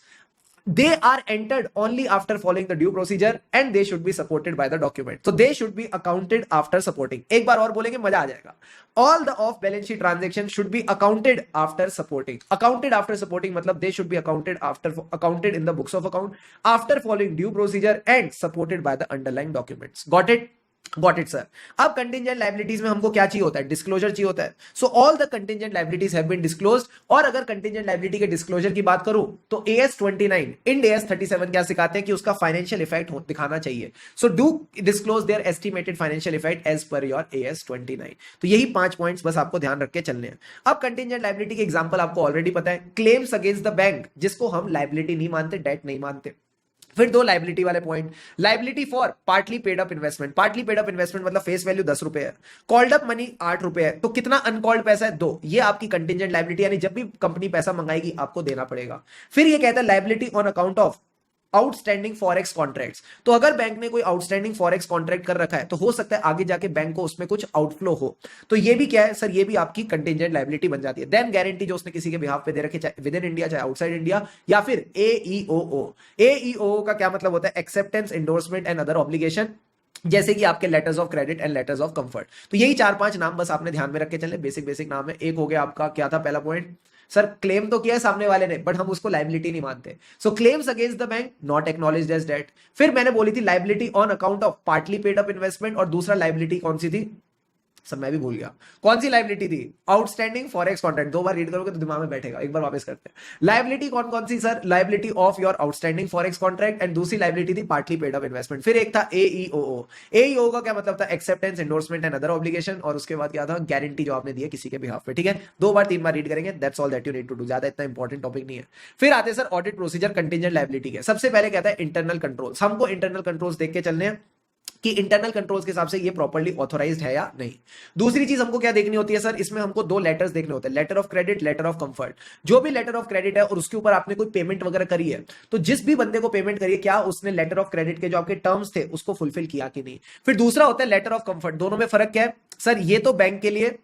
they are entered only after following the due procedure and they should be supported by the document। so they should be accounted after supporting। एक बार और बोलेंगे मजा आ जाएगा, all the off balance sheet transaction should be accounted after supporting। accounted after supporting मतलब they should be accounted in the books of account after following due procedure and supported by the underlying documents। Got it sir। अब contingent liabilities में हमको क्या चाहिए होता है, disclosure चाहिए होता है। So all the contingent liabilities have been disclosed. और अगर कंटिंजेंट लायबिलिटी के डिस्क्लोजर की बात करूं तो AS 29 इंड AS 37 क्या सिखाते हैं कि उसका फाइनेंशियल इफेक्ट दिखाना चाहिए। So do disclose their estimated financial effect as per your AS 29। तो यही 5 पॉइंट्स बस आपको ध्यान रख के चलने हैं। अब कंटिंजेंट लायबिलिटी के एग्जांपल आपको ऑलरेडी पता है, क्लेम्स अगेंस्ट द बैंक, जिसको हम लायबिलिटी नहीं मानते, डेट नहीं मानते। फिर 2 लायबिलिटी वाले point, liability for partly paid up investment. Partly paid up investment मतलब फेस वैल्यू 10 रुपए है, कॉल्ड अप मनी 8 रुपए है, तो कितना अनकॉल्ड पैसा है, 2। ये आपकी कंटिंजेंट लायबिलिटी, यानी जब भी कंपनी पैसा मंगाएगी आपको देना पड़ेगा। फिर ये कहता है liability on account of outstanding forex contracts. तो अगर बैंक ने कोई आउटस्टैंडिंग फॉरेक्स कॉन्ट्रैक्ट कर रखा है तो हो सकता है आगे जाके बैंक को उसमें कुछ आउटफ्लो हो, तो ये भी क्या है सर, ये भी आपकी कंटिंजेंट लायबिलिटी बन जाती है। देन गारंटी जो उसने किसी के बिहाफ पे दे रखी, चाहे विद इन इंडिया चाहे आउटसाइड इंडिया, या फिर AEOO। AEOO का क्या मतलब होता है, acceptance, endorsement and other obligation. जैसे कि आपके letters of credit and letters of comfort. तो यही 4-5 नाम बस आपने ध्यान में रख के चले, बेसिक बेसिक नाम है। एक हो गया आपका, क्या था पहला पॉइंट सर, क्लेम तो किया है सामने वाले ने बट हम उसको लाइबिलिटी नहीं मानते, so claims against the bank not acknowledged as debt. फिर मैंने बोली थी liability on account of partly paid up investment, और दूसरा लाइबिलिटी कौन सी थी सब मैं भी भूल गया, कौन सी लाइबिलिटी थी, आउटस्टैंडिंग फॉरेक्स कॉन्ट्रैक्ट। 2 बार रीड करोगे तो दिमाग में बैठेगा, एक बार वापस करते हैं। लाइबिलिटी कौन कौन सी sir, liability of your outstanding forex contract, and दूसरी लाइबिलिटी थी पार्टली पेड अप इन्वेस्टमेंट। फिर एक था एईओओ। एईओ का क्या मतलब था, acceptance endorsement and other obligation, और उसके बाद क्या था, गारंटी जो आपने दी है किसी के बिहाफ पे, ठीक है। 2 बार 3 बार रीड करेंगे, that's all that you need to do, ज्यादा इतना इंपॉर्टेंट टॉपिक नहीं है। फिर आते हैं sir audit procedure contingent liability के। सबसे पहले कहता है इंटरनल कंट्रोल्स, हमको इंटरनल कंट्रोल्स देख के चलने हैं कि इंटरनल कंट्रोल्स के हिसाब से ये प्रॉपर्ली ऑथोराइज्ड है या नहीं। दूसरी चीज हमको क्या देखनी होती है सर, इसमें हमको 2 लेटर्स देखने होते हैं, letter of credit, letter of comfort. जो भी लेटर ऑफ क्रेडिट है और उसके ऊपर आपने कोई पेमेंट वगैरह करी है, तो जिस भी बंदे को पेमेंट करी है, क्या उसने लेटर ऑफ क्रेडिट के जो आपके टर्म्स थे उसको फुलफिल किया कि नहीं। फिर दूसरा होता है लेटर ऑफ कंफर्ट। दोनों में फर्क क्या है सर, ये तो बैंक के लिए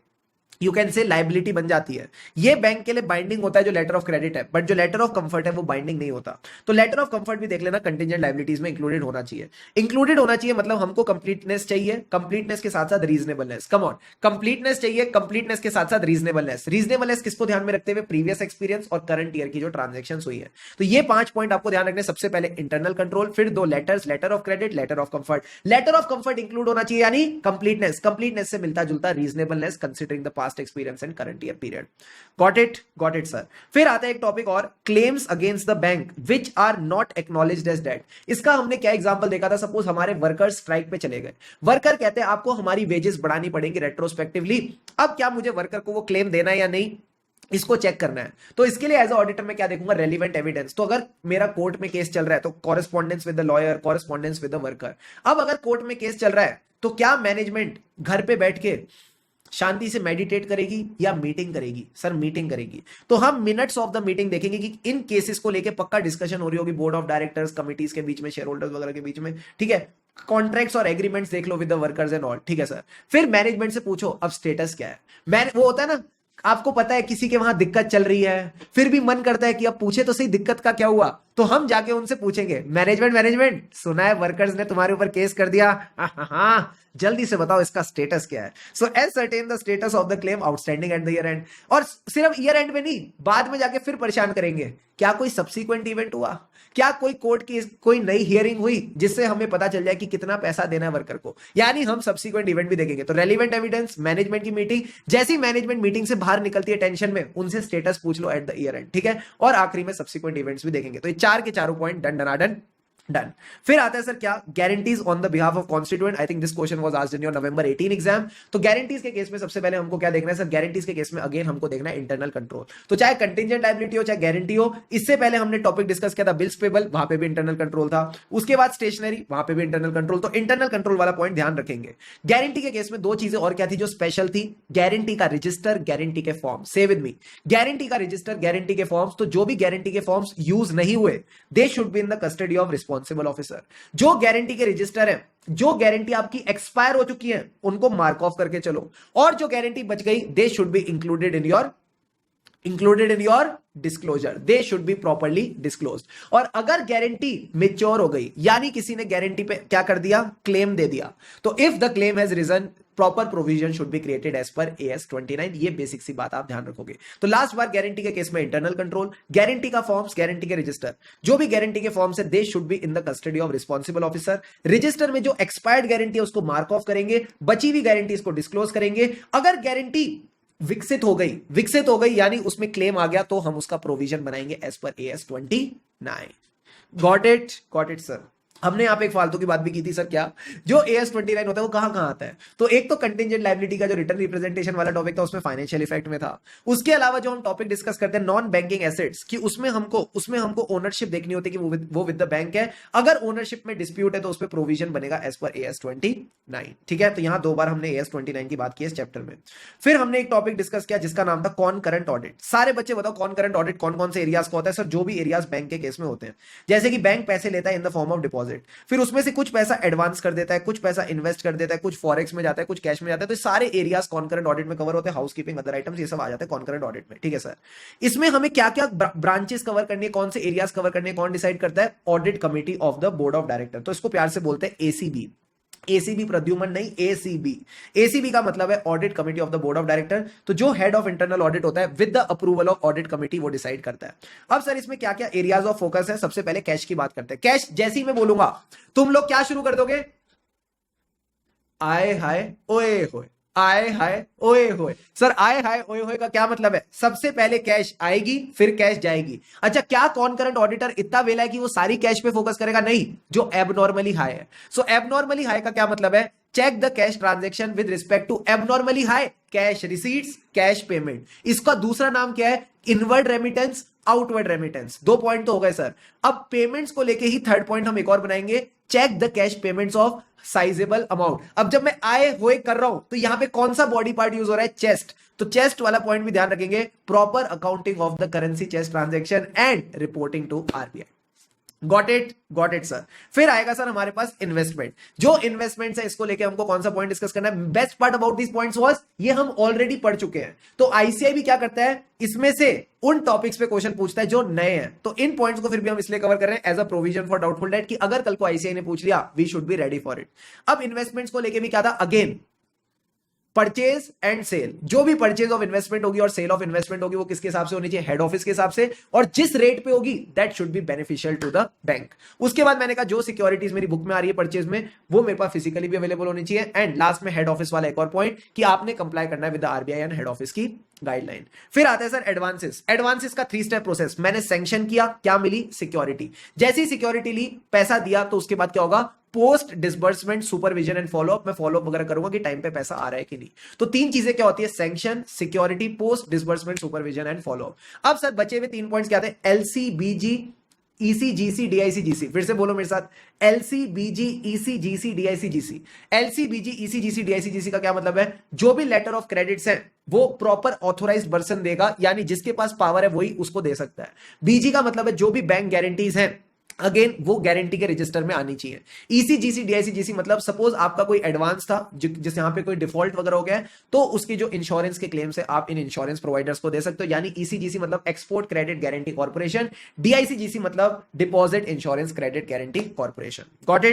यू कैन से लाइबिलिटी बन जाती है, ये बैंक के लिए बाइंडिंग होता है जो लेटर ऑफ क्रेडिट है, बट जो लेटर ऑफ कंफर्ट है वो बाइंडिंग नहीं होता। तो लेटर ऑफ कंफर्ट भी देख लेना, कंटिजेंट लाइबिलिटीज में इंक्लूडेड होना चाहिए। इंक्लूडेड होना चाहिए मतलब हमको कंप्लीटनेस चाहिए, कंप्लीटनेस के साथ साथ रीजनेबलनेस। कम ऑन, कंप्लीटनेस चाहिए, कंप्लीटनेस के साथ साथ रीजनेबलनेस। रीजनेबलनेस किसको ध्यान में रखते हुए, प्रीवियस एक्सपीरियंस और करंट ईयर की जो ट्रांजेक्शन हुई है। तो ये 5 पॉइंट आपको ध्यान रखने, सबसे पहले इंटरनल कंट्रोल, फिर 2 letters, letter of credit, letter of comfort. Letter of comfort include होना चाहिए यानी कंप्लीटनेस, कंप्लीटनेस से मिलता जुलता reasonableness considering the past experience and current year period. Got it sir. फिर आता है एक टॉपिक और, claims against the bank which are not acknowledged as debt. इसका हमने क्या एग्जांपल देखा था, सपोज हमारे वर्कर्स स्ट्राइक पे चले गए, वर्कर कहते हैं आपको हमारी वेजेस बढ़ानी पड़ेगी रेट्रोस्पेक्टिवली। अब क्या मुझे वर्कर को वो क्लेम देना है या नहीं, इसको चेक करना है। तो इसके लिए एज अ ऑडिटर मैं क्या देखूंगा, रेलिवेंट एविडेंस। तो अगर मेरा कोर्ट में केस चल रहा है तो correspondence with the lawyer, correspondence with the worker. अब अगर कोर्ट में केस चल रहा है तो क्या मैनेजमेंट घर पे बैठ के शांति से मेडिटेट करेगी या मीटिंग करेगी, सर मीटिंग करेगी। तो हम मिनट्स ऑफ द मीटिंग देखेंगे कि इन केसेस को लेके पक्का डिस्कशन हो रही होगी बोर्ड ऑफ डायरेक्टर्स, कमिटीज के बीच में, शेयर होल्डर्स वगैरह के बीच में, ठीक है। कॉन्ट्रैक्ट्स और एग्रीमेंट्स देख लो with the workers and all, ठीक है सर। फिर मैनेजमेंट से पूछो अब स्टेटस क्या है। वो होता है ना, आपको पता है किसी के वहां दिक्कत चल रही है, फिर भी मन करता है कि अब पूछे तो सही दिक्कत का क्या हुआ, तो हम जाके उनसे पूछेंगे, मैनेजमेंट सुना है वर्कर्स ने तुम्हारे ऊपर केस कर दिया, हाँ जल्दी से बताओ इसका स्टेटस क्या है। So ascertain the status of the claim outstanding at the year end. और सिर्फ ईयर एंड में नहीं, बाद में जाके फिर परेशान करेंगे, क्या कोई सब्सिक्वेंट इवेंट हुआ, क्या कोई कोर्ट की कोई नई हियरिंग हुई जिससे हमें पता चल जाए कि कितना पैसा देना है वर्कर को, यानी हम सब्सिक्वेंट इवेंट भी देखेंगे। तो रेलिवेंट एविडेंस, मैनेजमेंट की मीटिंग, जैसी मैनेजमेंट मीटिंग से बाहर निकलती है टेंशन में, उनसे स्टेटस पूछ लो एट द ईयर एंड, ठीक है। और आखिरी में सब्सिक्वेंट इवेंट्स भी देखेंगे। तो ये 4 के 4 पॉइंट डन। फिर आता है सर क्या, guarantees on the behalf of constituent. I think this question was asked in your November 18 exam. तो गारंटीज के केस में सबसे पहले हमको क्या देखना है सर, गारंटीज के केस में अगेन हमको देखना है इंटरनल कंट्रोल। तो चाहे कंटिजेंट लायबिलिटी हो चाहे गारंटी हो, इससे पहले हमने टॉपिक डिस्कस किया था बिल्स पेबल, वहां पे भी इंटरनल कंट्रोल था। उसके बाद स्टेशनरी, वहां पे भी इंटरनल कंट्रोल। तो इंटरनल कंट्रोल वाला पॉइंट ध्यान रखेंगे। गारंटी के केस में 2 चीजें और क्या थी जो स्पेशल थी, गारंटी का रजिस्टर, गारंटी के फॉर्म। से विद मी, गारंटी का रजिस्टर, गारंटी के फॉर्म्स। तो जो भी गारंटी के फॉर्म्स यूज नहीं हुए, दे should be in the custody of responsible officer. जो गारंटी के रजिस्टर है, जो गारंटी आपकी एक्सपायर हो चुकी है, उनको मार्क ऑफ करके चलो, और जो गारंटी बच गई, दे should be included in your disclosure, they should B properly disclosed. और अगर गारंटी मेच्योर हो गई, यानी किसी ने गारंटी पे क्या कर दिया, क्लेम दे दिया, तो if the claim has reason, proper provision should be created as per AS 29। ये बेसिक सी बात आप ध्यान रखोगे। तो लास्ट बार गारंटी के केस में इंटरनल कंट्रोल, गारंटी का फॉर्म्स, गारंटी के रजिस्टर, जो भी गारंटी के फॉर्म्स है, they should be in the custody of responsible officer. Register में जो एक्सपायर्ड गारंटी है उसको मार्क ऑफ करेंगे, बची हुई गारंटी इसको डिस्क्लोज करेंगे। अगर गारंटी विकसित हो गई यानी उसमें क्लेम आ गया, तो हम उसका प्रोविजन बनाएंगे as per AS 29। Got it sir. हमने यहां पे एक फालतू की बात भी की थी सर, क्या, जो AS 29 होता है वो कहां आता है, तो एक तो कंटिजेंट लायबिलिटी का जो रिटर्न रिप्रेजेंटेशन वाला टॉपिक था उसमें फाइनेंशियल इफेक्ट में था। उसके अलावा जो हम टॉपिक डिस्कस करते हैं नॉन बैंकिंग एसेट्स की, उसमें हमको ओनरशिप देखनी होती है कि वो विद द बैंक है। अगर ओनरशिप में डिस्प्यूट है तो उस पर प्रोविजन बनेगा एज पर AS 29, ठीक है। तो यहां 2 बार हमने AS 29 की बात की इस चैप्टर में। फिर हमने एक टॉपिक डिस्कस किया जिसका नाम था कॉनकरेंट ऑडिट। सारे बच्चे बताओ कॉनकरेंट ऑडिट कौन कौन से एरियाज का होता है सर, जो भी एरियाज बैंक के केस में होते हैं। जैसे कि बैंक पैसे लेता है in the form of deposit, फिर उसमें से कुछ पैसा एडवांस कर देता है, कुछ पैसा इन्वेस्ट कर देता है, कुछ फॉरेक्स में जाता है, कुछ कैश में जाता है। तो सारे एरियाज कॉनकरेंट ऑडिट में कवर होते हैं, हाउसकीपिंग, अदर आइटम्स, ये सब आ जाते हैं कॉनकरेंट ऑडिट में, ठीक है सर। इसमें हमें क्या क्या ब्रांचेस कवर करनी है, कौन से एरियाज कवर करने, कौन डिसाइड करता है, audit committee of the board of director. तो इसको प्यार से बोलते हैं ACB, एसीबी प्रद्युमन नहीं, एसीबी। एसीबी का मतलब है audit committee of the board of director. तो जो हेड ऑफ इंटरनल ऑडिट होता है with the approval of audit committee वो डिसाइड करता है। अब सर इसमें क्या क्या एरियाज ऑफ फोकस है? सबसे पहले कैश की बात करते हैं। कैश जैसे ही मैं बोलूंगा तुम लोग क्या शुरू कर दोगे? आए हाय ओए होए, आए हाय ओए होए। सर आए हाय ओए होए का क्या मतलब है? सबसे पहले कैश आएगी फिर कैश जाएगी। अच्छा, क्या कॉन्करेंट ऑडिटर इतना वेला है कि वो सारी कैश पे फोकस करेगा? नहीं, जो एबनॉर्मली हाई है। सो एबनॉर्मली हाई का क्या मतलब है? Check the cash transaction with respect to abnormally high cash receipts, cash payment. इसका दूसरा नाम क्या है? Inward remittance, outward remittance. 2 point तो हो गए सर। अब पेमेंट्स को लेके ही थर्ड पॉइंट हम एक और बनाएंगे, check the cash payments of sizeable amount. अब जब मैं आए हुए कर रहा हूं तो यहां पे कौन सा बॉडी पार्ट यूज हो रहा है? चेस्ट। तो चेस्ट वाला पॉइंट भी ध्यान रखेंगे, proper accounting of the currency chest transaction and reporting to RBI. Got it sir. फिर आएगा सर हमारे पास इन्वेस्टमेंट। जो इन्वेस्टमेंट है इसको लेके हमको कौन सा पॉइंट डिस्कस करना है? Best part about this points was ये हम ऑलरेडी पढ़ चुके हैं। तो आईसीआई भी क्या करता है, इसमें से उन टॉपिक्स पे क्वेश्चन पूछता है जो नए हैं। तो इन पॉइंट्स को फिर भी हम इसलिए कवर कर रहे हैं as a provision for doubtful debt, कि अगर कल को आईसीआई ने पूछ लिया we should be ready for it. अब इन्वेस्टमेंट्स को लेके भी क्या था? Again purchase and sale. जो भी परचेज ऑफ इन्वेस्टमेंट होगी और सेल ऑफ इन्वेस्टमेंट होगी वो किसके हिसाब से होनी चाहिए? हेड ऑफिस के हिसाब से। और जिस रेट पे होगी that should be beneficial to the bank. उसके बाद मैंने कहा जो सिक्योरिटीज मेरी बुक में आ रही है परचेज में वो मेरे पास फिजिकली भी अवेलेबल होनी चाहिए। एंड लास्ट में हेड ऑफिस वाला एक और पॉइंट कि आपने कंप्लाई करना है with RBI and head office की गाइडलाइन। फिर आता है सर एडवांसेस। एडवांसेस का 3 स्टेप प्रोसेस। मैंने सैंक्शन किया, क्या मिली? सिक्योरिटी। जैसी सिक्योरिटी ली, पैसा दिया, तो उसके बाद क्या होगा? Post disbursement supervision and follow up. मैं फॉलोअप वगैरह करूंगा कि टाइम पे पैसा आ रहा है कि नहीं। तो 3 चीजें क्या होती है? Sanction, security, post disbursement supervision and follow up. अब सर बचे हुए 3 पॉइंट्स क्या आते हैं? एलसीबीजी, ईसीजीसी, डीआईसीजीसी। फिर से बोलो मेरे साथ, एलसीबीजी, ईसीजीसी, डीआईसीजीसी। एलसीबीजी, ईसीजीसी, डीआईसीजीसी का क्या मतलब है? जो भी लेटर ऑफ क्रेडिट्स है वो प्रॉपर ऑथोराइज्ड पर्सन देगा, यानी जिसके पास पावर है वही उसको दे सकता है। बीजी का मतलब है जो भी बैंक गारंटीज हैं अगेन वो गारंटी के रजिस्टर में आनी चाहिए। ईसीजीसी, डीआईसीजीसी मतलब सपोज आपका कोई एडवांस था जिस यहां पे कोई डिफॉल्ट वगैरह हो गया है तो उसकी जो इंश्योरेंस के क्लेम्स है आप इन इंश्योरेंस प्रोवाइडर्स को दे सकते हो। यानी ईसीजीसी मतलब export credit guarantee corporation, DICGC मतलब deposit insurance credit guarantee corporation. Got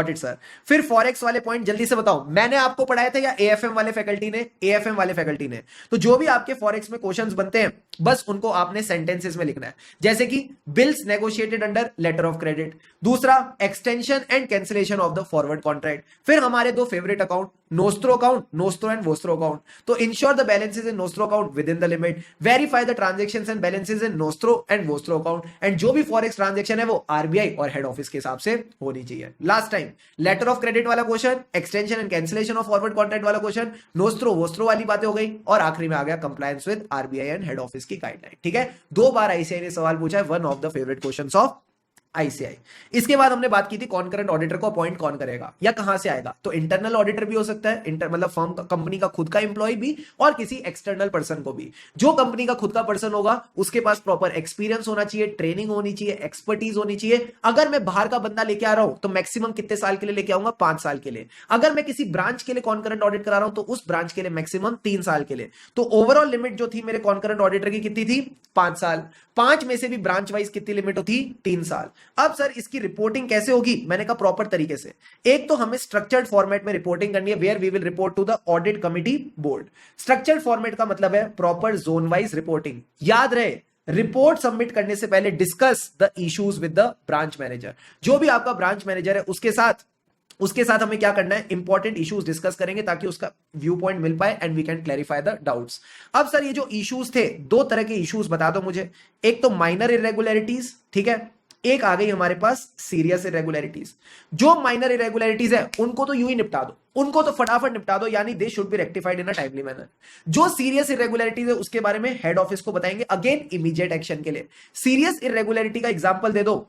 it sir. फिर फॉरेक्स वाले पॉइंट जल्दी से बताओ, मैंने आपको पढ़ाया था या एएफएम वाले फैकल्टी ने? एएफएम वाले फैकल्टी ने। तो जो भी आपके फॉरेक्स में क्वेश्चंस बनते हैं बस उनको आपने सेंटेंसेस में लिखना है, जैसे कि bills negotiated under letter of credit. दूसरा, extension and cancellation of the forward contract. फिर हमारे 2 favourite account, nostro account, nostro and vostro account. तो ensure the balances in nostro account within the limit, verify the transactions and balances in nostro and vostro account. And जो भी forex transaction है वो RBI और head office के हिसाब से होनी चाहिए। Last time letter of credit वाला question, extension and cancellation of forward contract वाला क्वेश्चन, नोस्ट्रो वोस्ट्रो वाली बातें हो गई, और आखिरी में आ गया compliance with RBI and head office की गाइडलाइन। ठीक है, 2 बार आईसीआई ने सवाल पूछा है, one of the favourite questions of ICI. इसके बाद हमने बात की थी कॉन्करेंट ऑडिटर को अपॉइंट कौन करेगा या कहां से आएगा। तो इंटरनल ऑडिटर भी हो सकता है, मतलब फर्म कंपनी का खुद का एम्प्लॉय भी, और किसी एक्सटर्नल पर्सन को भी। जो कंपनी का खुद का पर्सन होगा उसके पास प्रॉपर एक्सपीरियंस होना चाहिए, ट्रेनिंग होनी चाहिए, एक्सपर्टीज होनी चाहिए। अगर मैं बाहर का बंदा लेके आ रहा हूं तो मैक्सिमम कितने साल के लिए लेके आऊंगा? 5 साल के लिए। अगर मैं किसी ब्रांच के लिए कॉन्करेंट ऑडिट करा रहा हूं तो उस ब्रांच के लिए मैक्सिमम 3 साल के लिए। तो ओवरऑल लिमिट जो थी मेरे कॉन्करेंट ऑडिटर की कितनी थी? 5 साल। 5 में से भी ब्रांच वाइज कितनी लिमिट होती? 3 साल। अब सर इसकी रिपोर्टिंग कैसे होगी? मैंने कहा प्रॉपर तरीके से। एक तो हमें स्ट्रक्चर्ड फॉर्मेट में रिपोर्टिंग करनी है, where we will report to the audit committee board. Structured format का मतलब है प्रॉपर जोन वाइज रिपोर्टिंग। याद रहे, रिपोर्ट सबमिट करने से पहले discuss the issues with the branch manager. जो भी आपका ब्रांच मैनेजर है उसके साथ हमें क्या करना है? इंपॉर्टेंट इश्यूज डिस्कस करेंगे ताकि उसका व्यू पॉइंट मिल पाए and we can clarify the doubts. अब सर ये जो इश्यूज थे, 2 तरह के इश्यूज बता दो मुझे। एक तो माइनर इरेगुलरिटीज, ठीक है, एक आ गई हमारे पास सीरियस इरेगुलरिटीज। जो माइनर इरेगुलरिटीज है उनको तो यूं ही निपटा दो, उनको तो फटाफट निपटा दो, यानी दे should be rectified in a timely manner. जो सीरियस इरेगुलरिटीज है उसके बारे में हेड ऑफिस को बताएंगे, अगेन इमीडिएट एक्शन के लिए। सीरियस इरेगुलरिटी का एग्जांपल दे दो,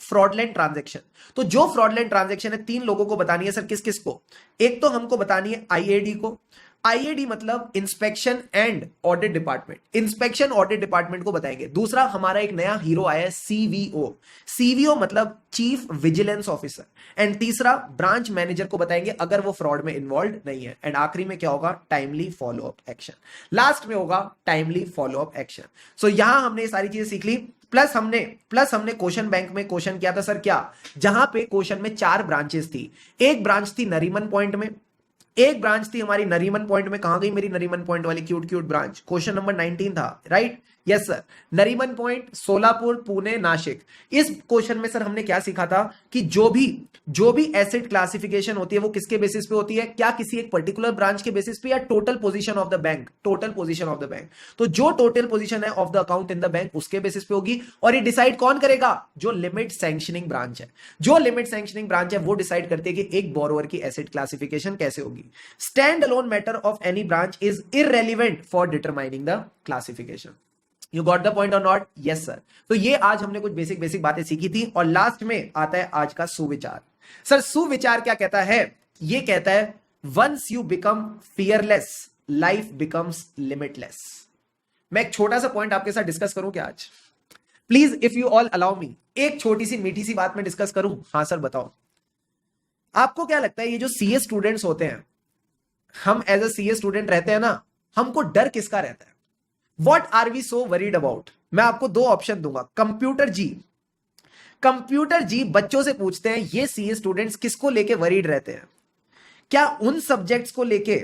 फ्रॉडलेंट ट्रांजैक्शन। तो जो फ्रॉडलेंट ट्रांजैक्शन है 3 लोगों को बतानी है सर, किस किस को? एक तो हमको बतानी है आईएडी को, आईएडी मतलब inspection and audit department, inspection audit department को बताएंगे। दूसरा हमारा एक नया हीरो आया है सीवीओ, सीवीओ मतलब चीफ विजिलेंस ऑफिसर। एंड तीसरा ब्रांच मैनेजर को बताएंगे अगर वो फ्रॉड में इन्वॉल्व नहीं है। एंड आखिरी में क्या होगा, timely follow up action, last में होगा टाइमली फॉलो अप एक्शन। सो यहां हमने ये सारी चीजें सीख ली। प्लस हमने क्वेश्चन बैंक में क्वेश्चन किया था सर, क्या जहां पे क्वेश्चन में 4 ब्रांचेस थी। एक ब्रांच थी नरीमन पॉइंट में, एक ब्रांच थी हमारी नरीमन पॉइंट में। कहां गई मेरी नरीमन पॉइंट वाली cute cute branch, question number 19 था, right? Yes sir, Nariman point, Solapur, Pune, Nashik. इस क्वेश्चन में सर हमने क्या सीखा था कि जो भी एसेट क्लासिफिकेशन होती है वो किसके बेसिस पे होती है, क्या किसी एक पर्टिकुलर ब्रांच के बेसिस पे या total position of the bank, total position of the bank. तो जो टोटल पोजीशन है of the account in the bank उसके बेसिस पे होगी। और ये डिसाइड कौन करेगा, जो लिमिट सैंक्शनिंग ब्रांच है। जो लिमिट सैंक्शनिंग ब्रांच है वो डिसाइड करती है कि एक बोरोवर की एसेट क्लासिफिकेशन कैसे होगी। Stand alone matter of any branch is irrelevant for determining the classification. You got the point or not? Yes sir. तो ये आज हमने कुछ बेसिक बातें सीखी थी। और लास्ट में आता है आज का सुविचार। सर सुविचार क्या कहता है? ये कहता है once you become fearless life becomes limitless. मैं एक छोटा सा पॉइंट आपके साथ डिस्कस करूं क्या आज? Please if you all allow me, एक छोटी सी मीठी सी बात में डिस्कस करूं। हाँ सर बताओ, आपको क्या लगता है ये जो सीए स्टूडेंट्स होते हैं, हम एज अ सीए स्टूडेंट रहते हैं ना, हमको डर किसका रहता है? What are we so worried about? मैं आपको 2 ऑप्शन दूंगा। कंप्यूटर जी बच्चों से पूछते हैं ये सीए स्टूडेंट्स किसको लेके वरीड रहते हैं? क्या उन सब्जेक्ट्स को लेके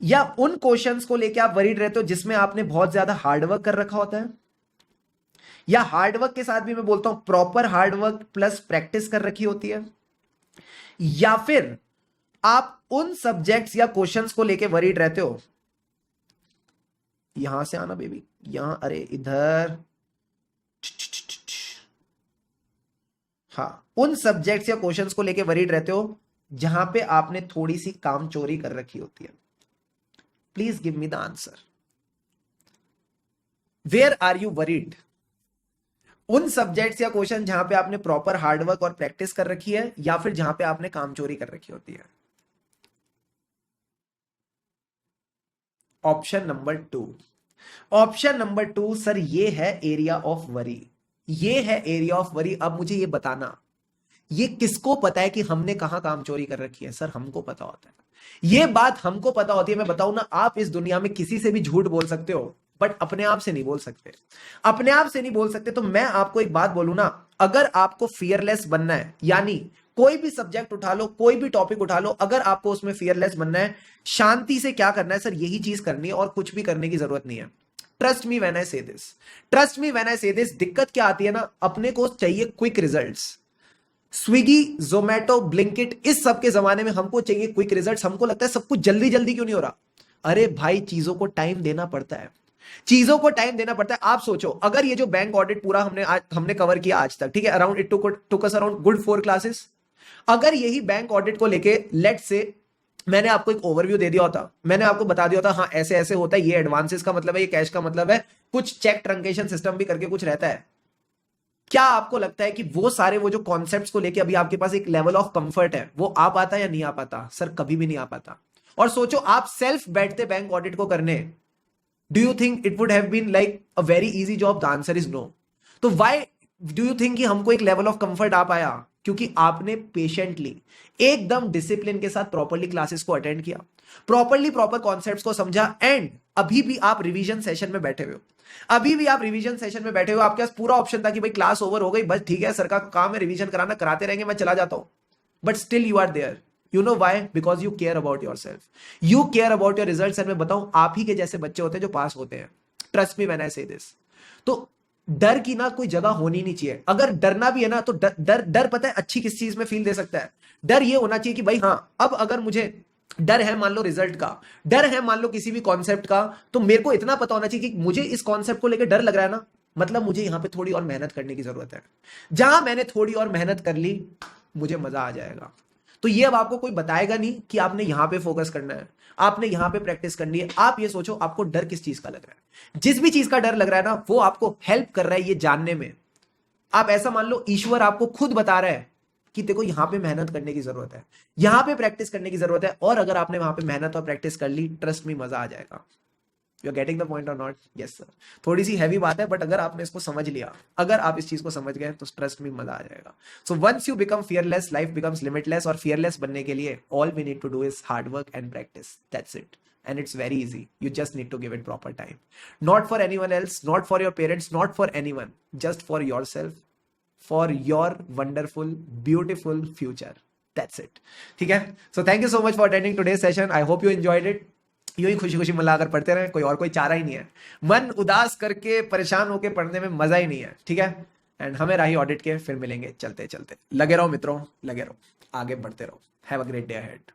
या उन क्वेश्चंस को लेके आप वरीड रहते हो जिसमें आपने बहुत ज्यादा हार्डवर्क कर रखा होता है? या हार्डवर्क के साथ भी मैं बोलता हूं प्रॉपर हार्डवर्क प्लस प्रैक्टिस कर रखी होती है? या फिर आप उन सब्जेक्ट्स या क्वेश्चंस को लेके वरीड रहते हो, यहां से आना बेबी, यहां, अरे इधर, हाँ, उन सब्जेक्ट्स या क्वेश्चंस को लेके वरीड रहते हो जहां पे आपने थोड़ी सी काम चोरी कर रखी होती है? Please give me the answer. Where are you worried? उन सब्जेक्ट्स या क्वेश्चन जहां पे आपने प्रॉपर हार्डवर्क और प्रैक्टिस कर रखी है, या फिर जहां पे आपने काम चोरी कर रखी होती है? Option number 2, option number 2 sir ये है एरिया ऑफ वरी, ये है एरिया ऑफ वरी। अब मुझे ये बताना, ये किसको पता है कि हमने कहां काम चोरी कर रखी है? सर हमको पता होता है, ये बात हमको पता होती है। मैं बताऊं ना, आप इस दुनिया में किसी से भी झूठ बोल सकते हो बट अपने आप से नहीं बोल सकते, अपने आप से नहीं बोल सकते। तो मैं आपको एक बात बोलूं ना, अगर आपको फियरलेस बनना है, यानी कोई भी सब्जेक्ट उठा लो, कोई भी टॉपिक उठा लो, अगर आपको उसमें फियरलेस बनना है, शांति से क्या करना है सर, यही चीज करनी है और कुछ भी करने की जरूरत नहीं है। ट्रस्ट मी व्हेन आई से this, trust me when I से दिस। दिक्कत क्या आती है ना, अपने को चाहिए quick results. Swiggy, Zomato, Blinkit, इस सब के जमाने में हमको चाहिए क्विक रिजल्ट्स। हमको लगता है सब कुछ जल्दी जल्दी क्यों नहीं हो रहा? अरे भाई चीजों को टाइम देना पड़ता है, चीजों को टाइम देना पड़ता है। आप सोचो, अगर ये जो बैंक ऑडिट पूरा हमने कवर किया आज तक, ठीक है, around it took us around good 4 classes. अगर यही बैंक ऑडिट को लेके लेट से मैंने आपको एक ओवरव्यू दे दिया होता, मैंने आपको बता दिया होता हाँ ऐसे ऐसे होता है, ये एडवांसेस का मतलब है, ये कैश का मतलब है, कुछ चेक ट्रंकेशन सिस्टम भी करके कुछ रहता है, क्या आपको लगता है कि वो सारे वो जो कॉन्सेप्ट्स को लेके अभी आपके पास एक लेवल ऑफ कंफर्ट है वो आ पाता या नहीं आ पाता? सर कभी भी नहीं आ पाता। और सोचो आप सेल्फ बैठते बैंक ऑडिट को करने, do you think it would have been like a very easy job? The answer is no. तो व्हाई डू यू थिंक कि हमको एक लेवल ऑफ कंफर्ट आ पाया? क्योंकि आपने पेशेंटली एकदम डिसिप्लिन के साथ प्रॉपर्ली क्लासेस को अटेंड किया, प्रॉपर्ली प्रॉपर कॉन्सेप्ट्स को समझा। एंड अभी भी आप रिवीजन सेशन में बैठे हुए हो, अभी भी आप रिवीजन सेशन में बैठे हो। आपके पास पूरा ऑप्शन था कि भाई क्लास ओवर हो गई, बस ठीक है, सर का काम है रिवीजन कराना, कराते रहेंगे, मैं चला जाता हूं। But still you are there. You know why? Because you care about yourself, you care about your results. And मैं बताऊं, आप ही के जैसे बच्चे होते हैं जो पास होते हैं। ट्रस्ट मी व्हेन आई से दिस। तो डर की ना कोई जगह होनी नहीं चाहिए। अगर डरना भी है ना तो डर पता है अच्छी किस चीज में फील दे सकता है? डर ये होना चाहिए कि भाई हाँ, अब अगर मुझे डर है मान लो रिजल्ट का, डर है मान लो किसी भी कॉन्सेप्ट का, तो मेरे को इतना पता होना चाहिए कि मुझे इस कॉन्सेप्ट को लेकर डर लग रहा है ना, मतलब मुझे यहां पे थोड़ी और मेहनत करने की जरूरत है। जहां मैंने थोड़ी और मेहनत कर ली, मुझे मजा आ जाएगा। तो ये अब आपको कोई बताएगा नहीं कि आपने यहां पे फोकस करना है, आपने यहां पे प्रैक्टिस करनी है। आप ये सोचो आपको डर किस चीज का लग रहा है। जिस भी चीज का डर लग रहा है ना, वो आपको हेल्प कर रहा है ये जानने में। आप ऐसा मान लो ईश्वर आपको खुद बता रहा है कि देखो यहाँ पे मेहनत करने की जरूरत है, यहाँ पे प्रैक्टिस करने की जरूरत है, और अगर आपने वहां पे मेहनत और प्रैक्टिस कर ली, ट्रस्ट में मजा आ जाएगा। You are getting the point or not? Yes sir. थोड़ी सी हैवी बात है, बट अगर आपने इसको समझ लिया, अगर आप इस चीज को समझ गए, तो ट्रस्ट में मजा आ जाएगा। So once you become fearless, life becomes limitless. और फियरलेस बनने के लिए all we need to do is hard work and practice, that's it. And it's very easy. You just need to give it proper time. Not for anyone else, not for your parents, not for anyone. Just for yourself, for your wonderful, beautiful future. That's it. ठीक है? So thank you so much for attending today's session. I hope you enjoyed it. यूं ही खुशी खुशी मिलाकर पढ़ते रहे, कोई चारा ही नहीं है। मन उदास करके परेशान होकर पढ़ने में मजा ही नहीं है। ठीक है? एंड हमें राही ऑडिट के फिर मिलेंगे चलते चलते। लगे रहो मित्रों, लगे रहो, आगे बढ़ते रहो। Have a great day ahead.